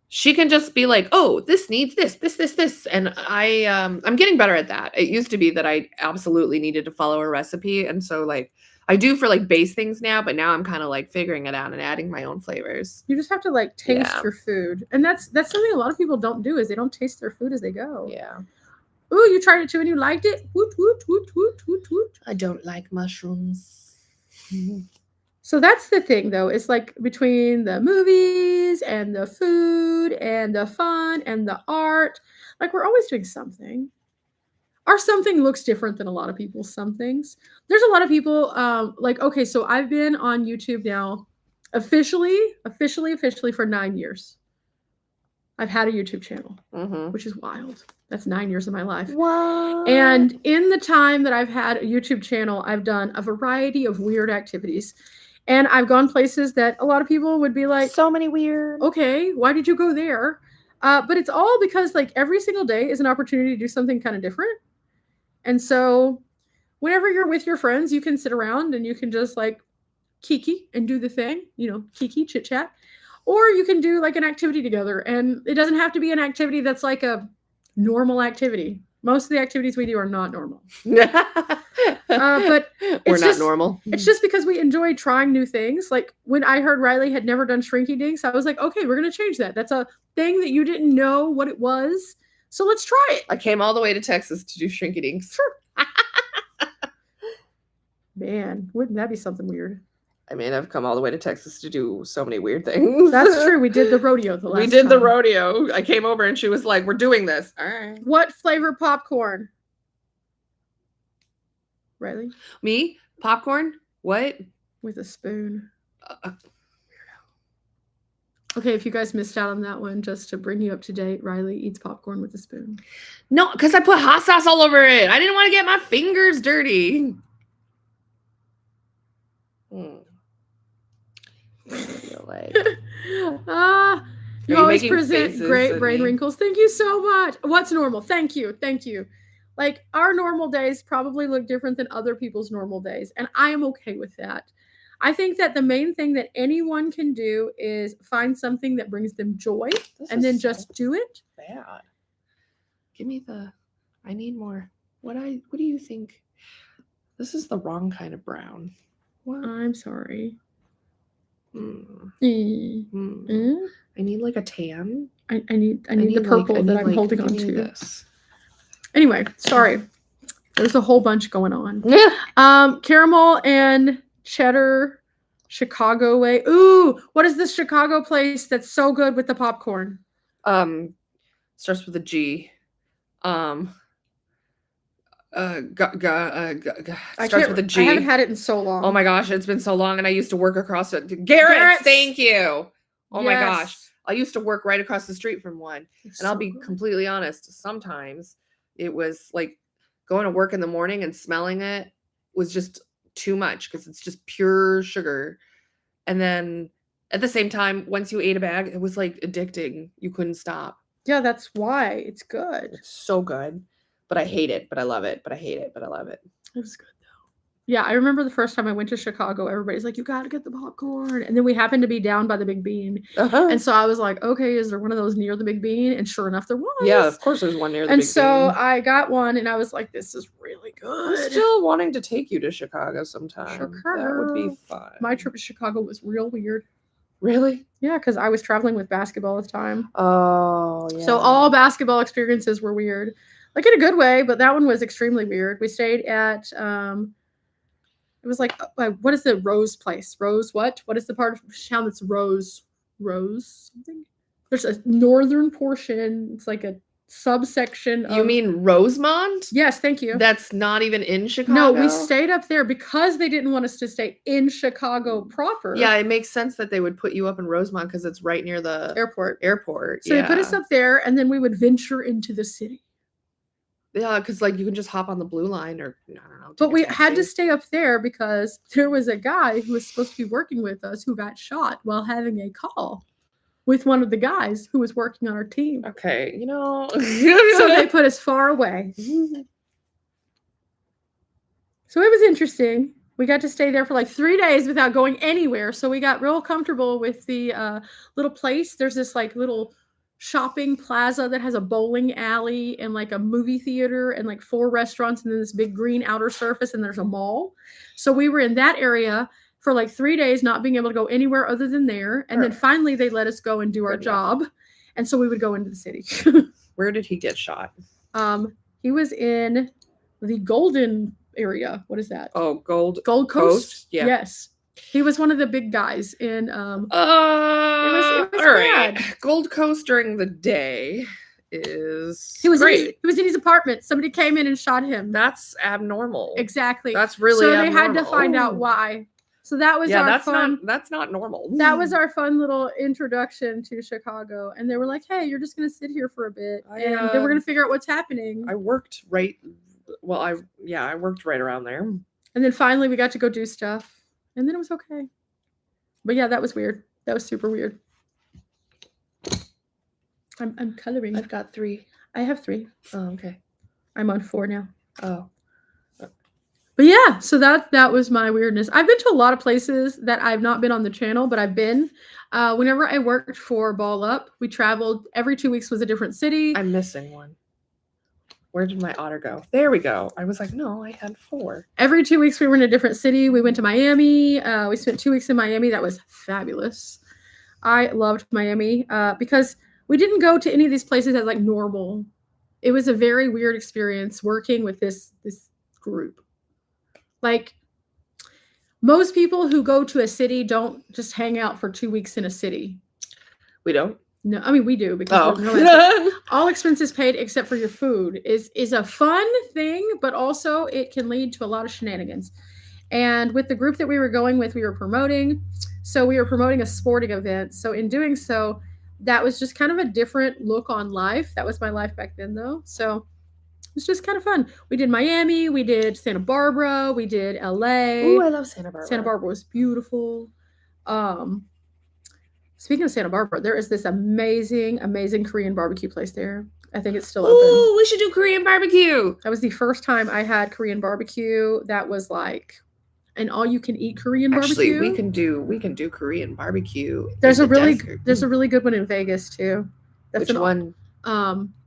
She can just be like, oh, this needs this. And I'm getting better at that. It used to be that I absolutely needed to follow a recipe. And so like I do for like base things now, but now I'm kind of like figuring it out and adding my own flavors. You just have to like taste your food. And that's something a lot of people don't do is they don't taste their food as they go. Yeah. Ooh, you tried it too and you liked it? Woot, woot, woot, woot, woot, woot. I don't like mushrooms. So that's the thing, though. It's like between the movies and the food and the fun and the art, like we're always doing something. Our something looks different than a lot of people's somethings. There's a lot of people like, okay, so I've been on YouTube now officially for 9 years. I've had a YouTube channel, which is wild. That's 9 years of my life. What? And in the time that I've had a YouTube channel, I've done a variety of weird activities. And I've gone places that a lot of people would be like, so many weird. Okay, why did you go there? But it's all because like every single day is an opportunity to do something kind of different. And so whenever you're with your friends, you can sit around and you can just like kiki and do the thing, kiki, chit chat. Or you can do like an activity together. And it doesn't have to be an activity that's like a normal activity. Most of the activities we do are not normal. But we're not normal. It's just because we enjoy trying new things. Like when I heard Riley had never done shrinky dinks, I was like, okay, we're going to change that. That's a thing that you didn't know what it was. So let's try it. I came all the way to Texas to do shrinky dinks. Sure. Man, wouldn't that be something weird? I mean, I've come all the way to Texas to do so many weird things. That's true. We did the rodeo the last time. The rodeo. I came over and she was like, we're doing this. All right. What flavor popcorn? Riley? Me? Popcorn? What? With a spoon. Okay, if you guys missed out on that one, just to bring you up to date, Riley eats popcorn with a spoon. No, because I put hot sauce all over it. I didn't want to get my fingers dirty. You always present great brain wrinkles. Thank you so much. What's normal? Thank you. Like our normal days probably look different than other people's normal days, and I am okay with that. I think that the main thing that anyone can do is find something that brings them joy and then just do it. Bad. Give me I need more. What do you think? This is the wrong kind of brown. What? I'm sorry. I need like a tan. I need the purple that I'm holding on to. This. Anyway, sorry. There's a whole bunch going on. Caramel and cheddar Chicago way. Ooh, what is this Chicago place that's so good with the popcorn? Starts with a G. Starts with a G. I haven't had it in so long. Oh my gosh, it's been so long, and I used to work across it. Garrett's, thank you. Oh my gosh, I used to work right across the street from one, and I'll be completely honest. Sometimes it was like going to work in the morning and smelling it was just too much because it's just pure sugar. And then at the same time, once you ate a bag, it was like addicting. You couldn't stop. Yeah, that's why it's good. It's so good. But I hate it, but I love it. But I hate it, but I love it. It was good though. Yeah, I remember the first time I went to Chicago, everybody's like, "You gotta get the popcorn." And then we happened to be down by the Big Bean. Uh-huh. And so I was like, "Okay, is there one of those near the Big Bean?" And sure enough, there was. Yeah, of course there's one near the And Big so Bean. I got one and I was like, "This is really I'm good." still wanting to take you to Chicago sometime. That would be Chicago. fun. My trip to Chicago was real weird. Really? Yeah, because I was traveling with basketball at the time. Oh, yeah. So all basketball experiences were weird. Like in a good way, but that one was extremely weird. We stayed at it was like what is the Rose place? Rose what? What is the part of town that's Rose? Rose something? There's a northern portion. It's like a subsection You of mean Rosemont? Yes, thank you. That's not even in Chicago? No, we stayed up there because they didn't want us to stay in Chicago proper. Yeah, it makes sense that they would put you up in Rosemont because it's right near the Airport. airport. So they put us up there and then we would venture into the city. Yeah, because like you can just hop on the blue line or I don't know. But we had to stay up there because there was a guy who was supposed to be working with us who got shot while having a call with one of the guys who was working on our team. Okay, you know. So they put us far away. So it was interesting. We got to stay there for like 3 days without going anywhere. So we got real comfortable with the little place. There's this like little shopping plaza that has a bowling alley and like a movie theater and like 4 restaurants and then this big green outer surface and there's a mall. So we were in that area for like 3 days, not being able to go anywhere other than there. And then finally they let us go and do our job. And so we would go into the city. Where did he get shot? He was in the Golden area. What is that? Oh, Gold Coast? Yeah. Yes. He was one of the big guys in it was all right. Bad. Gold Coast during the day is he was great. he was in his apartment. Somebody came in and shot him. That's abnormal. Exactly. That's really so abnormal. they had to find out why. So that was our fun. That's not normal. That was our fun little introduction to Chicago. And they were like, "Hey, you're just gonna sit here for a bit, and then we're gonna figure out what's happening." I worked right. Well, I worked right around there. And then finally we got to go do stuff, and then it was okay. But yeah, that was weird. That was super weird. I'm coloring. I've got 3. I have 3. Oh, okay. I'm on 4 now. Oh. But yeah, so that was my weirdness. I've been to a lot of places that I've not been on the channel, but I've been. Whenever I worked for Ball Up, we traveled. Every 2 weeks was a different city. I'm missing one. Where did my otter go? There we go. I was like, no, I had 4. Every 2 weeks we were in a different city. We went to Miami. We spent 2 weeks in Miami. That was fabulous. I loved Miami because we didn't go to any of these places as like normal. It was a very weird experience working with this group. Like most people who go to a city don't just hang out for 2 weeks in a city. We don't? No, I mean we do because all expenses paid except for your food is a fun thing, but also it can lead to a lot of shenanigans. And with the group that we were going with, we were promoting a sporting event. So in doing so, that was just kind of a different look on life. That was my life back then though. So it was just kind of fun. We did Miami, we did Santa Barbara, we did LA. Ooh, I love Santa Barbara. Santa Barbara was beautiful. Speaking of Santa Barbara, there is this amazing Korean barbecue place there. I think it's still open. Ooh, we should do Korean barbecue. That was the first time I had Korean barbecue. That was like an all-you-can-eat Korean barbecue. Actually, we can do Korean barbecue. There's a really good one in Vegas too. Which one?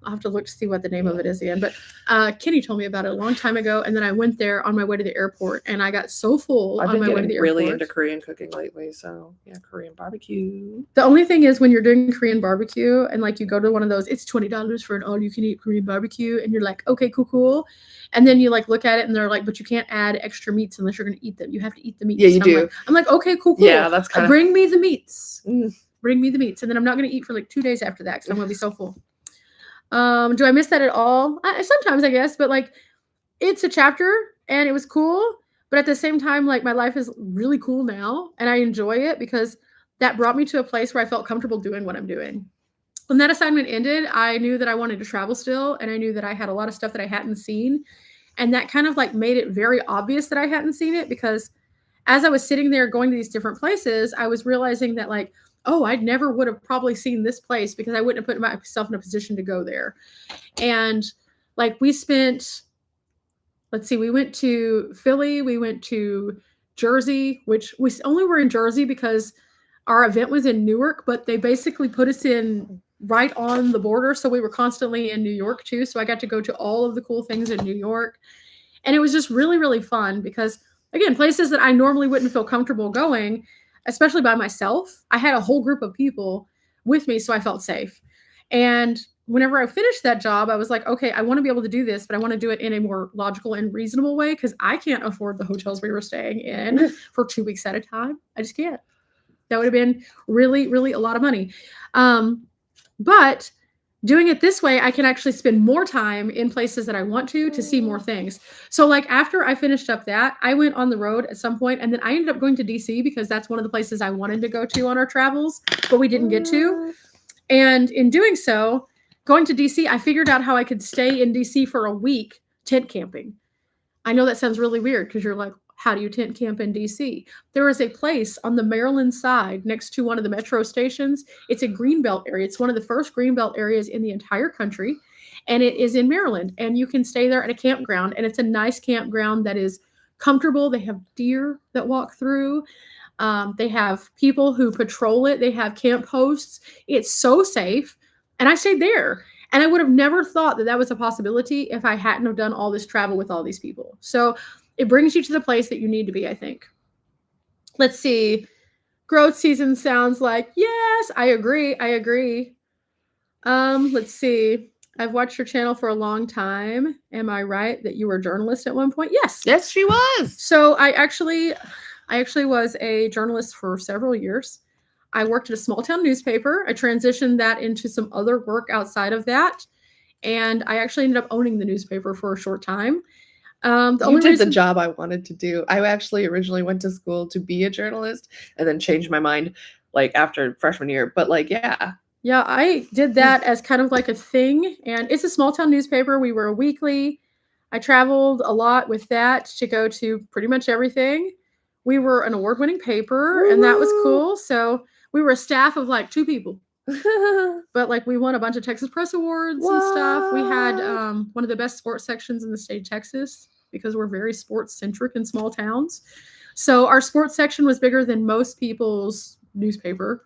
I'll have to look to see what the name of it is again. But Kenny told me about it a long time ago, and then I went there on my way to the airport, and I got so full on my way to the airport. I've been really into Korean cooking lately, so yeah, Korean barbecue. The only thing is when you're doing Korean barbecue and like you go to one of those, it's $20 for an all-you-can-eat Korean barbecue, and you're like, okay, cool. And then you like look at it, and they're like, but you can't add extra meats unless you're going to eat them. You have to eat the meats. Yeah, you do. I'm like, okay, cool. Yeah, that's kind of. Bring me the meats. Bring me the meats, and then I'm not going to eat for like 2 days after that because I'm going to be so full. Do I miss that at all? Sometimes, I guess, but like it's a chapter and it was cool. But at the same time, like my life is really cool now and I enjoy it because that brought me to a place where I felt comfortable doing what I'm doing. When that assignment ended, I knew that I wanted to travel still. And I knew that I had a lot of stuff that I hadn't seen. And that kind of like made it very obvious that I hadn't seen it because as I was sitting there going to these different places, I was realizing that like, oh, I never would have probably seen this place because I wouldn't have put myself in a position to go there. And like we spent let's see, we went to Philly, we went to Jersey, which we only were in Jersey because our event was in Newark, but they basically put us in right on the border. So we were constantly in New York too. So I got to go to all of the cool things in New York. And it was just really, really fun because, again, places that I normally wouldn't feel comfortable going, especially by myself. I had a whole group of people with me, so I felt safe. And whenever I finished that job, I was like, okay, I want to be able to do this, but I want to do it in a more logical and reasonable way because I can't afford the hotels we were staying in for 2 weeks at a time. I just can't. That would have been really, really a lot of money. But doing it this way, I can actually spend more time in places that I want to see more things. So like after I finished up that, I went on the road at some point and then I ended up going to DC because that's one of the places I wanted to go to on our travels, but we didn't get to. And in doing so, going to DC, I figured out how I could stay in DC for a week tent camping. I know that sounds really weird because you're like, how do you tent camp in DC? There is a place on the Maryland side next to one of the metro stations. It's a greenbelt area. It's one of the first greenbelt areas in the entire country. And it is in Maryland. And you can stay there at a campground. And it's a nice campground that is comfortable. They have deer that walk through. They have people who patrol it. They have camp hosts. It's so safe. And I stayed there. And I would have never thought that that was a possibility if I hadn't have done all this travel with all these people. So it brings you to the place that you need to be, I think. Let's see. Growth season sounds like, yes, I agree. I agree. Let's see. I've watched your channel for a long time. Am I right that you were a journalist at one point? Yes. Yes, she was. So I actually was a journalist for several years. I worked at a small town newspaper. I transitioned that into some other work outside of that. And I actually ended up owning the newspaper for a short time. The job I wanted to do. I actually originally went to school to be a journalist and then changed my mind like after freshman year. But like, yeah. Yeah, I did that as kind of like a thing. And it's a small town newspaper. We were a weekly. I traveled a lot with that to go to pretty much everything. We were an award-winning paper, and that was cool. So we were a staff of like 2 people. But like we won a bunch of Texas Press Awards and stuff. We had one of the best sports sections in the state of Texas because we're very sports centric in small towns. So our sports section was bigger than most people's newspaper.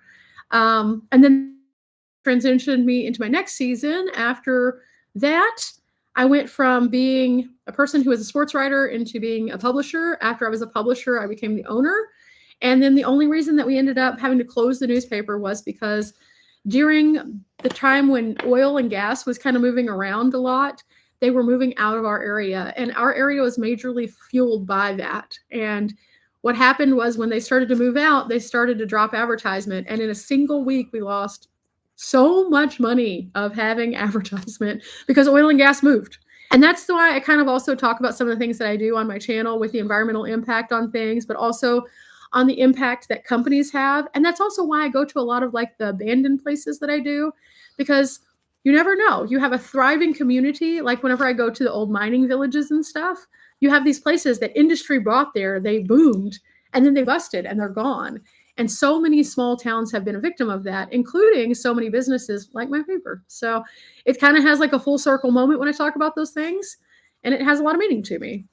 And then transitioned me into my next season. After that, I went from being a person who was a sports writer into being a publisher. After I was a publisher, I became the owner. And then the only reason that we ended up having to close the newspaper was because during the time when oil and gas was kind of moving around a lot, they were moving out of our area. And our area was majorly fueled by that. And what happened was when they started to move out, they started to drop advertisement. And in a single week, we lost so much money of having advertisement because oil and gas moved. And that's why I kind of also talk about some of the things that I do on my channel with the environmental impact on things, but also on the impact that companies have. And that's also why I go to a lot of like the abandoned places that I do, because you never know. You have a thriving community. Like whenever I go to the old mining villages and stuff, you have these places that industry brought there, they boomed, and then they busted and they're gone. And so many small towns have been a victim of that, including so many businesses like my paper. So it kind of has like a full circle moment when I talk about those things, and it has a lot of meaning to me.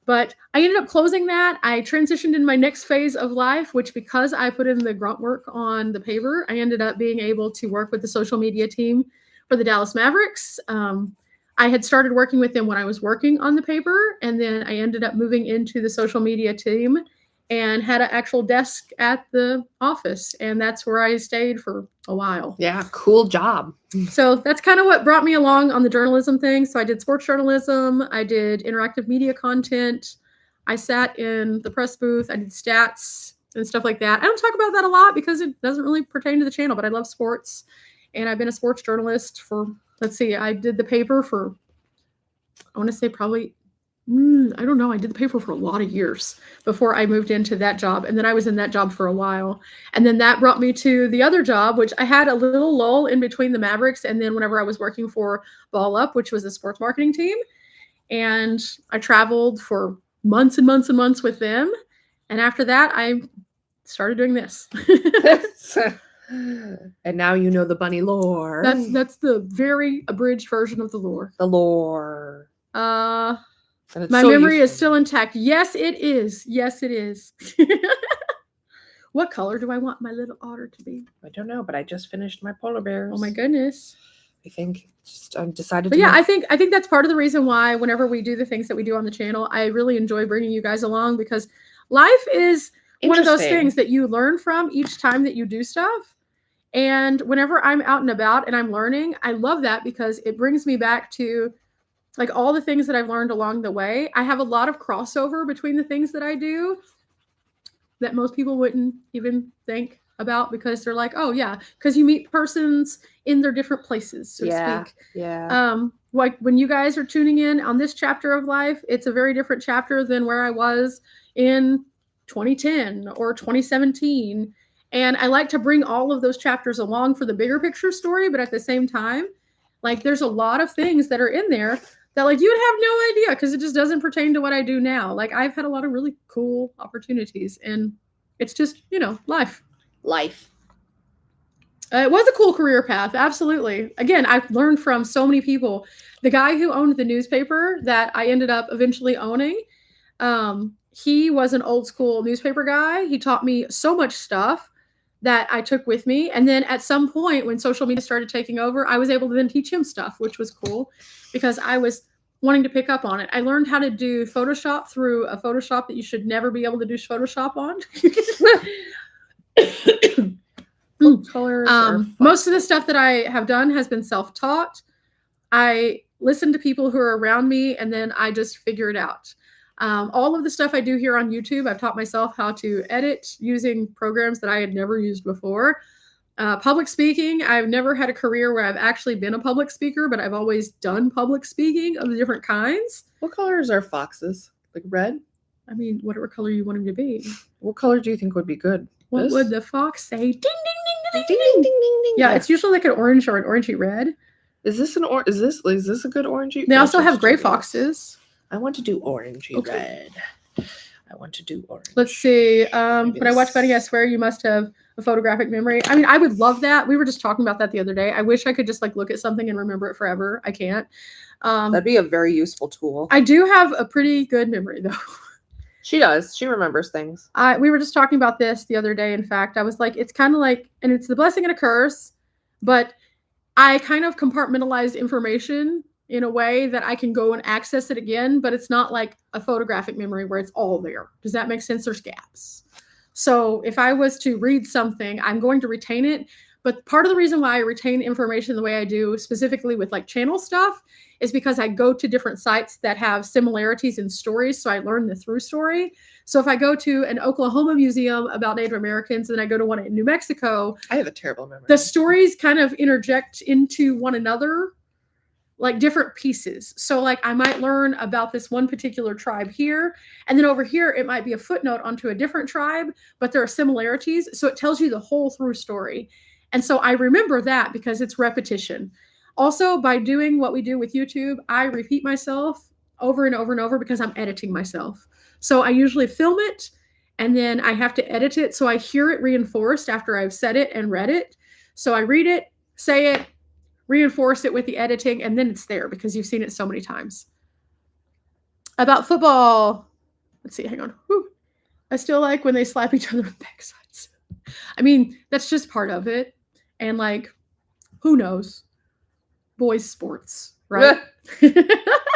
But I ended up closing that. I transitioned in my next phase of life, which because I put in the grunt work on the paper, I ended up being able to work with the social media team for the Dallas Mavericks. I had started working with them when I was working on the paper, and then I ended up moving into the social media team and had an actual desk at the office. And that's where I stayed for a while. Yeah, cool job. So that's kind of what brought me along on the journalism thing. So I did sports journalism. I did interactive media content. I sat in the press booth. I did stats and stuff like that. I don't talk about that a lot because it doesn't really pertain to the channel, but I love sports. And I've been a sports journalist for, let's see, I did the paper for, I want to say probably, I don't know. I did the paper for a lot of years before I moved into that job. And then I was in that job for a while. And then that brought me to the other job, which I had a little lull in between the Mavericks. And then whenever I was working for Ball Up, which was the sports marketing team. And I traveled for months and months and months with them. And after that, I started doing this. And now you know the bunny lore. That's the very abridged version of the lore. The lore. And it's My so memory is useful. still intact. Yes, it is. Yes, it is. What color do I want my little otter to be? I don't know, but I just finished my polar bears. Oh my goodness. I think just I decided But to yeah, make... I think that's part of the reason why whenever we do the things that we do on the channel, I really enjoy bringing you guys along, because life is one of those Interesting. things that you learn from each time that you do stuff. And whenever I'm out and about and I'm learning, I love that because it brings me back to like all the things that I've learned along the way. I have a lot of crossover between the things that I do that most people wouldn't even think about, because they're like, oh yeah, because you meet persons in their different places, so to speak. Yeah. Like when you guys are tuning in on this chapter of life, it's a very different chapter than where I was in 2010 or 2017. And I like to bring all of those chapters along for the bigger picture story, but at the same time, like there's a lot of things that are in there that like you would have no idea because it just doesn't pertain to what I do now. Like I've had a lot of really cool opportunities, and it's just, you know, life. It was a cool career path, absolutely. Again, I've learned from so many people. The guy who owned the newspaper that I ended up eventually owning, he was an old school newspaper guy. He taught me so much stuff that I took with me. And then at some point when social media started taking over, I was able to then teach him stuff, which was cool because I was wanting to pick up on it. I learned how to do Photoshop through a Photoshop that you should never be able to do Photoshop on. What colors are most of the stuff that I have done has been self-taught. I listen to people who are around me, and then I just figure it out. All of the stuff I do here on YouTube, I've taught myself how to edit using programs that I had never used before. Public speaking, I've never had a career where I've actually been a public speaker, but I've always done public speaking of the different kinds. What colors are foxes? Like red? I mean, whatever color you want them to be. What color do you think would be good? What This? would the fox say? Ding, ding, ding, Ding, ding, ding, ding, ding. Yeah, it's usually like an orange or an orangey red. Is this a good orangey? They also have gray foxes. I want to do orangey red. I want to do orange. Let's see. When I watch Bunny, I swear you must have a photographic memory. I mean, I would love that. We were just talking about that the other day. I wish I could just like look at something and remember it forever. I can't. That'd be a very useful tool. I do have a pretty good memory though. She does. She remembers things. We were just talking about this the other day. In fact, I was like, it's kind of like, and it's the blessing and a curse, but I kind of compartmentalize information in a way that I can go and access it again, but it's not like a photographic memory where it's all there. Does that make sense? There's gaps. So if I was to read something, I'm going to retain it. But part of the reason why I retain information the way I do, specifically with like channel stuff, is because I go to different sites that have similarities in stories. So I learn the through story. So if I go to an Oklahoma museum about Native Americans and then I go to one in New Mexico, I have a terrible memory. the stories kind of interject into one another, like different pieces. So like I might learn about this one particular tribe here, and then over here it might be a footnote onto a different tribe, but there are similarities. So it tells you the whole through story. And so I remember that because it's repetition. Also, by doing what we do with YouTube, I repeat myself over and over and over because I'm editing myself. So I usually film it and then I have to edit it. So I hear it reinforced after I've said it and read it. So I read it, say it, reinforce it with the editing, and then it's there because you've seen it so many times. About football, let's see, hang on. Whew. I still like when they slap each other with backsides. I mean, that's just part of it. And like, who knows? Boys sports, right?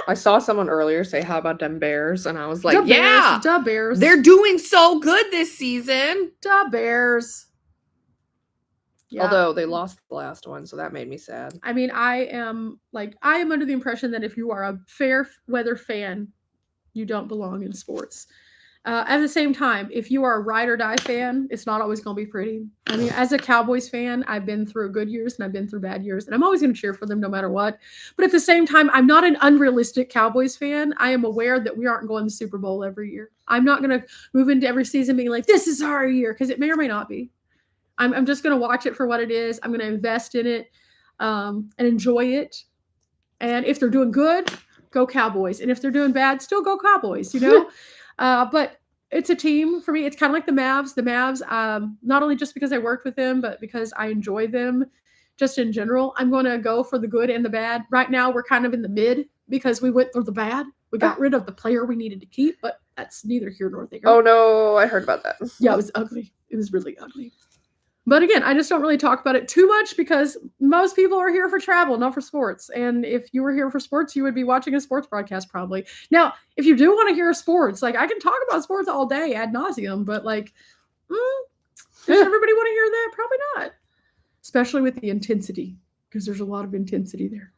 I saw someone earlier say, how about them Bears? And I was like, Da Bears. They're doing so good this season. Da Bears. Yeah. Although they lost the last one, so that made me sad. I mean, I am under the impression that if you are a fair weather fan, you don't belong in sports. At the same time, if you are a ride or die fan, it's not always going to be pretty. I mean, as a Cowboys fan, I've been through good years and I've been through bad years, and I'm always going to cheer for them no matter what. But at the same time, I'm not an unrealistic Cowboys fan. I am aware that we aren't going to the Super Bowl every year. I'm not going to move into every season being like, this is our year, because it may or may not be. I'm just going to watch it for what it is. I'm going to invest in it and enjoy it. And if they're doing good, go Cowboys. And if they're doing bad, still go Cowboys, you know? But it's a team for me. It's kind of like the Mavs. The Mavs, not only just because I worked with them, but because I enjoy them just in general. I'm going to go for the good and the bad. Right now, we're kind of in the mid because we went through the bad. We got rid of the player we needed to keep, but that's neither here nor there. Oh no, I heard about that. Yeah, it was ugly. It was really ugly. But again, I just don't really talk about it too much because most people are here for travel, not for sports. And if you were here for sports, you would be watching a sports broadcast probably. Now, if you do want to hear sports, like I can talk about sports all day ad nauseum, but like, does everybody want to hear that? Probably not. Especially with the intensity, because there's a lot of intensity there.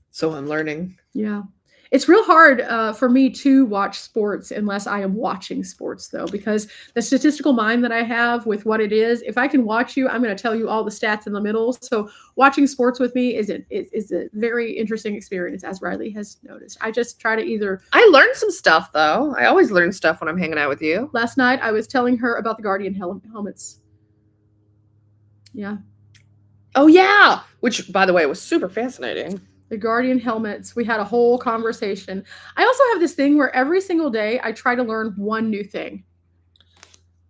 So I'm learning. Yeah. It's real hard for me to watch sports unless I am watching sports, though, because the statistical mind that I have with what it is, if I can watch you, I'm going to tell you all the stats in the middle. So watching sports with me is a very interesting experience, as Riley has noticed. I just try to either... I learned some stuff, though. I always learn stuff when I'm hanging out with you. Last night, I was telling her about the Guardian helmets. Yeah. Oh, yeah. Which, by the way, was super fascinating. The Guardian helmets. We had a whole conversation. I also have this thing where every single day I try to learn one new thing.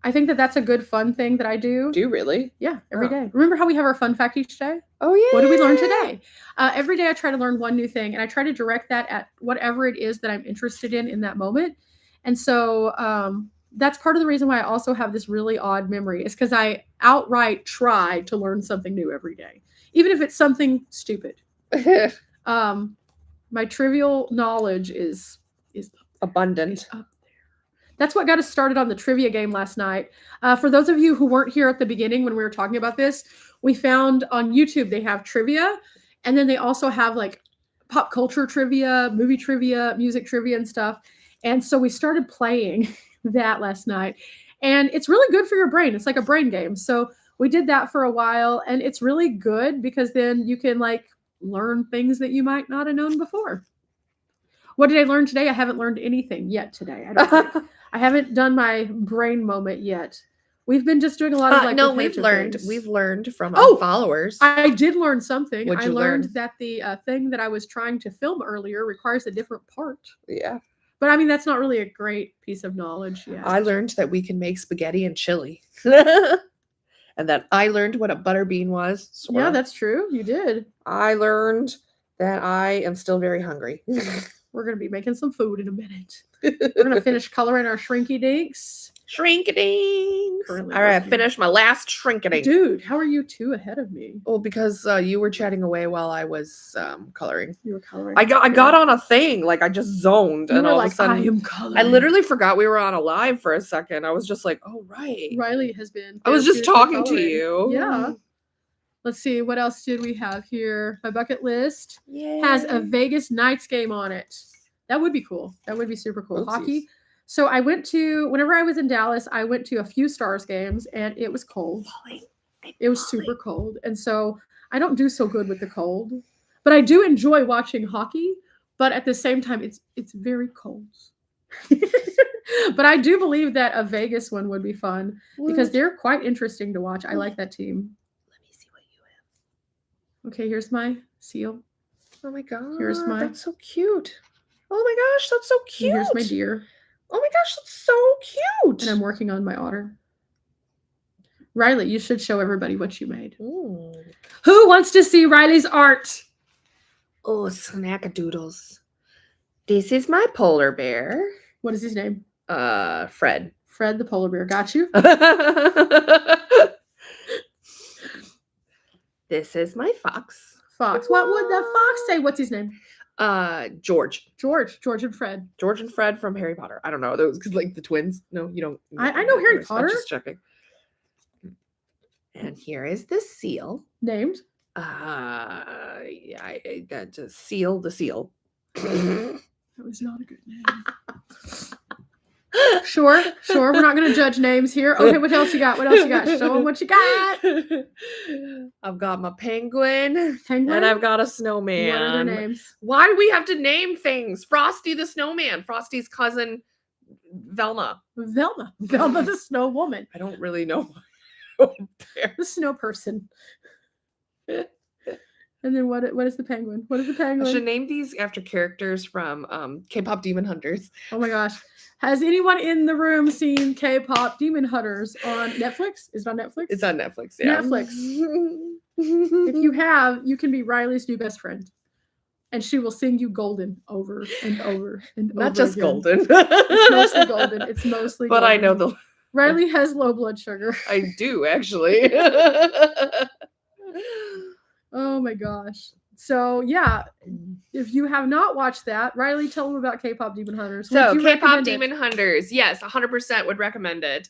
I think that that's a good fun thing that I do. Do you really? Yeah, every day. Remember how we have our fun fact each day? Oh, yeah. What did we learn today? Every day I try to learn one new thing, and I try to direct that at whatever it is that I'm interested in that moment. And so that's part of the reason why I also have this really odd memory, is because I outright try to learn something new every day, even if it's something stupid. My trivial knowledge is abundant. Is up there. That's what got us started on the trivia game last night. For those of you who weren't here at the beginning when we were talking about this, we found on YouTube they have trivia, and then they also have like pop culture trivia, movie trivia, music trivia, and stuff. And so we started playing that last night, and it's really good for your brain. It's like a brain game. So we did that for a while, and it's really good because then you can like learn things that you might not have known before. What did I learn today? I haven't learned anything yet today. I haven't done my brain moment yet. We've been just doing a lot of like. No, we've learned from our followers. I did learn something. What'd you learned learn? that the thing that I was trying to film earlier requires a different part. Yeah. But I mean, that's not really a great piece of knowledge yet. I learned that we can make spaghetti and chili. And that I learned what a butterbean was. Sorta. Yeah, that's true. You did. I learned that I am still very hungry. We're going to be making some food in a minute. We're going to finish coloring our shrinky dinks. Shrinkadinks. All right, I finished my last shrinkadink. Dude, how are you 2 ahead of me? Well, because you were chatting away while I was coloring. You were coloring. I got on a thing, like I just zoned, you and all like, of a sudden I am coloring. I literally forgot we were on a live for a second. I was just like, oh right. Riley has been. I was just talking to you. Yeah. Let's see, what else did we have here? My bucket list has a Vegas Knights game on it. That would be cool. That would be super cool. Oopsies. Hockey. So I went to, whenever I was in Dallas, I went to a few Stars games, and it was cold. It was super cold. And so I don't do so good with the cold. But I do enjoy watching hockey. But at the same time, it's very cold. But I do believe that a Vegas one would be fun because they're quite interesting to watch. I like that team. Let me see what you have. Okay, here's my seal. Oh my god. Here's my. That's so cute. Oh my gosh, that's so cute. And here's my deer. Oh my gosh, that's so cute. And I'm working on my otter. Riley, you should show everybody what you made. Ooh. Who wants to see Riley's art? Oh, snackadoodles. This is my polar bear. What is his name? Fred. Fred the polar bear. Got you? This is my fox. Fox. What would the fox say? What's his name? George. George and Fred. George and Fred from Harry Potter. I don't know. Those because like the twins. No, you don't. I know Harry Potter. I'm just checking. And here is the seal. Named? That's a seal. The seal. That was not a good name. Sure. We're not going to judge names here. Okay, what else you got? Show them what you got. I've got my penguin. Penguin? And I've got a snowman. What are their names? Why do we have to name things? Frosty the snowman. Frosty's cousin, Velma. Velma the snow woman. I don't really know. The snow person. And then what is the penguin? What is the penguin? I should name these after characters from K-pop Demon Hunters. Oh my gosh. Has anyone in the room seen K-pop Demon Hunters on Netflix? Is it on Netflix? It's on Netflix, yeah. Netflix. If you have, you can be Riley's new best friend. and she will sing you golden over and over and over. Not just again. golden. It's mostly golden. It's mostly But golden. I know the Riley has low blood sugar. I do actually. Oh my gosh. So yeah, if you have not watched that, Riley, tell them about K-pop Demon Hunters. Would So you K-pop recommend it? Demon Hunters, yes, 100% would recommend it.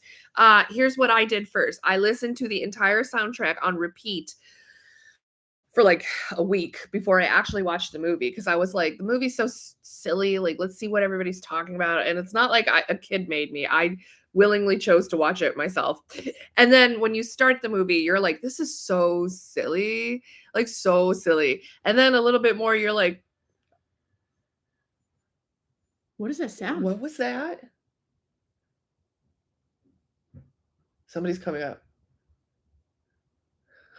Here's what I did first. I listened to the entire soundtrack on repeat for like a week before I actually watched the movie, because I was like, the movie's so silly. Like, let's see what everybody's talking about. And it's not like a kid made me. I willingly chose to watch it myself. And then when you start the movie, you're like, this is so silly, like so silly. And then a little bit more, you're like, What does that sound? what was that? Somebody's coming up.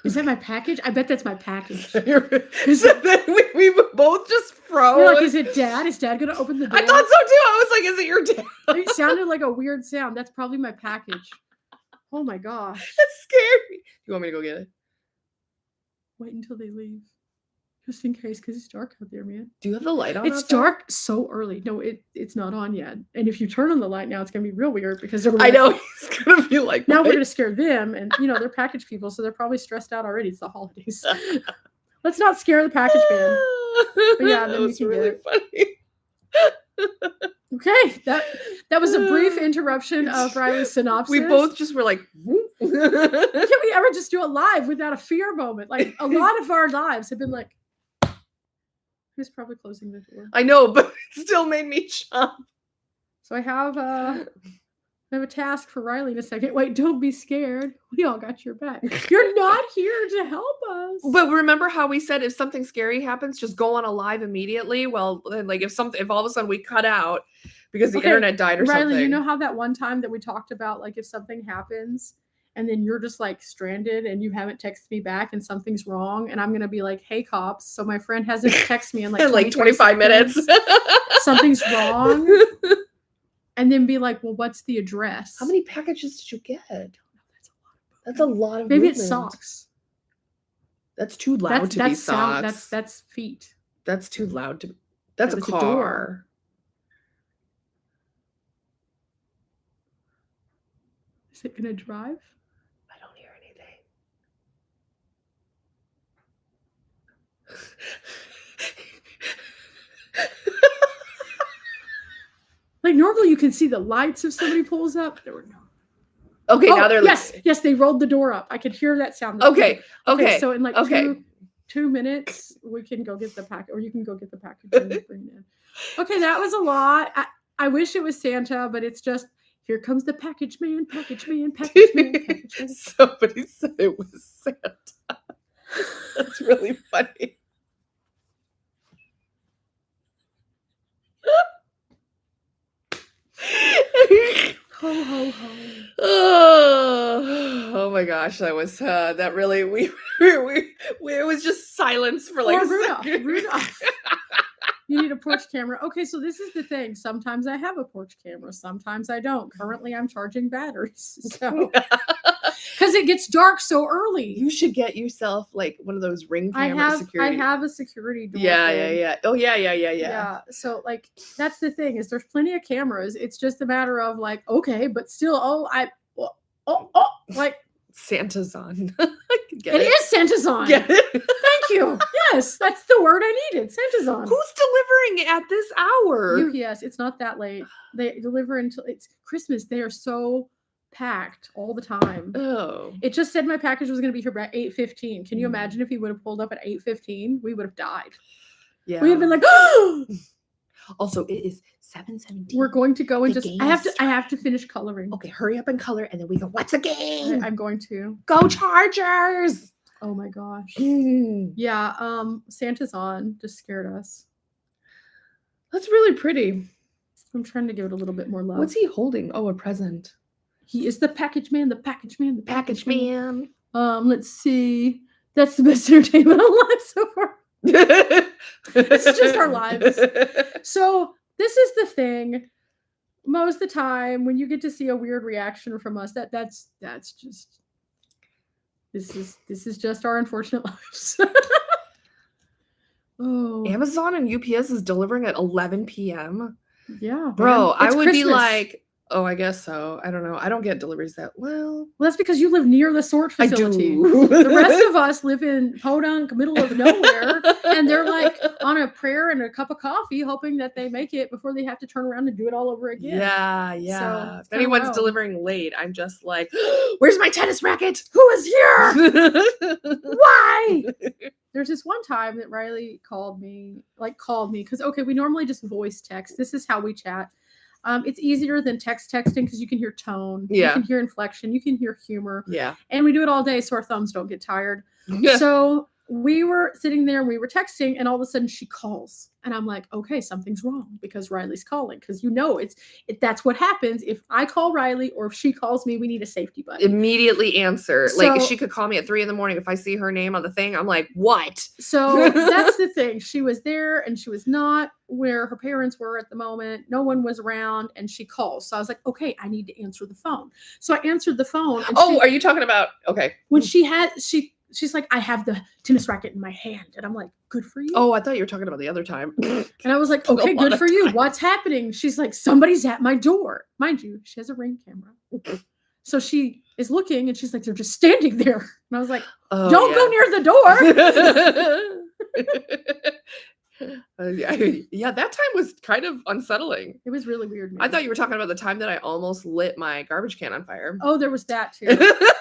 Is that my package? I bet that's my package. So then we both just froze. You're like, is it Dad? Is Dad gonna open the door? I thought so too. I was like, is it your dad? It sounded like a weird sound. That's probably my package. Oh my gosh. That's scary. You want me to go get it? Wait until they leave. Just in case, because it's dark out there, man. Do you have the light on? It's outside? dark so early. No, it's not on yet. And if you turn on the light now, it's gonna be real weird because they're I know he's gonna be like, now what? we're gonna scare them, and they're package people, so they're probably stressed out already. It's the holidays. Let's not scare the package man. But yeah, then that you was can really get funny. Okay, that was a brief interruption of Riley's synopsis. We both just were like, whoop. Can we ever just do it live without a fear moment? Like a lot of our lives have been like, who's probably closing the door? I know, but it still made me jump. So I have a task for Riley in a second. Wait, don't be scared. We all got your back. You're not here to help us. But remember how we said if something scary happens, just go on a live immediately? Well, then, like if all of a sudden we cut out because the internet died or Riley, something. you know how that one time that we talked about, like if something happens and then you're just like stranded and you haven't texted me back and something's wrong, and I'm gonna be like, hey cops, so my friend hasn't texted me in like 25 minutes. Something's wrong. And then be like, well, what's the address? How many packages did you get? That's a lot of Maybe movement. it's socks. That's too loud to be socks. That's feet. That's too loud to be. That's a was a car. door. Is it gonna drive? I don't hear anything. Like normally you can see the lights if somebody pulls up. There were no. Okay, now they're yes, they rolled the door up. I could hear that sound. Okay. So in like two minutes, we can go get the pack, or you can go get the package and bring it in. Okay, that was a lot. I wish it was Santa, but it's just here comes the package man, package man, package man, package man. Somebody said it was Santa. That's really funny. Ho ho ho. Oh my gosh, that was that really we it was just silence for like Rudolph. You need a porch camera. Okay, so this is the thing. Sometimes I have a porch camera. Sometimes I don't. Currently, I'm charging batteries. So because it gets dark so early. You should get yourself like one of those ring camera security. I have a security door. Yeah. Oh yeah. Yeah. So like that's the thing is there's plenty of cameras. It's just a matter of like, okay, but still, like Santa's on. It is Santa's on. Get it? Thank you. Yes, that's the word I needed. Santa's on. Who's delivering at this hour? UPS. It's not that late. They deliver until it's Christmas. They are so packed all the time. Oh. It just said my package was going to be here by 8:15. Can you imagine if he would have pulled up at 8:15? We would have died. Yeah. We would have been like, oh! Also, it is 7:17. We're going to go and just I have to finish coloring. Okay, hurry up and color, and then we go, what's the game? I'm going to. Go Chargers! Oh my gosh. Mm. Yeah, Santa's on. Just scared us. That's really pretty. I'm trying to give it a little bit more love. What's he holding? Oh, a present. He is the package man, the package man, the Package man. Let's see. That's the best entertainment on live so far. It's just our lives. So this is the thing. Most of the time when you get to see a weird reaction from us, that's just this is just our unfortunate lives. Oh, Amazon and UPS is delivering at 11 p.m. yeah, Bro, man. I It's would be Christmas. like, oh, I guess so. I don't know. I don't get deliveries that well. Well, that's because you live near the sort I facility. do. The rest of us live in Podunk, middle of nowhere, and they're like on a prayer and a cup of coffee, hoping that they make it before they have to turn around and do it all over again. Yeah. So, If it's kinda anyone's wild. delivering late, I'm just like, where's my tennis racket? Who is here? Why? There's this one time that Riley called me because okay, we normally just voice text. This is how we chat. It's easier than texting because you can hear tone, you Yeah. can hear inflection, you can hear humor, Yeah. and we do it all day so our thumbs don't get tired. So we were sitting there and we were texting, and all of a sudden she calls, and I'm like, okay, something's wrong because Riley's calling, because that's what happens if I call Riley or if she calls me. We need a safety button. Immediately answer. Like, So- she could call me at 3 a.m. if I see her name on the thing. I'm like, what? So that's the thing. She was there and she was not where her parents were at the moment. No one was around, and she calls. So I was like, okay, I need to answer the phone. So I answered the phone. And Are you talking about? Okay. when she's like, I have the tennis racket in my hand. And I'm like, good for you. Oh, I thought you were talking about the other time. And I was like, Took a okay, lot good of for you. time. What's happening? She's like, somebody's at my door. Mind you, she has a Ring camera. So she is looking and she's like, they're just standing there. And I was like, Oh, don't go near the door. Yeah, that time was kind of unsettling. It was really weird. I Man. thought you were talking about the time that I almost lit my garbage can on fire. Oh, there was that too.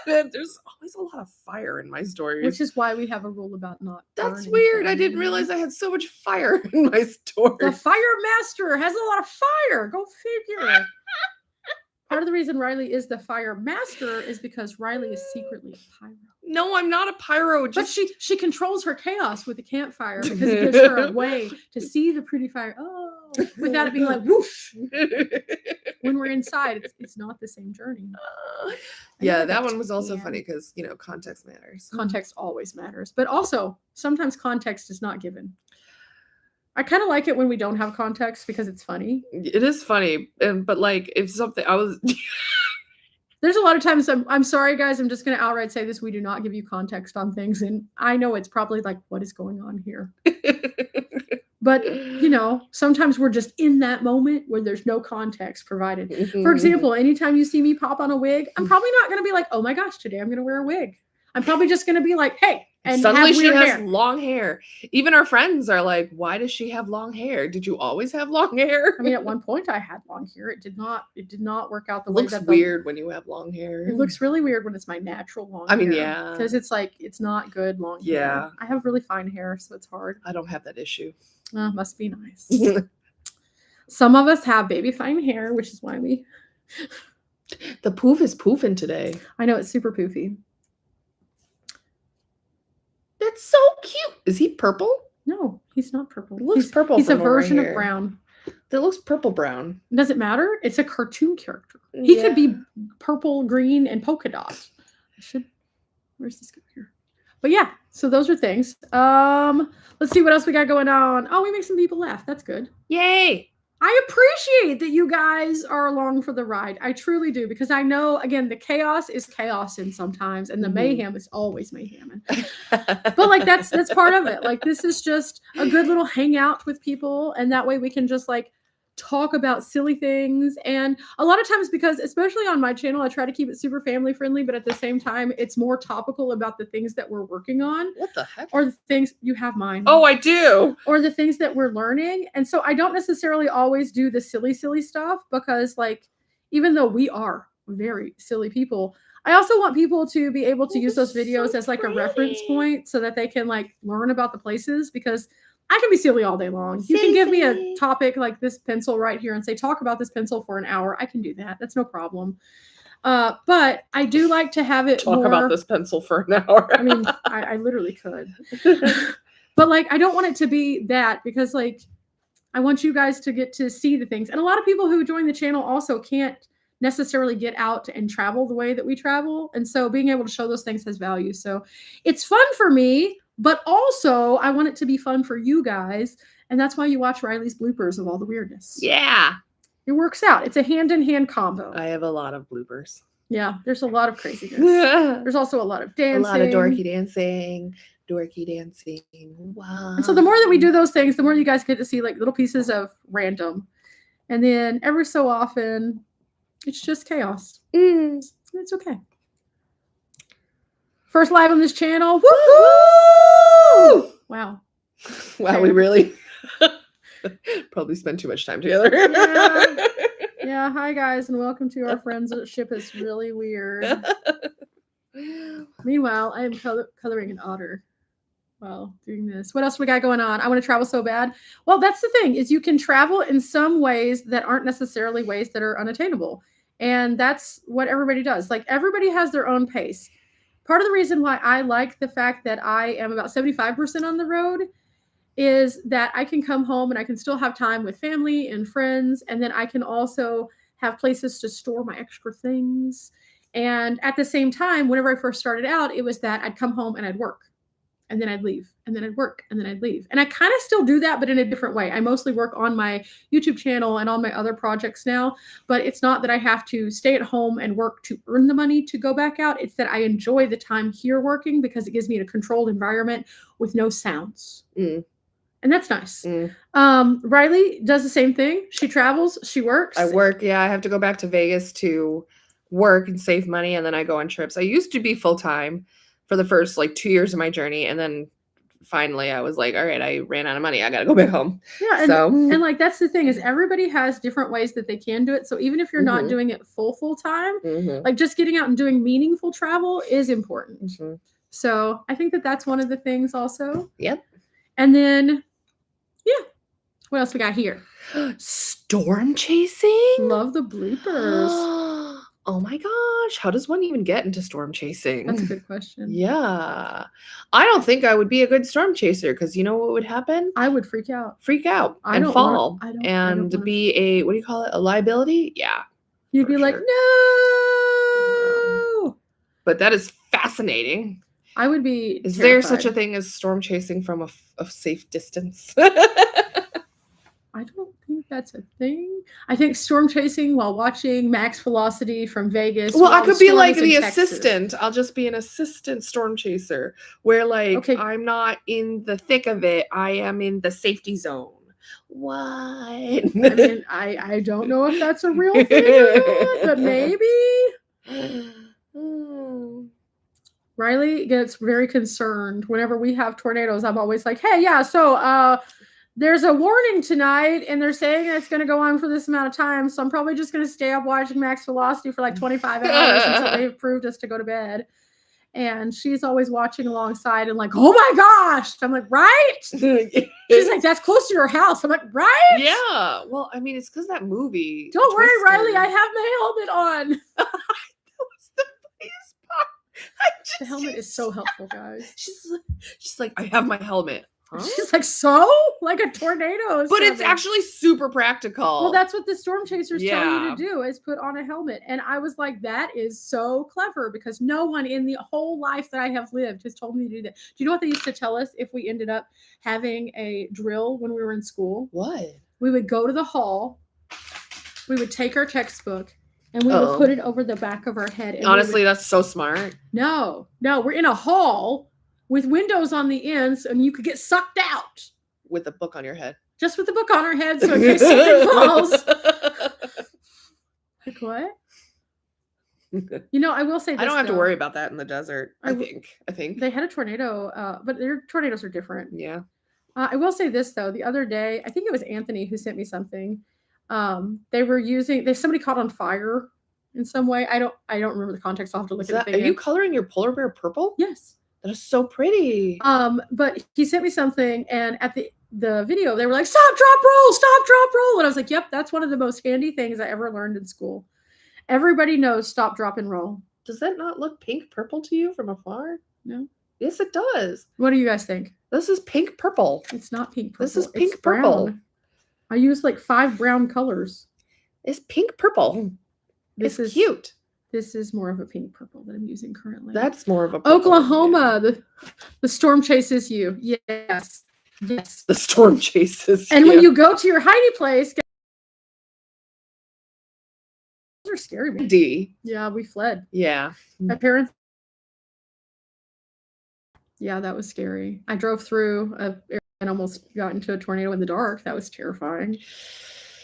There's always a lot of fire in my stories. Which is why we have a rule about not. That's burning weird. I things. didn't realize I had so much fire in my stories. The fire master has a lot of fire. Go figure. Part of the reason Riley is the fire master is because Riley is secretly a pyro. No, I'm not a pyro. But she controls her chaos with the campfire because it gives her a way to see the pretty fire. Oh, without it being like whoosh. When we're inside, it's not the same journey. Yeah, never that got one was also tan. funny because context matters. Context always matters, but also sometimes context is not given. I kind of like it when we don't have context because it's funny. It is funny, but like if something There's a lot of times I'm sorry, guys. I'm just going to outright say this. We do not give you context on things. And I know it's probably like, what is going on here? But, sometimes we're just in that moment where there's no context provided. For example, anytime you see me pop on a wig, I'm probably not going to be like, oh my gosh, today I'm going to wear a wig. I'm probably just going to be like, hey. And suddenly she has hair. long hair. Even our friends are like, why does she have long hair? Did you always have long hair? I mean, at one point I had long hair. It did not work out the It way looks that weird when you have long hair. It looks really weird when it's my natural long hair. I mean, yeah. Because it's like, it's not good long hair. Yeah. I have really fine hair, so it's hard. I don't have that issue. Must be nice. Some of us have baby fine hair, which is why The poof is poofing today. I know, it's super poofy. That's so cute. Is he purple? No, he's not purple. It looks purple. He's a from over version of here. brown. That looks purple brown. Does it matter? It's a cartoon character. He could be purple, green, and polka dot. Where's this guy here? But yeah, so those are things. Let's see what else we got going on. Oh, we make some people laugh. That's good. Yay! I appreciate that you guys are along for the ride. I truly do, because I know, again, the chaos is chaos in sometimes, and the mayhem is always mayhem. But like that's part of it. Like, this is just a good little hangout with people, and that way we can just like talk about silly things. And a lot of times, because especially on my channel, I try to keep it super family friendly, but at the same time, it's more topical about the things that we're working on. What the heck? Or the things you have mine. Oh, I do. Or the things that we're learning. And so I don't necessarily always do the silly stuff, because like, even though we are very silly people, I also want people to be able to use those videos as like a reference point so that they can like learn about the places, because I can be silly all day long. You can give me a topic like this pencil right here and say, talk about this pencil for an hour. I can do that. That's no problem. But I do like to have it talk about this pencil for an hour. I mean, I literally could. But like, I don't want it to be that, because like, I want you guys to get to see the things. And a lot of people who join the channel also can't necessarily get out and travel the way that we travel. And so being able to show those things has value. So it's fun for me, but also I want it to be fun for you guys. And that's why you watch Riley's bloopers of all the weirdness. Yeah. It works out. It's a hand-in-hand combo. I have a lot of bloopers. Yeah, there's a lot of craziness. There's also a lot of dancing. A lot of dorky dancing. Dorky dancing. Wow. And so the more that we do those things, the more you guys get to see like little pieces of random. And then every so often, it's just chaos. It's okay. First live on this channel. Woo-hoo! Wow. Wow, we really probably spend too much time together. Yeah, hi guys, and welcome to our friendship. It's really weird. Meanwhile, I am coloring an otter while doing this. What else we got going on? I want to travel so bad. Well, that's the thing, is you can travel in some ways that aren't necessarily ways that are unattainable. And that's what everybody does. Like, everybody has their own pace. Part of the reason why I like the fact that I am about 75% on the road is that I can come home and I can still have time with family and friends. And then I can also have places to store my extra things. And at the same time, whenever I first started out, it was that I'd come home and I'd work. And then I'd leave. And then I'd work. And then I'd leave. And I kind of still do that, but in a different way. I mostly work on my YouTube channel and on my other projects now. But it's not that I have to stay at home and work to earn the money to go back out. It's that I enjoy the time here working because it gives me a controlled environment with no sounds. And that's nice. Riley does the same thing. She travels. She works. I work. Yeah, I have to go back to Vegas to work and save money. And then I go on trips. I used to be full-time for the first like 2 years of my journey. And then finally I was like, all right, I ran out of money. I got to go back home. Yeah. And like, that's the thing, is everybody has different ways that they can do it. So even if you're not doing it full time, like just getting out and doing meaningful travel is important. So I think that that's one of the things also. Yep. And then, yeah. What else we got here? Storm chasing? Love the bloopers. Oh my gosh. How does one even get into storm chasing? That's a good question. Yeah. I don't think I would be a good storm chaser because you know what would happen? I would freak out. And fall. And be a, what do you call it? A liability? Yeah. You'd be like, no. But that is fascinating. I would be Is there such a thing as storm chasing from a safe distance? I don't think that's a thing. I think storm chasing while watching Max Velocity from Vegas. Well, I could be like the assistant. I'll just be an assistant storm chaser where like I'm not in the thick of it. I am in the safety zone. What? I mean, I don't know if that's a real thing or not, but maybe. Riley gets very concerned whenever we have tornadoes. I'm always like, hey, yeah, so there's a warning tonight, and they're saying it's going to go on for this amount of time, so I'm probably just going to stay up watching Max Velocity for like 25 hours until they've approved us to go to bed. And she's always watching alongside and like, oh my gosh. I'm like, right? She's like, that's close to your house. I'm like, right? Yeah. Well, I mean, it's because that movie. Don't worry, Riley. I have my helmet on. That was the funniest part. The helmet is so helpful, guys. She's like, I have my helmet. Huh? She's like, so? Like a tornado. But it's actually super practical. Well, that's what the storm chasers tell you to do, is put on a helmet. And I was like, that is so clever, because no one in the whole life that I have lived has told me to do that. Do you know what they used to tell us if we ended up having a drill when we were in school? What? We would go to the hall. We would take our textbook. And we would put it over the back of our head. And honestly, that's so smart. No, we're in a hall with windows on the ends, and you could get sucked out. With a book on your head. Just with the book on our head, so in case something falls. Like what? You know, I will say this, I don't have to worry about that in the desert, I think. They had a tornado, but their tornadoes are different. Yeah. I will say this, though. The other day, I think it was Anthony who sent me something. Somebody caught on fire in some way. I don't remember the context. I'll have to look at it. Are you coloring your polar bear purple? Yes. That is so pretty. But he sent me something, and at the video, they were like, stop, drop, roll. And I was like, yep, that's one of the most handy things I ever learned in school. Everybody knows stop, drop, and roll. Does that not look pink purple to you from afar? No. Yes, it does. What do you guys think? This is pink purple. It's not pink purple. This is pink purple. I use like 5 brown colors. It's pink purple. This is cute. This is more of a pink purple that I'm using currently. That's more of a purple. Oklahoma. Yeah. The storm chases you. Yes. The storm chases you. And when you go to your hiding place, those are scary. D. Yeah, we fled. Yeah. My parents. Yeah, that was scary. I drove through and almost got into a tornado in the dark. That was terrifying.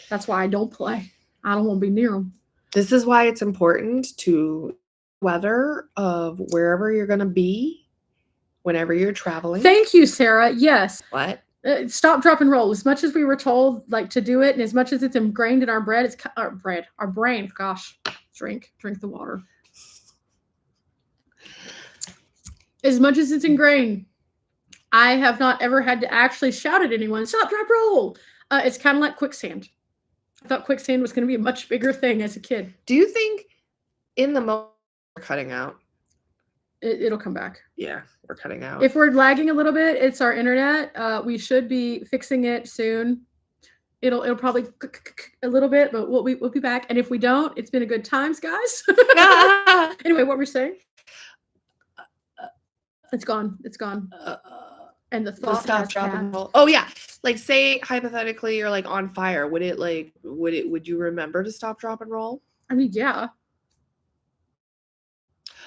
That's why I don't play. I don't want to be near them. This is why it's important to weather of wherever you're going to be whenever you're traveling. Thank you, Sarah. Yes. What? Stop, drop, and roll. As much as we were told like to do it, and as much as it's ingrained in our bread, it's our brain. Gosh, drink the water. As much as it's ingrained, I have not ever had to actually shout at anyone, stop, drop, roll. It's kind of like quicksand. I thought quicksand was going to be a much bigger thing as a kid. Do you think in the moment we're cutting out? It'll come back. Yeah, we're cutting out. If we're lagging a little bit, it's our internet. We should be fixing it soon. It'll probably a little bit, but we'll be back. And if we don't, it's been a good times, guys. Anyway, what we're saying? It's gone. It's gone. And the thought stop, drop, and roll. Oh yeah, like say hypothetically you're like on fire. Would you remember to stop, drop, and roll? I mean, yeah.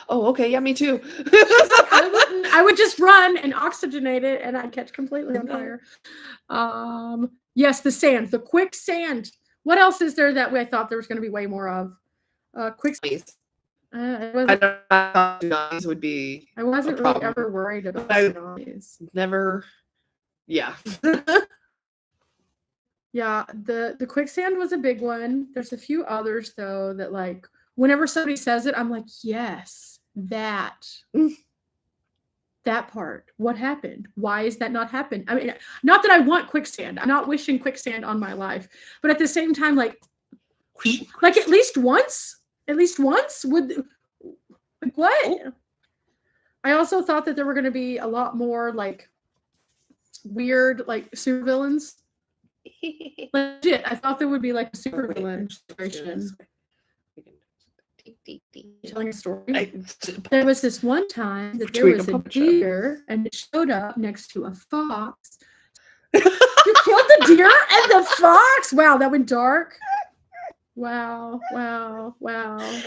Oh, okay, yeah, me too. I would just run and oxygenate it, and I'd catch completely on fire. Yes, the sand, the quicksand. What else is there that I thought there was going to be way more of? Quicksand. I thought tsunamis would be. I wasn't really ever worried about tsunamis. Never. Yeah. Yeah, the quicksand was a big one. There's a few others though that like whenever somebody says it, I'm like, yes, that part. What happened? Why is that not happened? I mean, not that I want quicksand. I'm not wishing quicksand on my life, but at the same time, like at least once would like what? I also thought that there were going to be a lot more like weird like supervillains. Legit, I thought there would be like a supervillain situation. Telling a story. There was this one time that there was a deer and it showed up next to a fox. You killed the deer and the fox? Wow, that went dark. Wow.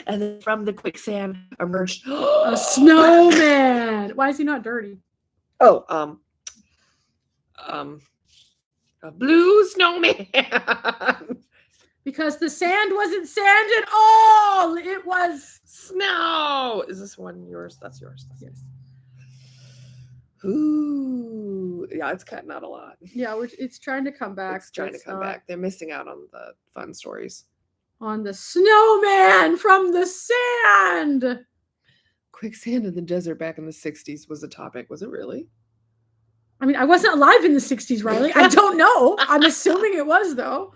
And then from the quicksand emerged a snowman. Why is he not dirty? Oh, a blue snowman. Because the sand wasn't sand at all. It was snow. Is this one yours? That's yours. Yes. Ooh, yeah, it's cutting out a lot. Yeah, it's trying to come back. It's trying to come back. They're missing out on the fun stories. On the snowman from the sand. Quicksand in the desert back in the 60s was a topic. Was it really? I mean, I wasn't alive in the 60s, Riley. I don't know. I'm assuming it was, though.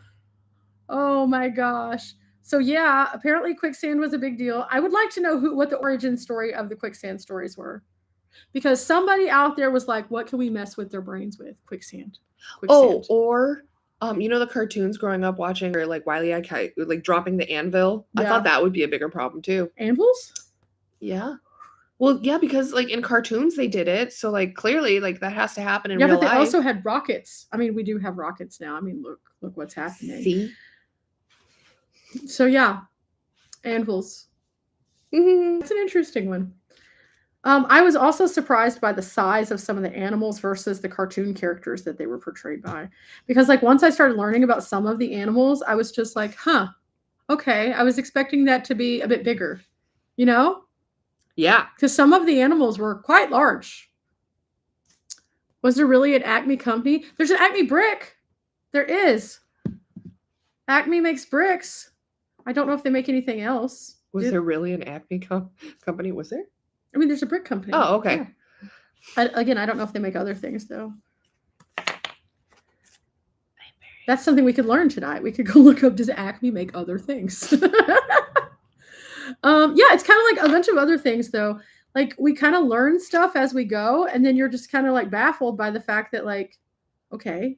Oh, my gosh. So, yeah, apparently quicksand was a big deal. I would like to know what the origin story of the quicksand stories were. Because somebody out there was like, what can we mess with their brains with? Quicksand. Oh, or... you know the cartoons growing up watching or like Wile E. Coyote, like dropping the anvil? Yeah. I thought that would be a bigger problem too. Anvils? Yeah. Well, yeah, because like in cartoons they did it. So like clearly like that has to happen in real life. Yeah, but they also had rockets. I mean, we do have rockets now. I mean, look what's happening. See? So yeah. Anvils. It's an interesting one. I was also surprised by the size of some of the animals versus the cartoon characters that they were portrayed by. Because like once I started learning about some of the animals, I was just like, huh, okay. I was expecting that to be a bit bigger, you know? Yeah. Because some of the animals were quite large. Was there really an Acme company? There's an Acme brick. There is. Acme makes bricks. I don't know if they make anything else. Was there really an Acme company? Was there? I mean, there's a brick company. Oh, okay. Yeah. Again, I don't know if they make other things, though. That's something we could learn tonight. We could go look up, does Acme make other things? Yeah, it's kind of like a bunch of other things, though. Like, we kind of learn stuff as we go, and then you're just kind of, like, baffled by the fact that, like, okay.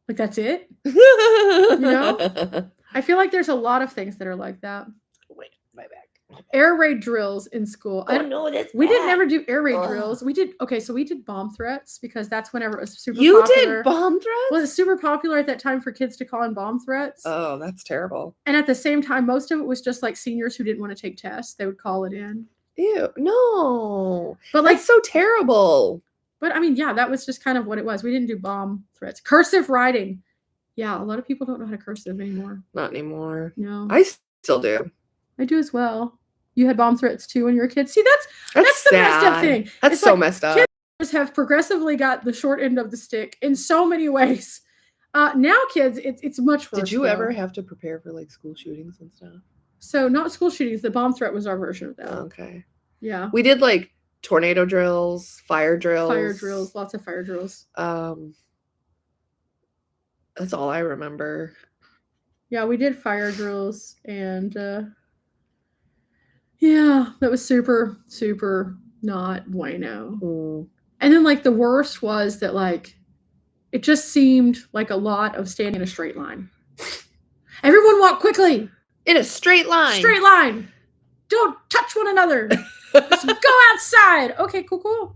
Like, that's it? You know? I feel like there's a lot of things that are like that. Wait, my back. Air raid drills in school. Oh no, that's we didn't never do air raid drills. We did so we did bomb threats because that's whenever it was super popular. You did bomb threats? Well, it's super popular at that time for kids to call in bomb threats. Oh, that's terrible. And at the same time, most of it was just like seniors who didn't want to take tests. They would call it in. Ew, no. But like, That's so terrible. but I mean, yeah, that was just kind of what it was. We didn't do bomb threats. Cursive writing. Yeah, a lot of people don't know how to cursive anymore. Not anymore. No, I still do. I do as well. You had bomb threats too when you were a kid. See, that's the messed up sad. thing. That's It's so like messed up. kids have progressively got the short end of the stick in so many ways. Now kids, it's much worse. Did you though. ever have to prepare for like school shootings and stuff? So not school shootings. The bomb threat was our version of that. Okay. Yeah. We did like tornado drills, fire drills. Fire drills, lots of fire drills. That's all I remember. Yeah, we did fire drills, and yeah, that was super, super not bueno. Mm. And then like the worst was that like it just seemed like a lot of standing in a straight line. Everyone walk quickly. In a straight line. Straight line. Don't touch one another. Just go outside. Okay, cool.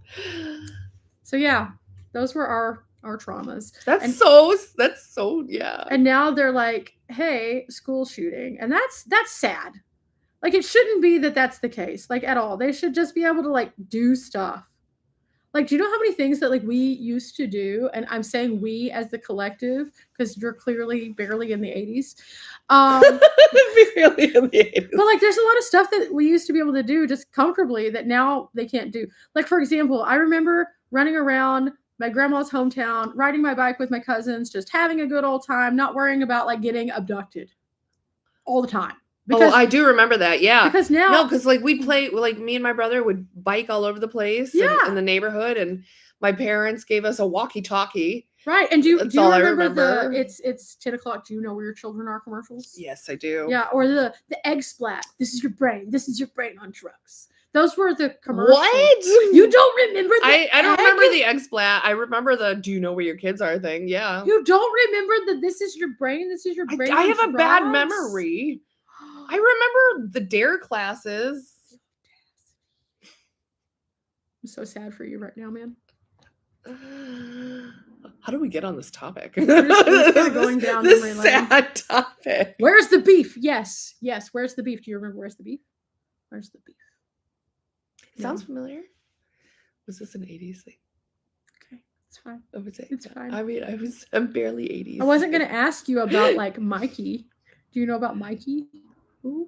So yeah, those were our traumas. That's so yeah. And now they're like, hey, school shooting. And that's sad. Like it shouldn't be that that's the case, like at all. They should just be able to like do stuff. Like, do you know how many things that like we used to do? And I'm saying we as the collective, because you're clearly barely in the 80s. Barely in the 80s. But like there's a lot of stuff that we used to be able to do just comfortably that now they can't do. Like, for example, I remember running around my grandma's hometown, riding my bike with my cousins, just having a good old time, not worrying about like getting abducted all the time. Because, I do remember that. Yeah. Because now, no, because like we'd play, like me and my brother would bike all over the place in the neighborhood, and my parents gave us a walkie-talkie. Right. And do you remember the it's 10 o'clock, do you know where your children are commercials? Yes, I do. Yeah, or the egg splat. This is your brain on drugs. Those were the commercials. What? You don't remember I don't remember the egg splat. I remember the do you know where your kids are thing. Yeah. You don't remember the this is your brain I have a bad memory. I remember the dare classes. I'm so sad for you right now, man. How do we get on this topic? We're just kind of going down this memory lane. sad topic. Where's the beef? Yes. Where's the beef? Do you remember where's the beef? Where's the beef? Sounds familiar. Was this an 80s thing? Okay, it's fine. I would say it's fine. I mean, I'm barely 80s. I wasn't gonna ask you about like Mikey. Do you know about Mikey? Ooh.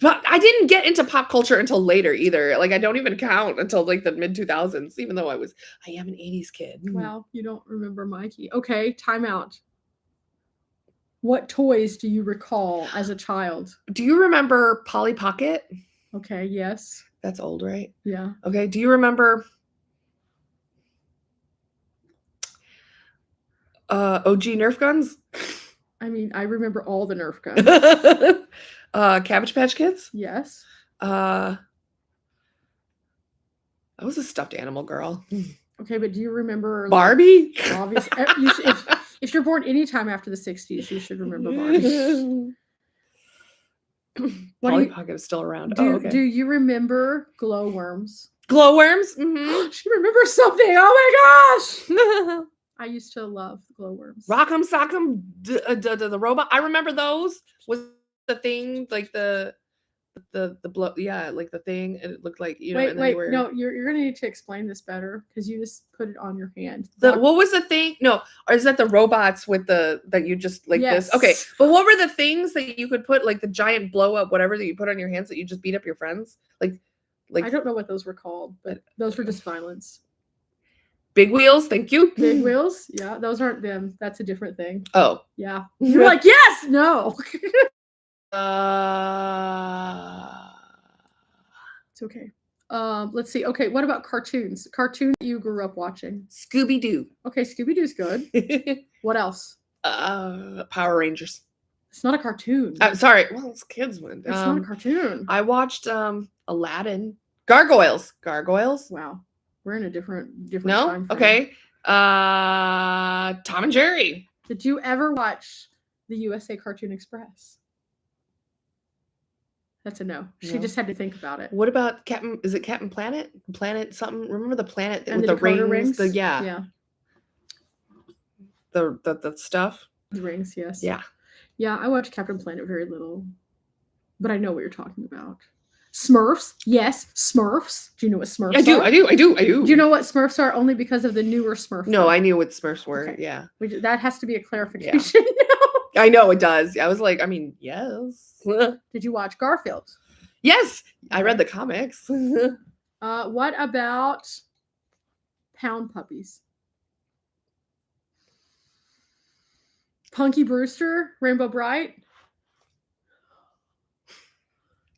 But I didn't get into pop culture until later either. Like I don't even count until like the mid 2000s, even though I am an 80s kid. Wow, you don't remember Mikey. Okay, time out. What toys do you recall as a child? Do you remember Polly Pocket? Okay, yes. That's old, right? Yeah. Okay, do you remember OG Nerf guns? I mean, I remember all the Nerf guns. Cabbage Patch Kids? Yes. I was a stuffed animal girl. Okay, but do you remember Barbie? Like, obviously, if you're born anytime after the 60s, you should remember Barbie. Polly Pocket is still around. Do you remember glowworms? Glowworms? Mm-hmm. She remembers something. Oh my gosh! I used to love glowworms. Rock'em Sock'em, the robot. I remember those. Was the thing like the blow? Yeah, like the thing. And it looked like Wait. No, you're gonna need to explain this better because you just put it on your hand. What was the thing? No, or is that the robots with that you just like yes. this? Okay, but what were the things that you could put like the giant blow up whatever that you put on your hands that you just beat up your friends? Like I don't know what those were called, but those were just violence. Big wheels, thank you. Big wheels? Yeah, those aren't them. That's a different thing. Oh. Yeah. You're like, yes, no. It's okay. Let's see. Okay, what about cartoons? Cartoon that you grew up watching? Scooby-Doo. Okay, Scooby-Doo's good. What else? Power Rangers. It's not a cartoon. I'm sorry. Well, it's kids one. It's not a cartoon. I watched Aladdin. Gargoyles. Wow. We're in a different no? time frame. Okay. Tom and Jerry. Did you ever watch the USA Cartoon Express? That's a no. She just had to think about it. What about Captain? Is it Captain Planet? Planet something? Remember the planet and with the rings? Yeah. The stuff. The rings, yes. Yeah. Yeah, I watched Captain Planet very little, but I know what you're talking about. Smurfs. Yes, Smurfs. Do you know what Smurfs I do. are? I do. Do you know what Smurfs are? Only because of the newer Smurf. No, film. I knew what Smurfs were. Okay. Yeah. That has to be a clarification. I know it does. I was like, I mean, yes. Did you watch Garfield? Yes. I read the comics. What about Pound Puppies? Punky Brewster, Rainbow Bright.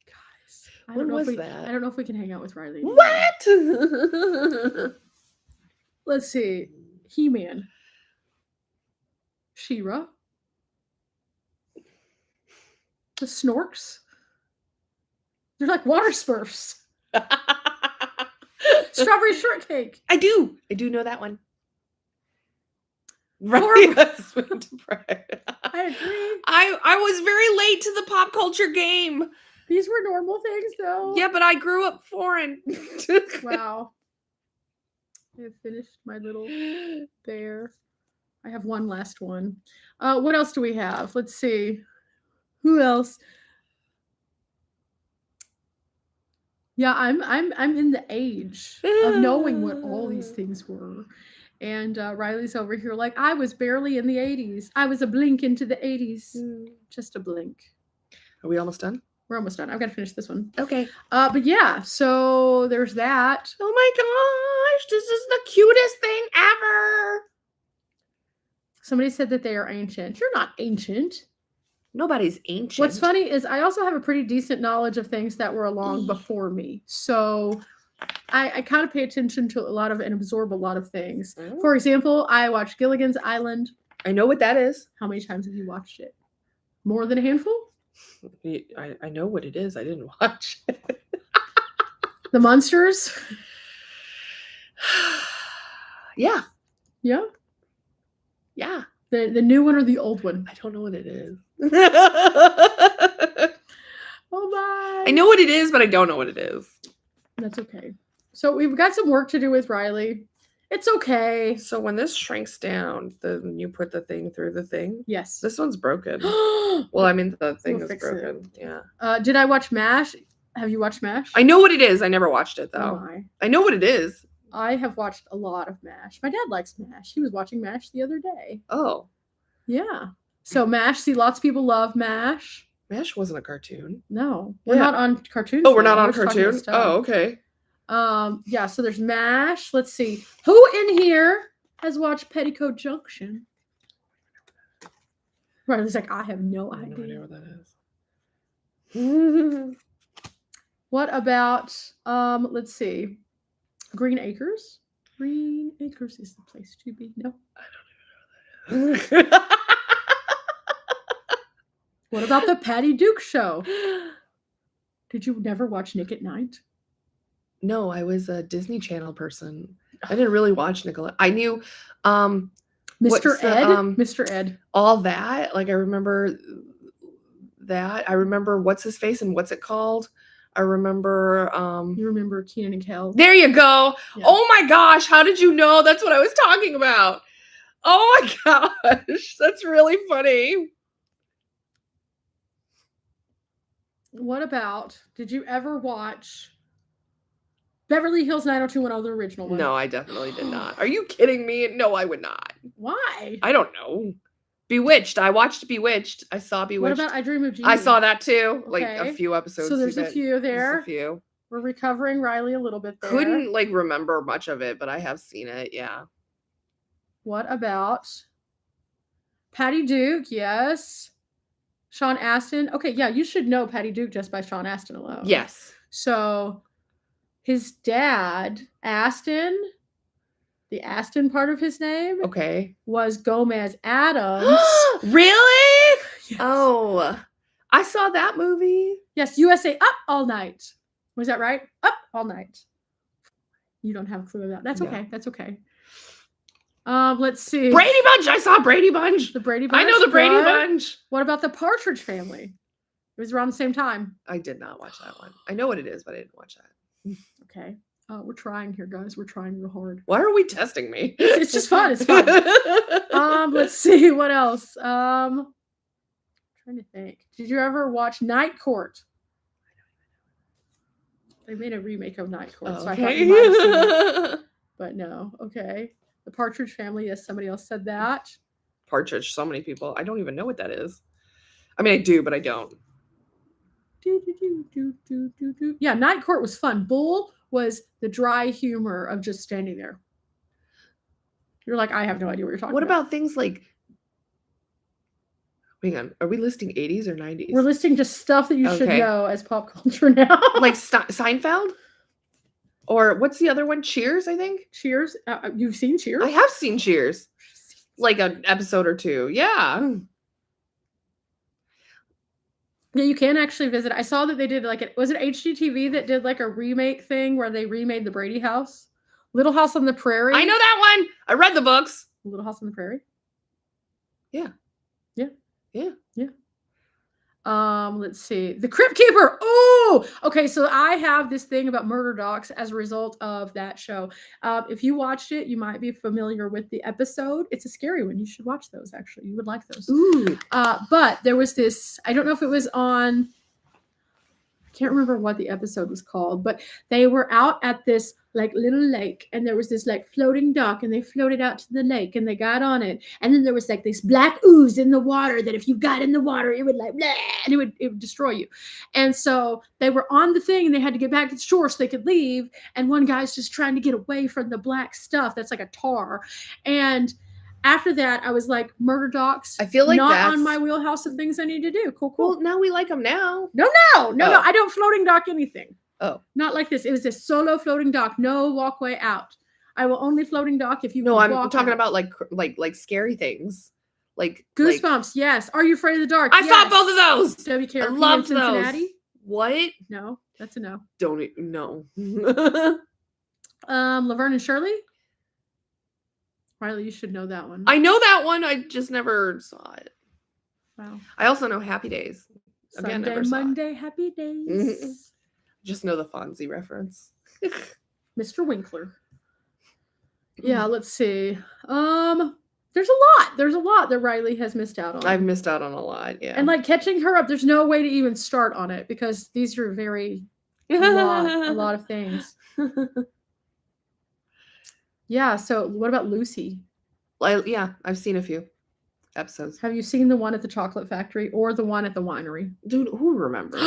Guys, When was that? I don't know if we can hang out with Riley anymore. What? Let's see. He-Man. She-Ra. The Snorks. They're like water Smurfs. Strawberry Shortcake. I do know that one. Right. Husband to bride. I agree. I was very late to the pop culture game. These were normal things, though. Yeah, but I grew up foreign. Wow. I have finished my little bear. I have one last one. What else do we have? Let's see. Who else? Yeah, I'm in the age of knowing what all these things were. And Riley's over here like, I was barely in the 80s. I was a blink into the 80s. Just a blink. Are we almost done? We're almost done. I've got to finish this one. Okay. But yeah, so there's that. Oh my gosh, this is the cutest thing ever. Somebody said that they are ancient. You're not ancient. Nobody's ancient. What's funny is I also have a pretty decent knowledge of things that were along before me. So I kind of pay attention to a lot of and absorb a lot of things. For example, I watched Gilligan's Island. I know what that is. How many times have you watched it? More than a handful? I know what it is. I didn't watch it. The Munsters? Yeah. Yeah? Yeah. The new one or the old one? I don't know what it is. Oh my. I know what it is, but I don't know what it is. That's okay. So we've got some work to do with Riley. It's okay. So when this shrinks down, then you put the thing through the thing? Yes. This one's broken. Well, I mean, the thing We'll is broken. Yeah. Did I watch MASH? Have you watched MASH? I know what it is. I never watched it, though. Oh, I know what it is. I have watched a lot of MASH. My dad likes MASH. He was watching MASH the other day. Oh. Yeah. So MASH, see, lots of people love MASH. MASH wasn't a cartoon. No. We're not on cartoons. Oh, we're not on cartoon? Oh, okay. Yeah, so there's MASH. Let's see. Who in here has watched Petticoat Junction? Right, it's like, I have no idea. No idea what that is. What about, let's see, Green Acres? Green Acres is the place to be. No. I don't even know what that is. What about the Patty Duke Show? Did you never watch Nick at Night? No, I was a Disney Channel person. I didn't really watch Nickelodeon. I knew Mr. Ed. Mr. Ed. All that. Like I remember that. I remember What's His Face and What's It Called. I remember You remember Keenan and Kel? There you go. Yeah. Oh my gosh, how did you know? That's what I was talking about. Oh my gosh. That's really funny. What about, did you ever watch Beverly Hills 90210, the original one? No, I definitely did not. Are you kidding me? No, I would not. Why? I don't know. Bewitched. I watched Bewitched. I saw Bewitched. What about I Dream of Jeannie? I saw that too. Like Okay. a few episodes. So there's a few there. There's a few. We're recovering Riley a little bit there. Couldn't like remember much of it, but I have seen it. Yeah. What about Patty Duke? Yes. Sean Astin. Okay, yeah, you should know Patty Duke just by Sean Astin alone. Yes. So his dad, Astin, the Astin part of his name, Okay. was Gomez Adams. Really? Yes. Oh, I saw that movie. Yes, USA Up All Night. Was that right? Up All Night. You don't have a clue about that. That's No. okay. That's okay. Let's see. Brady Bunch. I saw Brady Bunch. The Brady Bunch. I know the Brady Good. Bunch. What about the Partridge Family? It was around the same time. I did not watch that one. I know what it is, but I didn't watch that. Okay. We're trying here, guys. We're trying real hard. Why are we testing me? It's just fun. It's fun. Let's see what else. Trying to think. Did you ever watch Night Court? They made a remake of Night Court, Oh, so I thought you might have seen it. okay. But no. Okay. The Partridge Family, yes, somebody else said that. Partridge, so many people. I don't even know what that is. I mean, I do, but I don't. Yeah, Night Court was fun. Bull was the dry humor of just standing there. You're like, I have no idea what you're talking What about. about things like, hang on, are we listing 80s or 90s? We're listing just stuff that you should Okay. know as pop culture now. Like Seinfeld? Or what's the other one? Cheers, I think? Cheers. You've seen Cheers? I have seen Cheers. Like an episode or two. Yeah. Yeah, you can actually visit. I saw that they did like was it HGTV that did like a remake thing where they remade the Brady House? Little House on the Prairie. I know that one. I read the books. Little House on the Prairie. Yeah. Yeah. Yeah. Yeah. Let's see. The Crypt Keeper. Oh, okay. So I have this thing about murder docs as a result of that show. If you watched it, you might be familiar with the episode. It's a scary one. You should watch those, actually. You would like those. Ooh. But there was this, I don't know if it was on, I can't remember what the episode was called, but they were out at this like little lake, and there was this like floating dock, and they floated out to the lake, and they got on it, and then there was like this black ooze in the water that if you got in the water, it would like blah, and it would destroy you. And so they were on the thing, and they had to get back to the shore so they could leave. And one guy's just trying to get away from the black stuff that's like a tar. And after that, I was like, murder docs. I feel like not that's on my wheelhouse of things I need to do. Cool. Well, now we like them now. No. I don't floating dock anything. Oh. Not like this. It was a solo floating dock, no walkway out. I will only floating dock if you No, I'm talking out. about like scary things. Like Goosebumps, yes. Are You Afraid of the Dark? I saw both of those. WKRP I loved in Cincinnati. those. What? No, that's a no. Don't no. Laverne and Shirley? Riley, you should know that one. I know that one. I just never saw it. Wow. I also know Happy Days. Again, Sunday, never saw Monday, Happy Days. Mhm. Just know the Fonzie reference. Mr. Winkler. Yeah, let's see. There's a lot that Riley has missed out on. I've missed out on a lot, yeah. And like catching her up, there's no way to even start on it because these are a lot of things. Yeah, so what about Lucy? Yeah, I've seen a few episodes. Have you seen the one at the chocolate factory or the one at the winery? Dude, who remembers?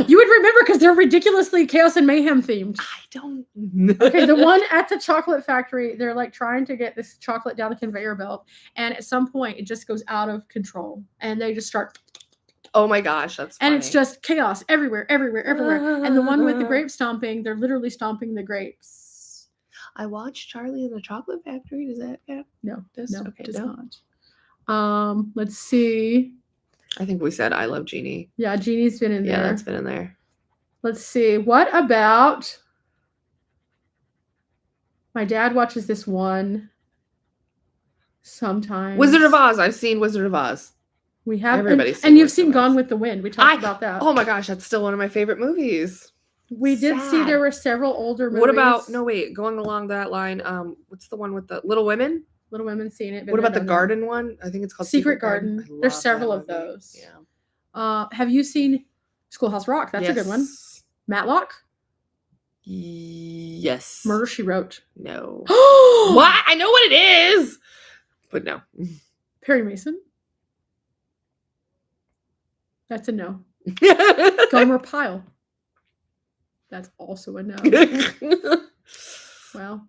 You would remember because they're ridiculously chaos and mayhem themed. I don't. Okay, the one at the chocolate factory, they're like trying to get this chocolate down the conveyor belt, and at some point it just goes out of control, and they just start. Oh my gosh, that's funny. And it's just chaos everywhere. And the one with the grape stomping, they're literally stomping the grapes. I watched Charlie and the Chocolate Factory. Does that count? No, Okay, does not. Let's see. I think we said I Love Jeannie. Yeah, Jeannie's been in there. Yeah, that's been in there. Let's see. What about? My dad watches this one sometimes. Wizard of Oz. I've seen Wizard of Oz. We have, Everybody's and you've Wizard seen of Gone Oz. with the Wind. We talked about that. Oh my gosh, that's still one of my favorite movies. We did see there were several older movies. What about going along that line? What's the one with the Little Women? Little Women, seen it. What about the Garden one? I think it's called Secret Garden. There's several of those. Yeah. Have you seen Schoolhouse Rock? That's a good one. Matlock? Yes. Murder, She Wrote. No. What? I know what it is, but no. Perry Mason. That's a no. Gomer Pyle. That's also a no. Well,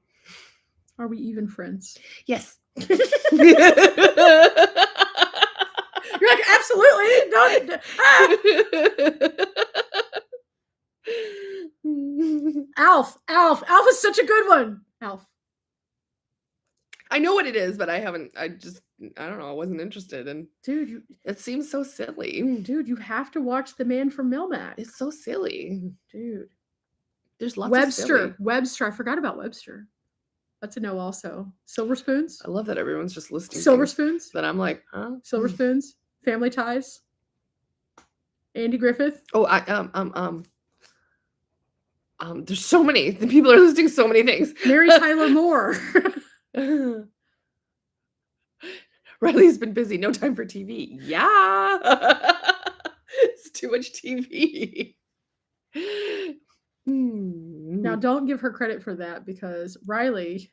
are we even friends? Yes. You're like, absolutely. Don't. Alf. Alf is such a good one. Alf. I know what it is, but I don't know. I wasn't interested. And dude, it seems so silly. Dude, you have to watch The Man from Melmac. It's so silly. Dude. There's lots of silly. Webster. I forgot about Webster. That's a no also. Silver Spoons. I love that everyone's just listing Silver Spoons. That I'm like, huh? Silver Spoons. Family Ties. Andy Griffith. Oh, there's so many. The people are listing so many things. Mary Tyler Moore. Riley's been busy. No time for TV. Yeah. It's too much TV. don't give her credit for that because Riley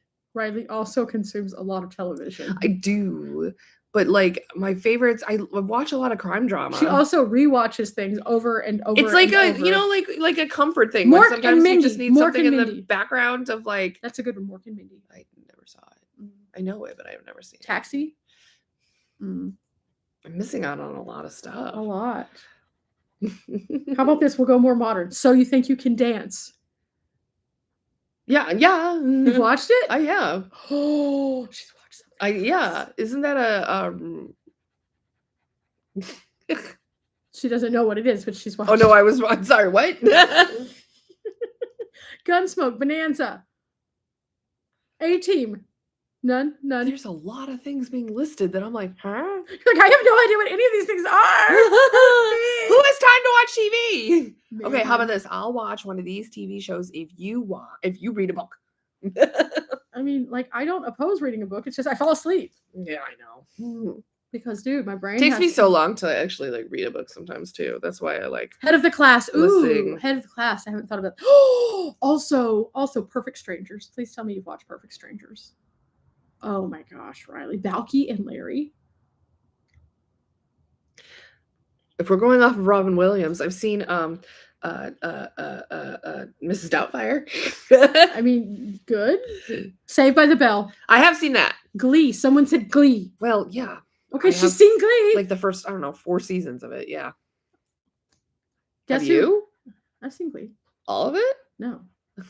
also consumes a lot of television. I do. But like my favorites, I watch a lot of crime drama. She also rewatches things over and over. It's like and over. you know, like a comfort thing. Mork Sometimes and Mindy. you just need Mork something and in Mindy. the background of like. That's a good one, Mork and Mindy. I never saw it. I know it, but I've never seen Taxi. it. I'm missing out on a lot of stuff. A lot. How about this? We'll go more modern. So You Think You Can Dance? Yeah. You've watched it? I have. Oh, she's watched something. Yeah. Isn't that a She doesn't know what it is, but she's watched. Oh no, I'm sorry, what? Gunsmoke, Bonanza, A-Team, none. There's a lot of things being listed that I'm like, huh? Like, I have no idea what any of these things are. Who has time to watch TV? Man. Okay, how about this? I'll watch one of these TV shows if you read a book. I mean, like, I don't oppose reading a book. It's just I fall asleep. Yeah, I know. Because, dude, my brain takes me so long to actually like read a book sometimes too. That's why I like Head of the Class. Ooh, listening. Head of the Class. I haven't thought about. Also, Perfect Strangers. Please tell me you've watched Perfect Strangers. Oh my gosh, Riley, Balky and Larry. If we're going off of Robin Williams, I've seen Mrs. Doubtfire. I mean, good. Saved by the Bell. I have seen that. Glee. Someone said Glee. Well, yeah. Okay, she's seen Glee. Like the first, I don't know, 4 seasons of it. Yeah. Guess have who? you? I've seen Glee. All of it? No.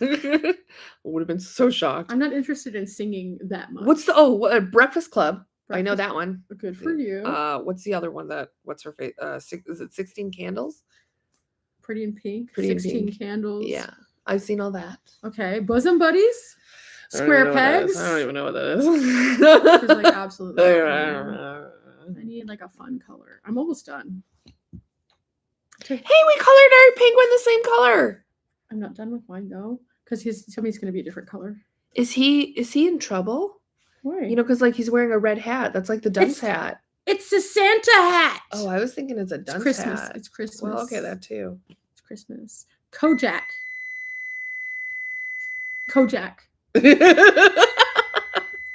I would have been so shocked. I'm not interested in singing that much. What's the Breakfast Club? I know that one. Good for you. What's the other one what's her face? Is it 16 Candles? Pretty in Pink. Pretty in 16 Pink. Candles. Yeah. I've seen all that. Okay. Bosom Buddies. Square Pegs. I don't even know what that is. She's like, absolutely. I need like a fun color. I'm almost done. Hey, we colored our penguin the same color. I'm not done with mine though, because his tummy's going to be a different color. Is he in trouble? Why? You know, because like he's wearing a red hat. That's like the dunce hat. It's a Santa hat. Oh, I was thinking it's a dunce Christmas. hat. It's Christmas. Well, okay, that too. It's Christmas. Kojak.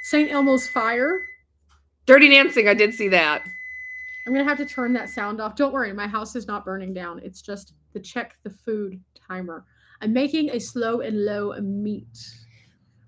St. Elmo's Fire. Dirty Dancing. I did see that. I'm going to have to turn that sound off. Don't worry. My house is not burning down. It's just the check the food timer. I'm making a slow and low meat,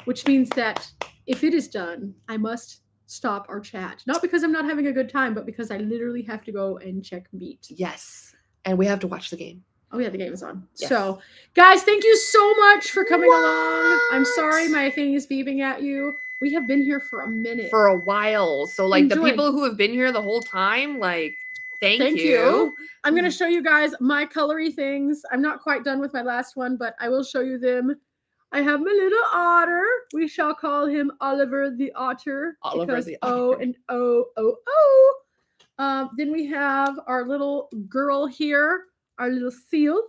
which means that if it is done, I must stop our chat. Not because I'm not having a good time, but because I literally have to go and check meat. Yes. And we have to watch the game. Oh, yeah, the game is on. Yes. So, guys, thank you so much for coming along. I'm sorry my thing is beeping at you. We have been here for a minute. For a while. So, like, Enjoy. the people who have been here the whole time, like, thank you. you. I'm going to show you guys my colory things. I'm not quite done with my last one, but I will show you them. I have my little otter. We shall call him Oliver the Otter. Oliver the O and O. Then we have our little girl here, our little seal.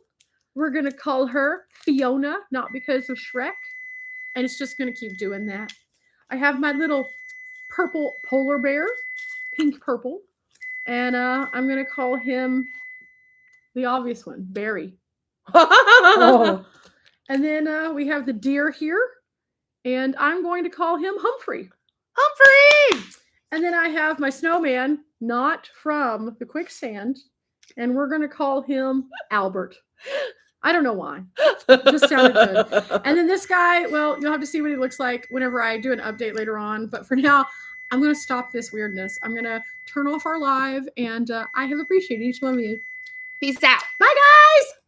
We're going to call her Fiona, not because of Shrek. And it's just going to keep doing that. I have my little purple polar bear, pink purple. And I'm going to call him the obvious one, Barry. Oh. And then we have the deer here. And I'm going to call him Humphrey. Humphrey! And then I have my snowman, not from the quicksand. And we're going to call him Albert. I don't know why. It just sounded good. And then this guy, well, you'll have to see what he looks like whenever I do an update later on. But for now, I'm going to stop this weirdness. I'm going to turn off our live. And I have appreciated each one of you. Peace out. Bye, guys.